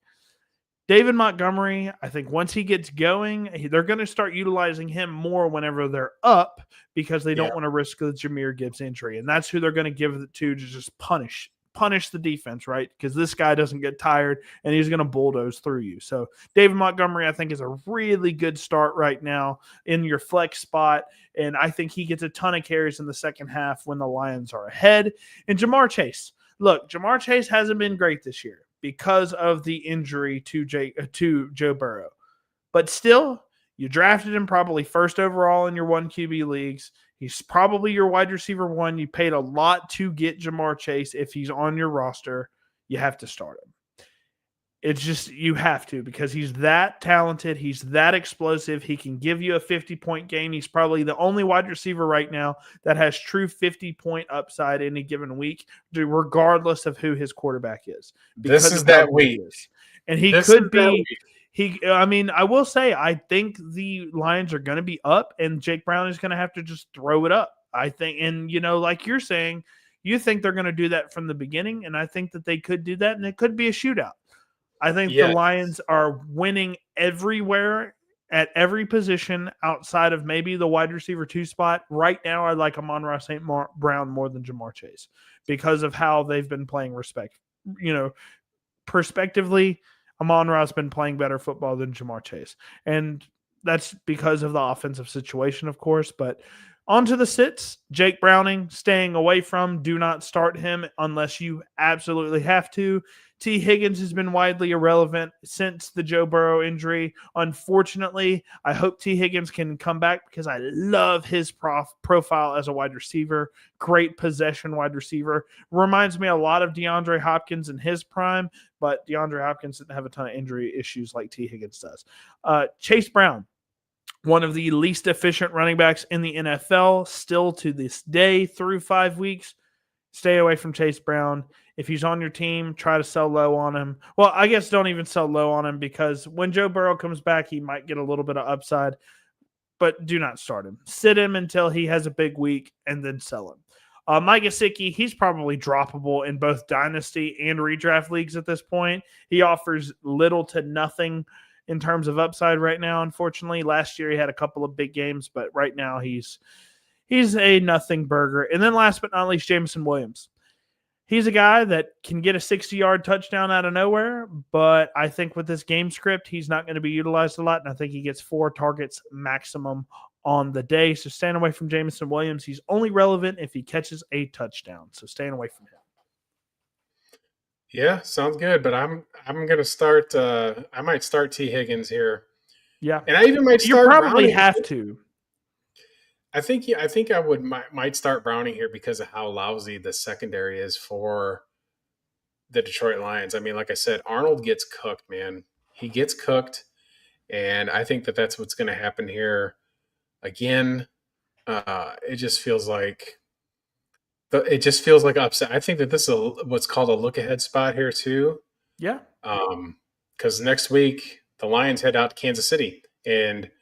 David Montgomery, I think once he gets going, they're going to start utilizing him more whenever they're up because they don't want to risk the Jahmyr Gibbs injury. And that's who they're going to give it to just punish the defense, right? Because this guy doesn't get tired and he's going to bulldoze through you. So David Montgomery, I think, is a really good start right now in your flex spot. And I think he gets a ton of carries in the second half when the Lions are ahead. And Jamar Chase. Look, Jamar Chase hasn't been great this year because of the injury to Joe Burrow. But still, you drafted him probably first overall in your 1 QB leagues. He's probably your wide receiver 1. You paid a lot to get Jamar Chase. If he's on your roster, you have to start him. It's just, you have to, because he's that talented. He's that explosive. He can give you a 50-point game. He's probably the only wide receiver right now that has true 50-point upside any given week, regardless of who his quarterback is. This is that week. And he could be... I will say, I think the Lions are going to be up, and Jake Brown is going to have to just throw it up. I think, and like you're saying, you think they're going to do that from the beginning, and I think that they could do that, and it could be a shootout. I think the Lions are winning everywhere at every position outside of maybe the wide receiver 2 spot. Right now, I like Amon-Ra St. Brown more than Jamar Chase because of how they've been playing perspectively. Amon-Ra's been playing better football than Jamar Chase. And that's because of the offensive situation, of course. But on to the sits. Jake Browning, staying away from. Do not start him unless you absolutely have to. T. Higgins has been widely irrelevant since the Joe Burrow injury. Unfortunately, I hope T. Higgins can come back because I love his profile as a wide receiver. Great possession wide receiver. Reminds me a lot of DeAndre Hopkins in his prime, but DeAndre Hopkins didn't have a ton of injury issues like T. Higgins does. Chase Brown, one of the least efficient running backs in the NFL, still to this day through 5 weeks. Stay away from Chase Brown. If he's on your team, try to sell low on him. Well, I guess don't even sell low on him because when Joe Burrow comes back, he might get a little bit of upside, but do not start him. Sit him until he has a big week and then sell him. Mike Gesicki, he's probably droppable in both Dynasty and redraft leagues at this point. He offers little to nothing in terms of upside right now, unfortunately. Last year he had a couple of big games, but right now he's a nothing burger. And then last but not least, Jameson Williams. He's a guy that can get a 60-yard touchdown out of nowhere, but I think with this game script, he's not going to be utilized a lot, and I think he gets 4 targets maximum on the day. So staying away from Jameson Williams. He's only relevant if he catches a touchdown, so staying away from him. Yeah, sounds good, but I'm going to start I might start T. Higgins here. Yeah. And I even might start You probably Browning. have to. I think I might start Browning here because of how lousy the secondary is for the Detroit Lions. I mean, like I said, Arnold gets cooked, man. He gets cooked, and I think that that's what's going to happen here again. It just feels like upset. I think that this is what's called a look ahead spot here too. Yeah. Because next week the Lions head out to Kansas City, and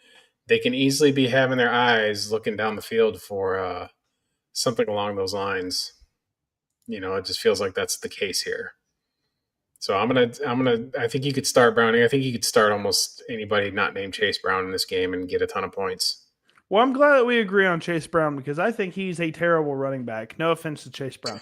they can easily be having their eyes looking down the field for something along those lines. It just feels like that's the case here. So I think you could start Browning. I think you could start almost anybody not named Chase Brown in this game and get a ton of points. Well, I'm glad that we agree on Chase Brown because I think he's a terrible running back. No offense to Chase Brown.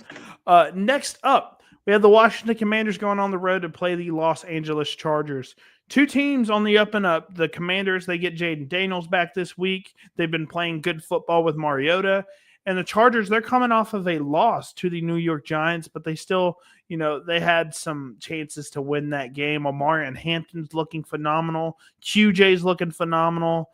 Next up, we have the Washington Commanders going on the road to play the Los Angeles Chargers. Two teams on the up and up. The Commanders, they get Jaden Daniels back this week. They've been playing good football with Mariota. And the Chargers, they're coming off of a loss to the New York Giants, but they still, they had some chances to win that game. Omarion Hampton's looking phenomenal. QJ's looking phenomenal.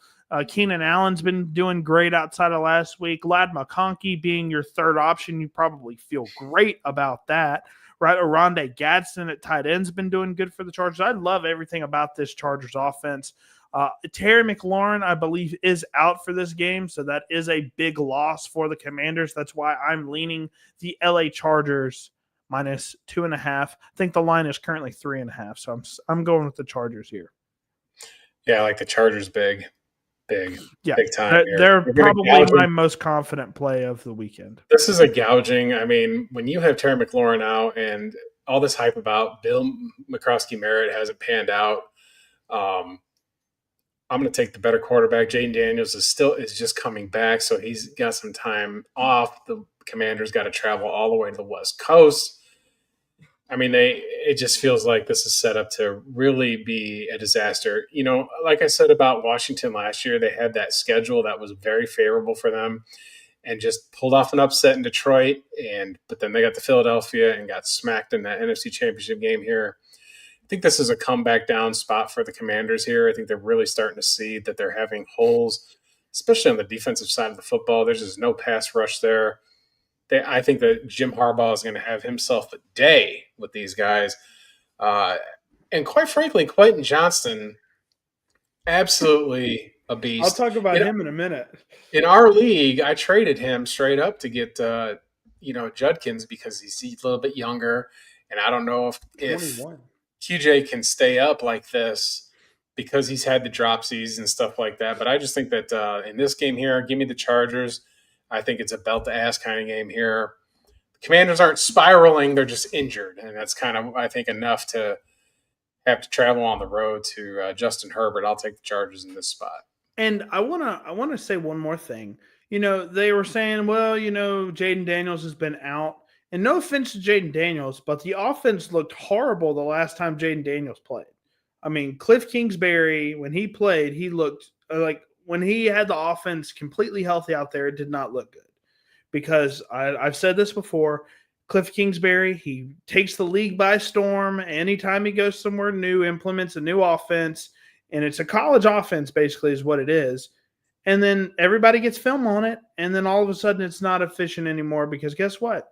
Keenan Allen's been doing great outside of last week. Lad McConkey being your third option, you probably feel great about that, right? Oronde Gadsden at tight end's been doing good for the Chargers. I love everything about this Chargers offense. Terry McLaurin, I believe, is out for this game, so that is a big loss for the Commanders. That's why I'm leaning the LA Chargers minus 2.5. I think the line is currently 3.5, so I'm going with the Chargers here. Yeah, I like the Chargers big time. They're probably my most confident play of the weekend. This is a gouging. I mean, when you have Terry McLaurin out and all this hype about Bill McCroskey-Merritt hasn't panned out, I'm going to take the better quarterback. Jaden Daniels is just coming back, so he's got some time off. The Commanders got to travel all the way to the West Coast. I mean, it just feels like this is set up to really be a disaster. Like I said about Washington last year, they had that schedule that was very favorable for them and just pulled off an upset in Detroit. But then they got to Philadelphia and got smacked in that NFC Championship game here. I think this is a comeback down spot for the Commanders here. I think they're really starting to see that they're having holes, especially on the defensive side of the football. There's just no pass rush there. I think that Jim Harbaugh is going to have himself a day with these guys. And quite frankly, Quentin Johnston, absolutely a beast. I'll talk about him in a minute. In our league, I traded him straight up to get Judkins because he's a little bit younger. And I don't know if QJ can stay up like this because he's had the dropsies and stuff like that. But I just think that in this game here, give me the Chargers. I think it's a belt-to-ass kind of game here. The Commanders aren't spiraling. They're just injured. And that's kind of, I think, enough to have to travel on the road to Justin Herbert. I'll take the Chargers in this spot. And I wanna say one more thing. They were saying, well, Jaden Daniels has been out. And no offense to Jaden Daniels, but the offense looked horrible the last time Jaden Daniels played. I mean, Cliff Kingsbury, when he played, he looked like when he had the offense completely healthy out there, it did not look good. Because I've said this before, Cliff Kingsbury, he takes the league by storm. Anytime he goes somewhere new, implements a new offense, and it's a college offense basically is what it is. And then everybody gets film on it, and then all of a sudden it's not efficient anymore because guess what?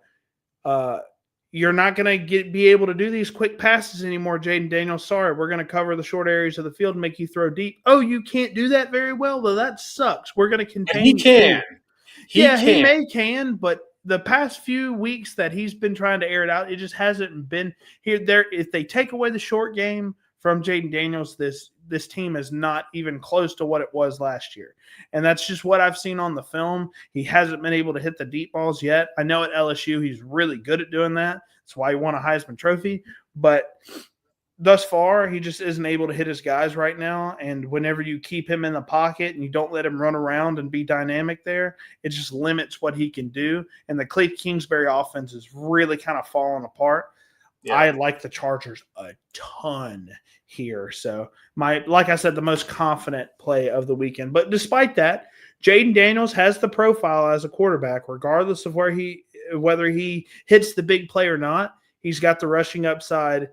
You're not going to be able to do these quick passes anymore, Jaden Daniels. Sorry, we're going to cover the short areas of the field and make you throw deep. Oh, you can't do that very well? Well, that sucks. We're going to contain you. He can. He may can, but the past few weeks that he's been trying to air it out, it just hasn't been here. There, if they take away the short game from Jaden Daniels, this team is not even close to what it was last year. And that's just what I've seen on the film. He hasn't been able to hit the deep balls yet. I know at LSU he's really good at doing that. That's why he won a Heisman Trophy. But thus far, he just isn't able to hit his guys right now. And whenever you keep him in the pocket and you don't let him run around and be dynamic there, it just limits what he can do. And the Cliff Kingsbury offense is really kind of falling apart. Yeah. I like the Chargers a ton here. So like I said, the most confident play of the weekend. But despite that, Jaden Daniels has the profile as a quarterback, regardless of whether he hits the big play or not. He's got the rushing upside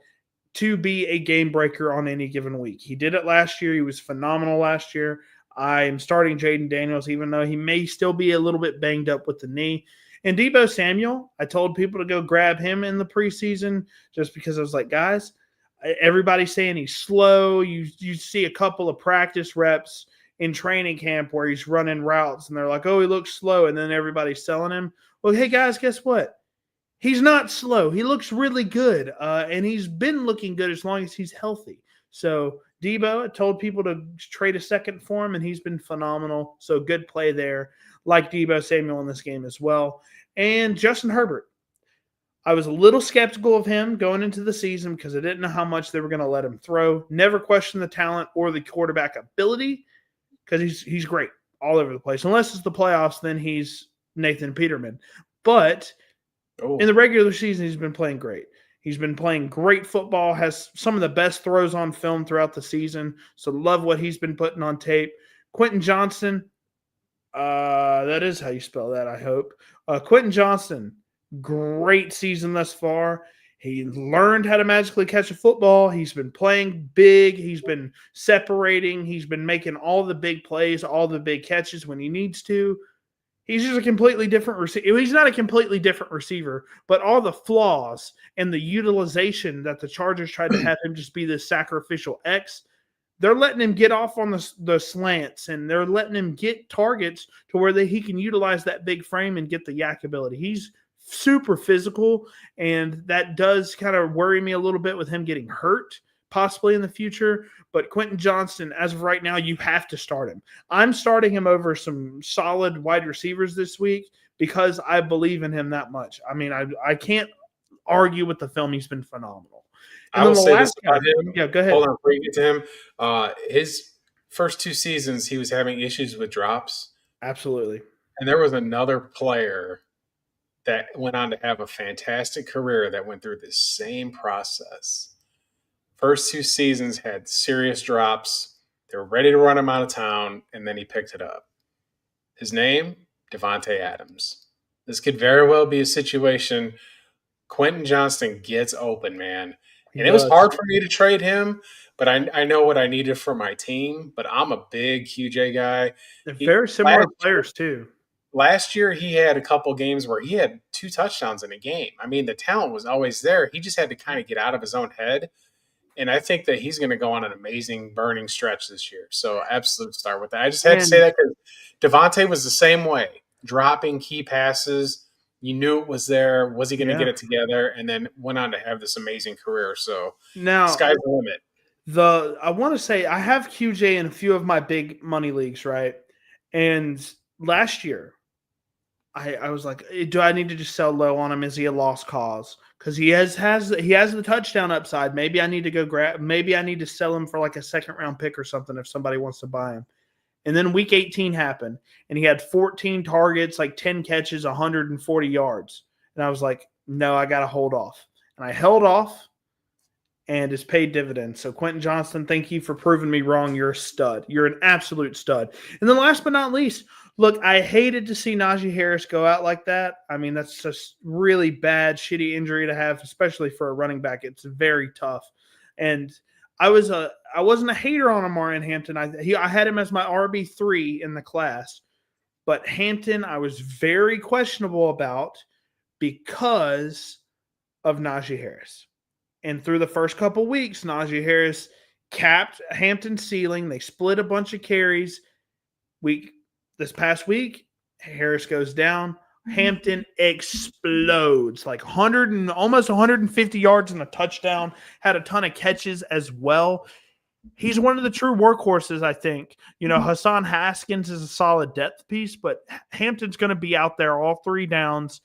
to be a game breaker on any given week. He did it last year. He was phenomenal last year. I'm starting Jaden Daniels, even though he may still be a little bit banged up with the knee. And Deebo Samuel, I told people to go grab him in the preseason just because I was like, guys, everybody's saying he's slow. You see a couple of practice reps in training camp where he's running routes, and they're like, oh, he looks slow, and then everybody's selling him. Well, hey, guys, guess what? He's not slow. He looks really good, and he's been looking good as long as he's healthy. So Deebo, I told people to trade a second for him, and he's been phenomenal. So good play there. Like Deebo Samuel in this game as well. And Justin Herbert. I was a little skeptical of him going into the season because I didn't know how much they were going to let him throw. Never questioned the talent or the quarterback ability because he's great all over the place. Unless it's the playoffs, then he's Nathan Peterman. But in the regular season, he's been playing great. He's been playing great football, has some of the best throws on film throughout the season. So love what he's been putting on tape. Quentin Johnston, that is how you spell that, I hope. Quentin Johnston, great season thus far. He learned how to magically catch a football. He's been playing big. He's been separating. He's been making all the big plays, all the big catches when he needs to. He's just a completely different receiver. He's not a completely different receiver, but all the flaws and the utilization that the Chargers tried to have him just be this sacrificial X, they're letting him get off on the slants, and they're letting him get targets to where he can utilize that big frame and get the yak ability. He's super physical, and that does kind of worry me a little bit with him getting hurt possibly in the future. But Quentin Johnston, as of right now, you have to start him. I'm starting him over some solid wide receivers this week because I believe in him that much. I mean, I can't argue with the film. He's been phenomenal. And I will say this about guy, him. Yeah, go ahead. Hold on, before you get to him. His first 2 seasons, he was having issues with drops. Absolutely. And there was another player that went on to have a fantastic career that went through the same process. First 2 seasons had serious drops. They were ready to run him out of town, and then he picked it up. His name, Devontae Adams. This could very well be a situation. Quentin Johnston gets open, man. And it was hard for me to trade him, but I know what I needed for my team. But I'm a big QJ guy. They're very similar players, too. Last year, he had a couple games where he had 2 touchdowns in a game. I mean, the talent was always there. He just had to kind of get out of his own head. And I think that he's going to go on an amazing burning stretch this year. So absolute start with that. I just had to say that because Devontae was the same way, dropping key passes. You knew it was there. Was he going to get it together? And then went on to have this amazing career. So now, sky's the limit. I want to say I have QJ in a few of my big money leagues, right? And last year, I was like, do I need to just sell low on him? Is he a lost cause? Because he has the touchdown upside. Maybe I need to go maybe I need to sell him for like a second round pick or something if somebody wants to buy him. And then week 18 happened, and he had 14 targets, like 10 catches, 140 yards. And I was like, no, I got to hold off. And I held off, and it's paid dividends. So Quentin Johnston, thank you for proving me wrong. You're a stud. You're an absolute stud. And then last but not least, look, I hated to see Najee Harris go out like that. I mean, that's just really bad, shitty injury to have, especially for a running back. It's very tough. And I wasn't a hater on Amarian Hampton. I had him as my RB3 in the class. But Hampton, I was very questionable about because of Najee Harris. And through the first couple weeks, Najee Harris capped Hampton's ceiling. They split a bunch of carries. This past week, Harris goes down. Hampton explodes, like almost 150 yards and a touchdown. Had a ton of catches as well. He's one of the true workhorses, I think. You know, Hassan Haskins is a solid depth piece, but Hampton's going to be out there all 3 downs.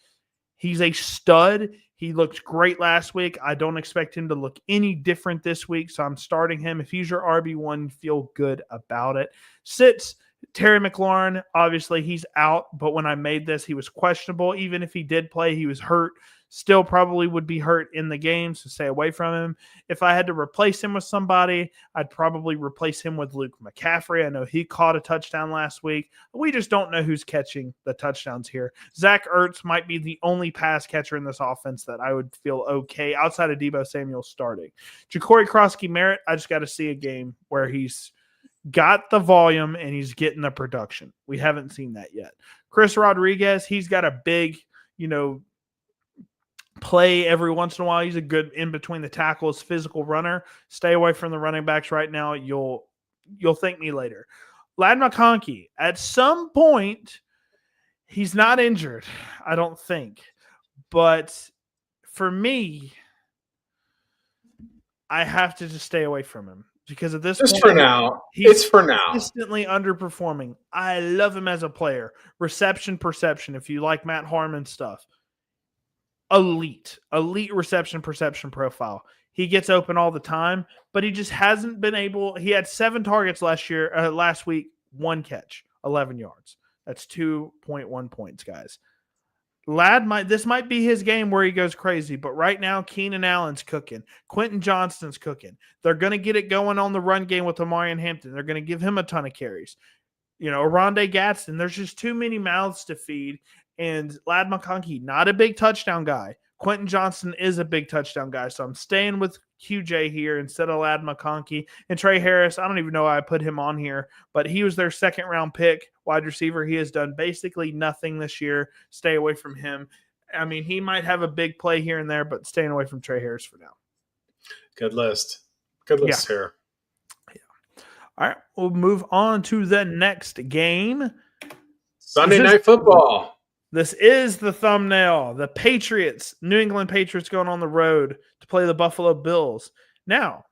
He's a stud. He looked great last week. I don't expect him to look any different this week, so I'm starting him. If he's your RB1, feel good about it. Sits Terry McLaurin, obviously he's out, but when I made this, he was questionable. Even if he did play, he was hurt. Still probably would be hurt in the game, so stay away from him. If I had to replace him with somebody, I'd probably replace him with Luke McCaffrey. I know he caught a touchdown last week. We just don't know who's catching the touchdowns here. Zach Ertz might be the only pass catcher in this offense that I would feel okay outside of Deebo Samuel starting. Ja'Cory Krosky-Merritt, I just got to see a game where he's got the volume and he's getting the production. We haven't seen that yet. Chris Rodriguez, he's got a big, play every once in a while. He's a good in between the tackles, physical runner. Stay away from the running backs right now. You'll thank me later. Lad McConkey, at some point, he's not injured, I don't think. But for me, I have to just stay away from him. Because at this point, for now, it's for now. Consistently underperforming. I love him as a player. Reception, perception, if you like Matt Harmon stuff. elite reception perception profile. He gets open all the time, but he just hasn't been able. He had 7 targets last week, 1 catch, 11 yards. That's 2.1 points, guys. This might be his game where he goes crazy, but right now Keenan Allen's cooking. Quentin Johnston's cooking. They're going to get it going on the run game with Amarian Hampton. They're going to give him a ton of carries. Rondé Gadsden, there's just too many mouths to feed. And Ladd McConkey, not a big touchdown guy. Quentin Johnston is a big touchdown guy, so I'm staying with QJ here instead of Ladd McConkey. And Trey Harris, I don't even know why I put him on here, but he was their second-round pick, wide receiver. He has done basically nothing this year. Stay away from him. I mean, he might have a big play here and there, but staying away from Trey Harris for now. Good list. Good list here. Yeah. All right, we'll move on to the next game. Sunday Night Football. This is the thumbnail. The Patriots, New England Patriots going on the road to play the Buffalo Bills. Now,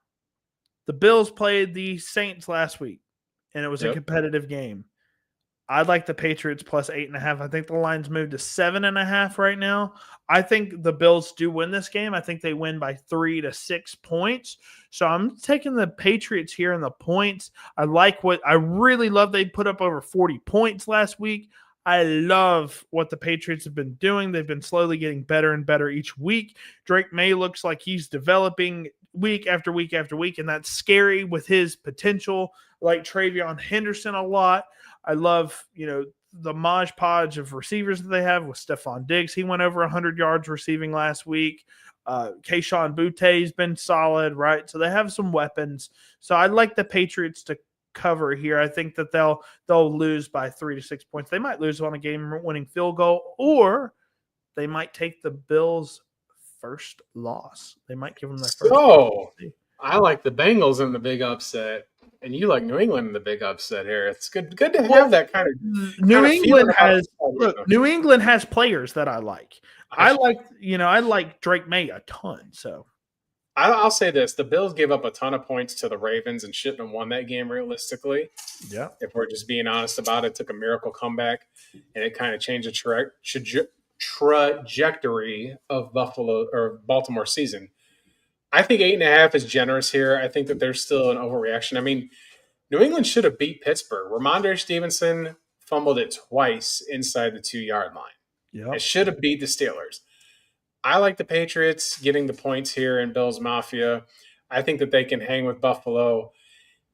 the Bills played the Saints last week, and it was a competitive game. I'd like the Patriots plus 8.5. I think the line's moved to 7.5 right now. I think the Bills do win this game. I think they win by 3 to 6 points. So I'm taking the Patriots here in the points. I really love they put up over 40 points last week. I love what the Patriots have been doing. They've been slowly getting better and better each week. Drake May looks like he's developing week after week after week, and that's scary with his potential. I like Travion Henderson a lot. I love, the Maj Podge of receivers that they have with Stephon Diggs. He went over 100 yards receiving last week. Kayshon Boutte has been solid, right? So they have some weapons. So I'd like the Patriots to cover here. I think that they'll lose by 3 to 6 points. They might lose on a game-winning field goal, or they might take the Bills' first loss. They might give them their first. So I like the Bengals in the big upset, and you like New England in the big upset here. It's good to have that kind of. New England has players that I like. I like Drake May a ton. So. I'll say this. The Bills gave up a ton of points to the Ravens and shouldn't have won that game realistically. Yeah. If we're just being honest about it, took a miracle comeback, and it kind of changed the trajectory of Baltimore season. I think 8.5 is generous here. I think that there's still an overreaction. I mean, New England should have beat Pittsburgh. Ramondre Stevenson fumbled it twice inside the 2-yard line. Yeah. It should have beat the Steelers. I like the Patriots getting the points here in Bills Mafia. I think that they can hang with Buffalo.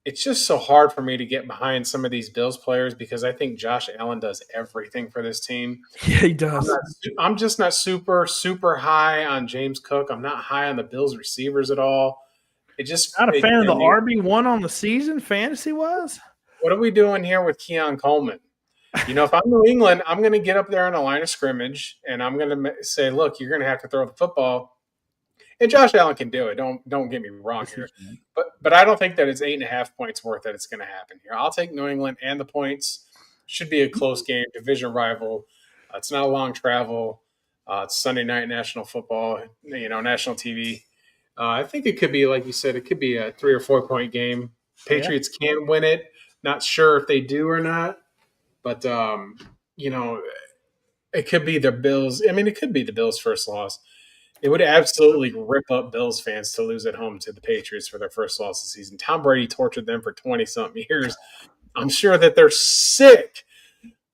It's just so hard for me to get behind some of these Bills players because I think Josh Allen does everything for this team. Yeah, he does. I'm just not super, super high on James Cook. I'm not high on the Bills receivers at all. Not a fan of the RB1 on the season, fantasy-wise? What are we doing here with Keon Coleman? If I'm New England, I'm going to get up there on a line of scrimmage, and I'm going to say, look, you're going to have to throw the football. And Josh Allen can do it. Don't get me wrong here. But I don't think that it's 8.5 points worth that it's going to happen here. I'll take New England and the points. Should be a close game, division rival. It's not a long travel. It's Sunday night national football, national TV. I think it could be, like you said, it could be a 3 or 4 point game. Patriots can win it. Not sure if they do or not. But, it could be the Bills. I mean, it could be the Bills' first loss. It would absolutely rip up Bills fans to lose at home to the Patriots for their first loss of the season. Tom Brady tortured them for 20-something years. I'm sure that they're sick.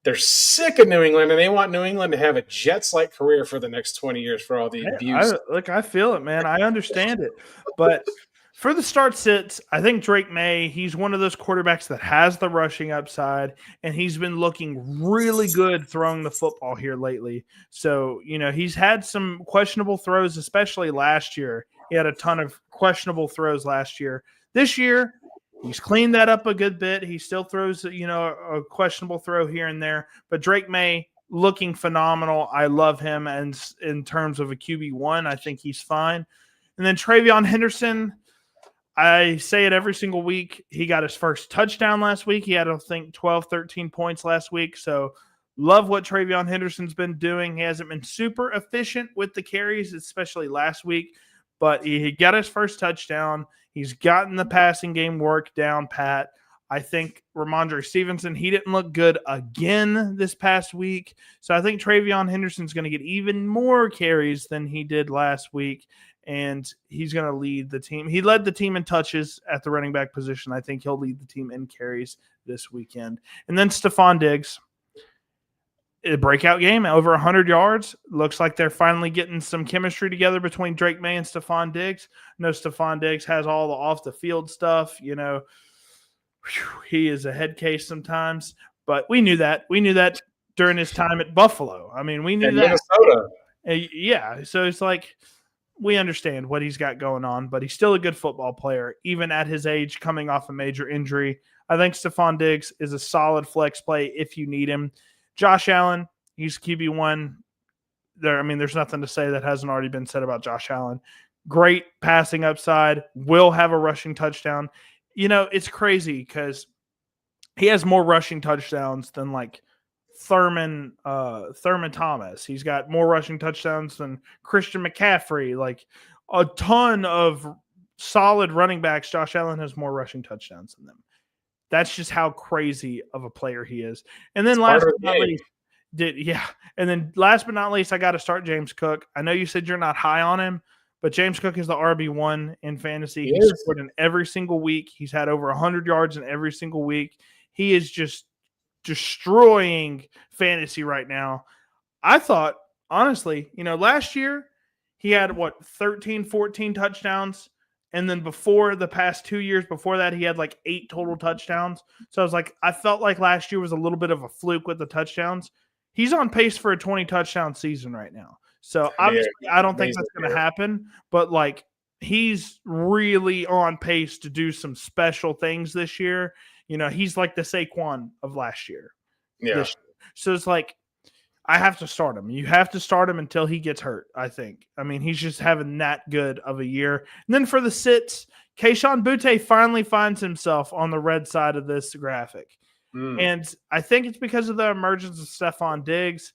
They're sick of New England, and they want New England to have a Jets-like career for the next 20 years for all the abuse. I feel it, man. I understand it. But for the start sits, I think Drake May, he's one of those quarterbacks that has the rushing upside, and he's been looking really good throwing the football here lately. So, he's had some questionable throws, especially last year. He had a ton of questionable throws last year. This year, he's cleaned that up a good bit. He still throws, a questionable throw here and there. But Drake May, looking phenomenal. I love him. And in terms of a QB1, I think he's fine. And then Travion Henderson, I say it every single week. He got his first touchdown last week. He had, I think, 12, 13 points last week. So love what Travion Henderson's been doing. He hasn't been super efficient with the carries, especially last week, but he got his first touchdown. He's gotten the passing game work down pat. I think Ramondre Stevenson, he didn't look good again this past week. So I think Travion Henderson's going to get even more carries than he did last week, and he's going to lead the team. He led the team in touches at the running back position. I think he'll lead the team in carries this weekend. And then Stephon Diggs, a breakout game, over 100 yards. Looks like they're finally getting some chemistry together between Drake May and Stephon Diggs. I know Stephon Diggs has all the off-the-field stuff, he is a head case sometimes, but we knew that. We knew that during his time at Buffalo. I mean, we knew that. Minnesota. Yeah. So it's like we understand what he's got going on, but he's still a good football player, even at his age, coming off a major injury. I think Stephon Diggs is a solid flex play if you need him. Josh Allen, he's QB1. There's nothing to say that hasn't already been said about Josh Allen. Great passing upside, will have a rushing touchdown. It's crazy because he has more rushing touchdowns than like Thurman Thomas. He's got more rushing touchdowns than Christian McCaffrey. Like a ton of solid running backs. Josh Allen has more rushing touchdowns than them. That's just how crazy of a player he is. And then last but not least, I got to start James Cook. I know you said you're not high on him, but James Cook is the RB1 in fantasy. He's scored in every single week. He's had over 100 yards in every single week. He is just destroying fantasy right now. I thought, honestly, last year he had, 13, 14 touchdowns. And then before the past 2 years before that, he had like 8 total touchdowns. So I felt like last year was a little bit of a fluke with the touchdowns. He's on pace for a 20 touchdown season right now. So obviously I don't think that's going to happen, but like he's really on pace to do some special things this year. He's like the Saquon of last year. Yeah. So it's like, I have to start him. You have to start him until he gets hurt, I think. He's just having that good of a year. And then for the sits, Kayshon Boutte finally finds himself on the red side of this graphic. And I think it's because of the emergence of Stephon Diggs.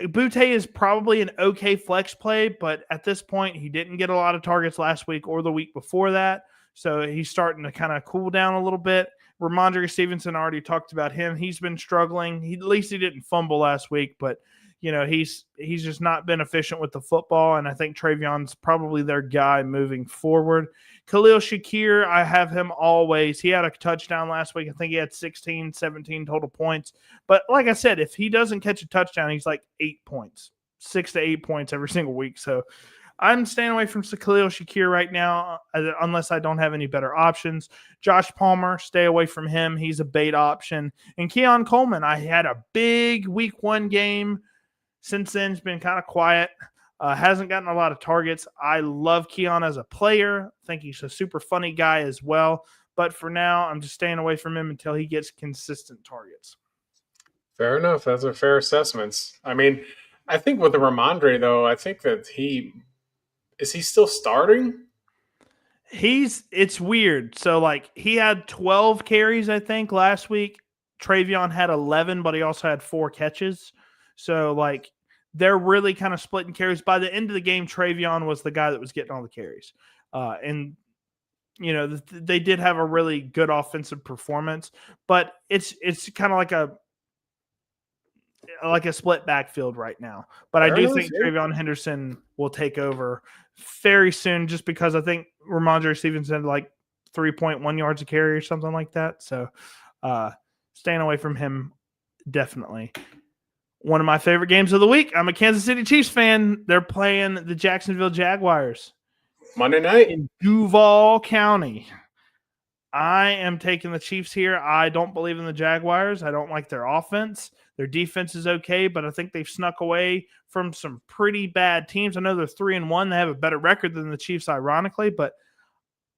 Boutte is probably an okay flex play, but at this point, he didn't get a lot of targets last week or the week before that. So he's starting to kind of cool down a little bit. Ramondre Stevenson, already talked about him. He's been struggling. At least he didn't fumble last week, but he's just not been efficient with the football, and I think Travion's probably their guy moving forward. Khalil Shakir, I have him always. He had a touchdown last week. I think he had 16, 17 total points. But like I said, if he doesn't catch a touchdown, he's like 8 points, 6 to 8 points every single week. So I'm staying away from Khalil Shakir right now unless I don't have any better options. Josh Palmer, stay away from him. He's a bait option. And Keon Coleman, I had a big week 1 game. Since then, it's been kind of quiet. Hasn't gotten a lot of targets. I love Keon as a player. I think he's a super funny guy as well. But for now, I'm just staying away from him until he gets consistent targets. Fair enough. Those are fair assessments. I think with the Ramondre, though, I think that is he still starting? It's weird. So, he had 12 carries, I think, last week. Travion had 11, but he also had 4 catches. So, they're really kind of splitting carries. By the end of the game, Travion was the guy that was getting all the carries. They did have a really good offensive performance, but it's kind of like a split backfield right now. But I do think Travion Henderson will take over very soon just because I think Ramondre Stevenson had 3.1 yards a carry or something like that. So staying away from him, definitely. One of my favorite games of the week. I'm a Kansas City Chiefs fan. They're playing the Jacksonville Jaguars. Monday night. In Duval County. I am taking the Chiefs here. I don't believe in the Jaguars. I don't like their offense. Their defense is okay, but I think they've snuck away from some pretty bad teams. I know they're 3-1. They have a better record than the Chiefs, ironically, but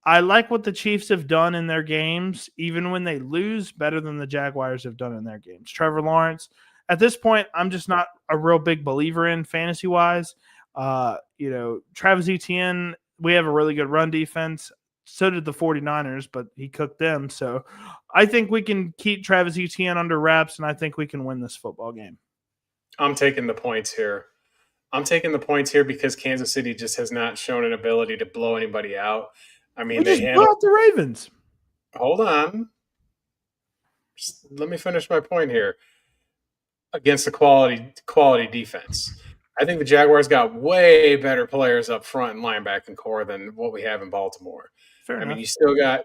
I like what the Chiefs have done in their games, even when they lose, better than the Jaguars have done in their games. Trevor Lawrence, at this point, I'm just not a real big believer in fantasy-wise. Travis Etienne, we have a really good run defense. So did the 49ers, but he cooked them. So I think we can keep Travis Etienne under wraps, and I think we can win this football game. I'm taking the points here. Because Kansas City just has not shown an ability to blow anybody out. We just blew out the Ravens. Hold on. let me finish my point here. Against the quality defense, I think the Jaguars got way better players up front and linebacking core than what we have in Baltimore. Fair I mean, enough. you still got,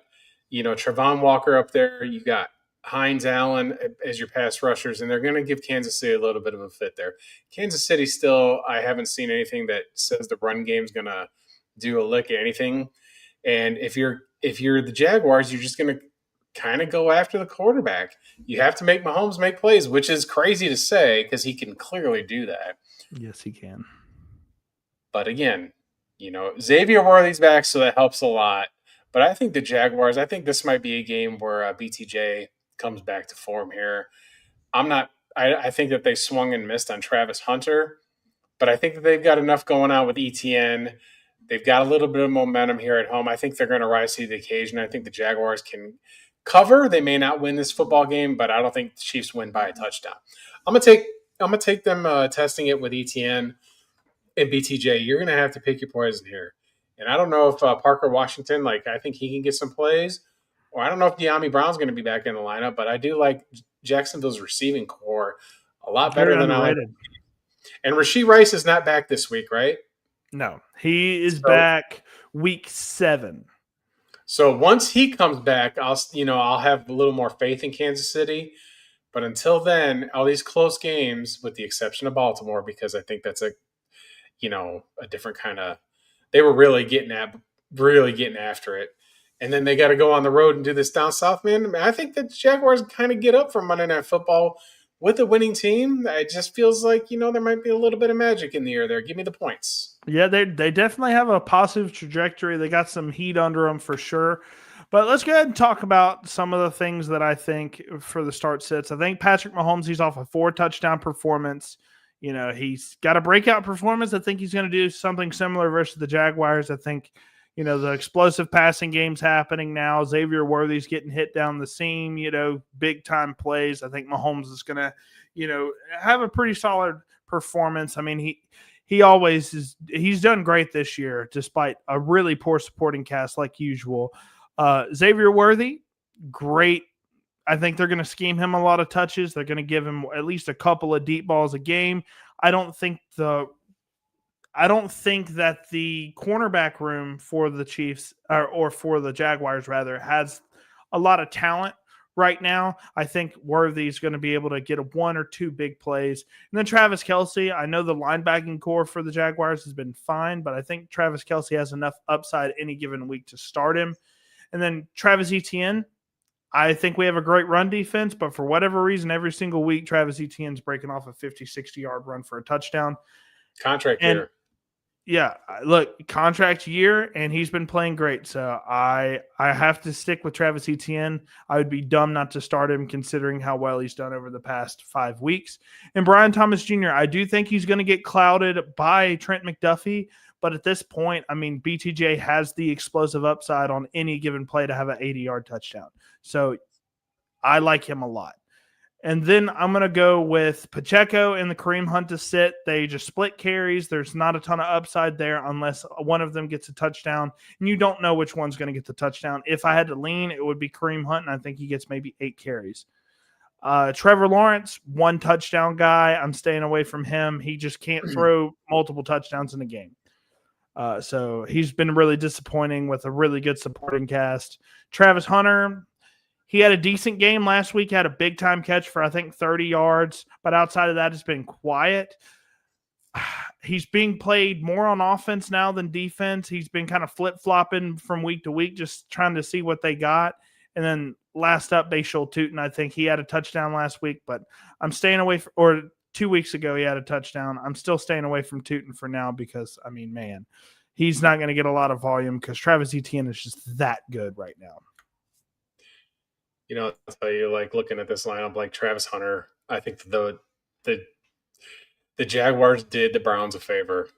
Travon Walker up there. You got Hines Allen as your pass rushers, and they're going to give Kansas City a little bit of a fit there. Kansas City still, I haven't seen anything that says the run game's going to do a lick of anything. And if you're the Jaguars, you're just going to kind of go after the quarterback. You have to make Mahomes make plays, which is crazy to say because he can clearly do that. Yes, he can. But again, Xavier Worthy's back, so that helps a lot. But I think the Jaguars, I think this might be a game where BTJ comes back to form here. I think that they swung and missed on Travis Hunter, but I think that they've got enough going on with ETN. They've got a little bit of momentum here at home. I think they're going to rise to the occasion. I think the Jaguars can cover. They may not win this football game, but I don't think the Chiefs win by a touchdown. I'm gonna take them testing it with ETN and BTJ. You're gonna have to pick your poison here. And I don't know if Parker Washington, I think he can get some plays, or I don't know if De'Ami Brown's going to be back in the lineup. But I do like Jacksonville's receiving core a lot Very better than I like. underrated. And Rashee Rice is not back this week, right? No, he is back week 7. So once he comes back, I'll have a little more faith in Kansas City. But until then, all these close games, with the exception of Baltimore, because I think that's a different kind of. They were really getting after it, and then they got to go on the road and do this down south. Man, I think that the Jaguars kind of get up from Monday Night Football with a winning team. It just feels like there might be a little bit of magic in the air there. Give me the points. Yeah, they definitely have a positive trajectory. They got some heat under them for sure. But let's go ahead and talk about some of the things that I think for the start sits. I think Patrick Mahomes, he's off a 4-touchdown performance. He's got a breakout performance. I think he's going to do something similar versus the Jaguars. I think, the explosive passing game's happening now. Xavier Worthy's getting hit down the seam, big time plays. I think Mahomes is going to, have a pretty solid performance. I mean, he always is. He's done great this year, despite a really poor supporting cast like usual. Xavier Worthy, great. I think they're going to scheme him a lot of touches. They're going to give him at least a couple of deep balls a game. I don't think that the cornerback room for the Chiefs or for the Jaguars rather has a lot of talent right now. I think Worthy is going to be able to get 1 or 2 big plays. And then Travis Kelce, I know the linebacking core for the Jaguars has been fine, but I think Travis Kelce has enough upside any given week to start him. And then Travis Etienne, I think we have a great run defense, but for whatever reason, every single week, Travis Etienne's breaking off a 50, 60-yard run for a touchdown. Contract year. Yeah, look, contract year, and he's been playing great. So I have to stick with Travis Etienne. I would be dumb not to start him considering how well he's done over the past 5 weeks. And Brian Thomas Jr., I do think he's going to get clouded by Trent McDuffie. But at this point, I mean, BTJ has the explosive upside on any given play to have an 80-yard touchdown. So I like him a lot. And then I'm going to go with Pacheco and the Kareem Hunt to sit. They just split carries. There's not a ton of upside there unless one of them gets a touchdown. And you don't know which one's going to get the touchdown. If I had to lean, it would be Kareem Hunt, and I think he gets maybe 8 carries. Trevor Lawrence, 1 touchdown guy. I'm staying away from him. He just can't throw multiple touchdowns in a game. So he's been really disappointing with a really good supporting cast. Travis Hunter, he had a decent game last week, had a big-time catch for, I think, 30 yards. But outside of that, it's been quiet. He's being played more on offense now than defense. He's been kind of flip-flopping from week to week, just trying to see what they got. And then last up, Bashal Tootin, I think he had a touchdown last week. But I'm staying away from – or 2 weeks ago he had a touchdown. I'm still staying away from Tootin for now because, I mean, man, he's not going to get a lot of volume because Travis Etienne is just that good right now. I'll tell you, looking at this lineup, Travis Hunter, I think the Jaguars did the Browns a favor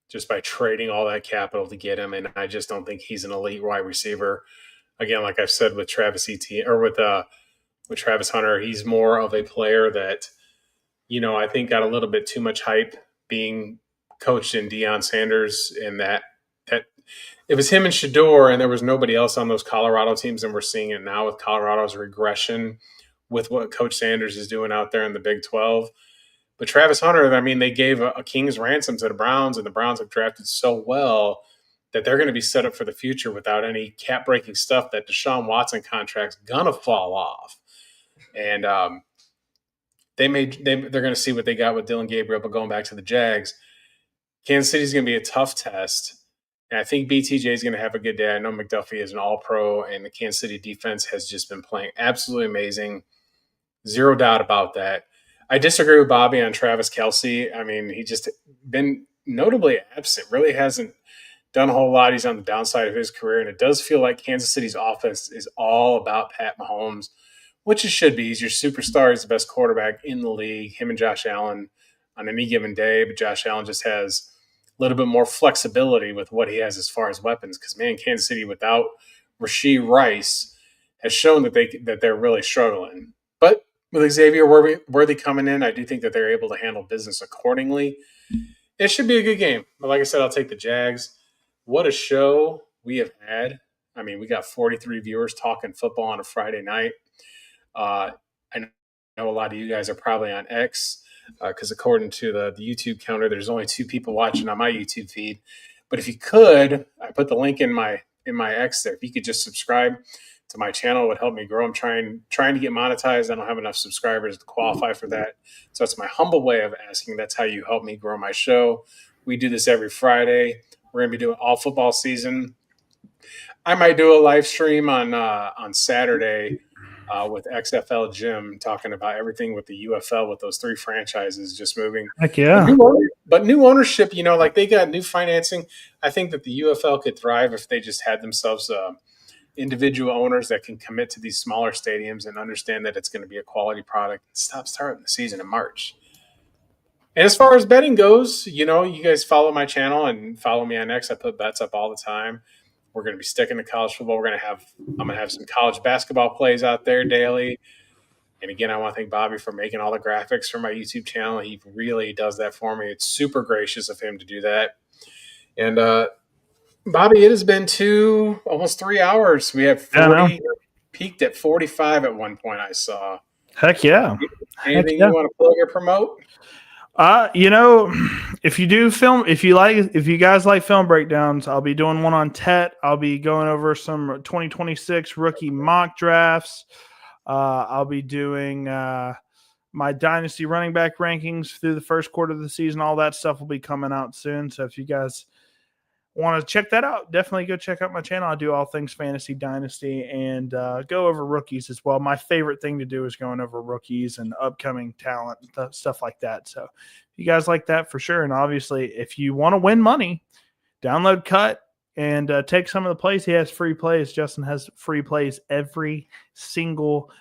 just by trading all that capital to get him, and I just don't think he's an elite wide receiver. Again, like I've said with Travis Etienne or with Travis Hunter, he's more of a player that, I think got a little bit too much hype being coached in Deion Sanders, and that it was him and Shador, and there was nobody else on those Colorado teams, and we're seeing it now with Colorado's regression with what Coach Sanders is doing out there in the Big 12. But Travis Hunter, I mean, they gave a king's ransom to the Browns, and the Browns have drafted so well that they're going to be set up for the future without any cap breaking stuff. That Deshaun Watson contract's gonna fall off, and they're going to see what they got with Dylan Gabriel. But going back to the Jags, Kansas City's going to be a tough test. And I think BTJ is going to have a good day. I know McDuffie is an all-pro, and the Kansas City defense has just been playing absolutely amazing. Zero doubt about that. I disagree with Bobby on Travis Kelce. I mean, he just been notably absent. Really hasn't done a whole lot. He's on the downside of his career, and it does feel like Kansas City's offense is all about Pat Mahomes, which it should be. He's your superstar. He's the best quarterback in the league, him and Josh Allen on any given day. But Josh Allen just has a little bit more flexibility with what he has as far as weapons. Because, man, Kansas City without Rashee Rice has shown that they're really struggling. But with Xavier Worthy coming in, I do think that they're able to handle business accordingly. It should be a good game. But like I said, I'll take the Jags. What a show we have had. I mean, we got 43 viewers talking football on a Friday night. I know a lot of you guys are probably on X because according to the YouTube counter, there's only 2 people watching on my YouTube feed. But if you could, I put the link in my X there. If you could just subscribe to my channel, it would help me grow. I'm trying to get monetized. I don't have enough subscribers to qualify for that. So it's my humble way of asking. That's how you help me grow my show. We do this every Friday. We're going to be doing all football season. I might do a live stream on Saturday with XFL Jim talking about everything with the UFL with those 3 franchises just moving. Heck yeah. But new ownership, like they got new financing. I think that the UFL could thrive if they just had themselves individual owners that can commit to these smaller stadiums and understand that it's going to be a quality product and stop starting the season in March. And as far as betting goes, you guys follow my channel and follow me on X. I put bets up all the time. We're going to be sticking to college football. I'm going to have some college basketball plays out there daily. And again, I want to thank Bobby for making all the graphics for my YouTube channel. He really does that for me. It's super gracious of him to do that. And Bobby, it has been almost 3 hours. We have 40, peaked at 45 at one point. I saw. Heck yeah! Anything you want to plug or promote? If you guys like film breakdowns, I'll be doing one on Tet. I'll be going over some 2026 rookie mock drafts. I'll be doing my Dynasty running back rankings through the first quarter of the season. All that stuff will be coming out soon. So if you guys want to check that out, definitely go check out my channel. I do all things fantasy dynasty and go over rookies as well. My favorite thing to do is going over rookies and upcoming talent, stuff like that. So you guys like that for sure. And obviously, if you want to win money, download Cut and take some of the plays. He has free plays. Justin has free plays every single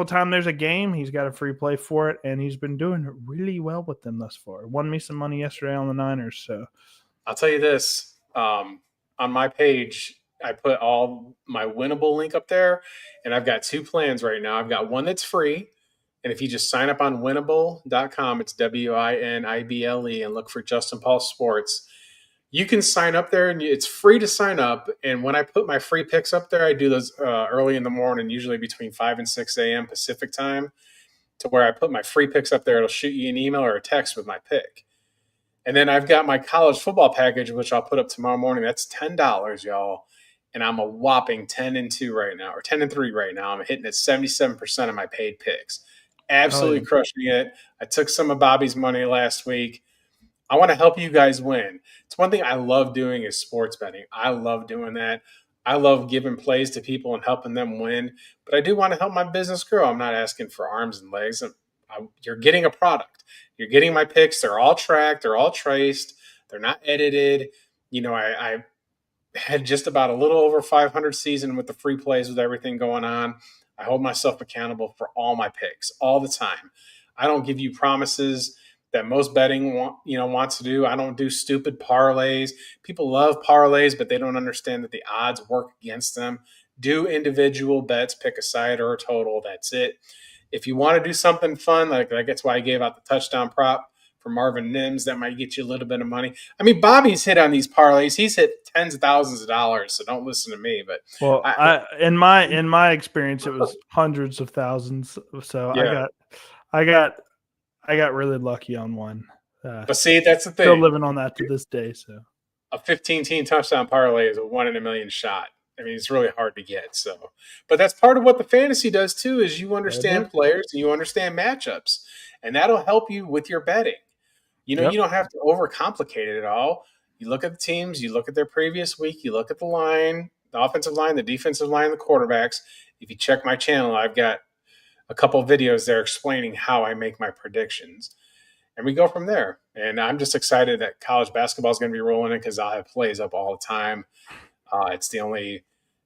time there's a game. He's got a free play for it, and he's been doing really well with them thus far. Won me some money yesterday on the Niners. So I'll tell you this, on my page, I put all my winnable link up there, and I've got 2 plans right now. I've got one that's free, and if you just sign up on winnable.com, it's WINIBLE, and look for Justin Paul Sports, you can sign up there, and it's free to sign up. And when I put my free picks up there, I do those early in the morning, usually between 5 and 6 a.m. Pacific time, to where I put my free picks up there. It'll shoot you an email or a text with my pick. And then I've got my college football package, which I'll put up tomorrow morning. That's $10, y'all. And I'm a whopping 10-2 right now, or 10-3 right now. I'm hitting at 77% of my paid picks. Absolutely crushing it. I took some of Bobby's money last week. I want to help you guys win. It's one thing I love doing is sports betting. I love doing that. I love giving plays to people and helping them win. But I do want to help my business grow. I'm not asking for arms and legs. You're getting a product. You're getting my picks. They're all tracked. They're all traced. They're not edited. I had just about a little over 500 season with the free plays with everything going on. I hold myself accountable for all my picks all the time. I don't give you promises that most betting wants to do. I don't do stupid parlays. People love parlays, but they don't understand that the odds work against them. Do individual bets, pick a side or a total. That's it. If you want to do something fun, like that's why I gave out the touchdown prop for Marvin Mims. That might get you a little bit of money. I mean, Bobby's hit on these parlays. He's hit tens of thousands of dollars, so don't listen to me. But Well, I, in my experience, it was hundreds of thousands. So yeah. I got really lucky on one. But see, that's the Still thing. living on that to this day. So A 15-team touchdown parlay is a 1 in a million shot. I mean, it's really hard to get. So, but that's part of what the fantasy does too. Is you understand players and you understand matchups, and that'll help you with your betting. You know, Yep. you don't have to overcomplicate it at all. You look at the teams, you look at their previous week, you look at the line, the offensive line, the defensive line, the quarterbacks. If you check my channel, I've got a couple of videos there explaining how I make my predictions. And we go from there. And I'm just excited that college basketball is going to be rolling in because I'll have plays up all the time. It's the only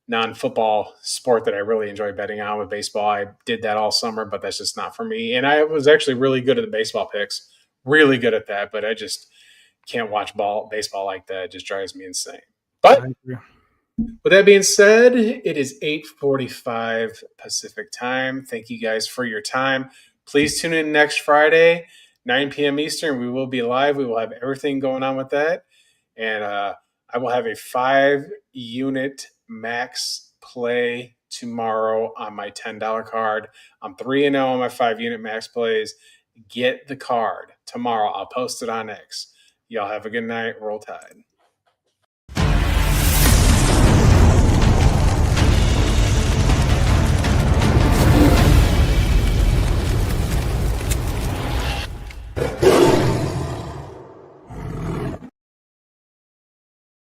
non-football sport that I really enjoy betting on. With baseball, I did that all summer, but that's just not for me. And I was actually really good at the baseball picks, really good at that, but I just can't watch baseball like that. It just drives me insane. But with that being said, it is 8:45 Pacific time. Thank you guys for your time. Please tune in next Friday, 9 p.m. Eastern. We will be live. We will have everything going on with that. And I will have a 5-unit max play tomorrow on my $10 card. I'm 3-0 on my 5-unit max plays. Get the card tomorrow. I'll post it on X. Y'all have a good night. Roll Tide.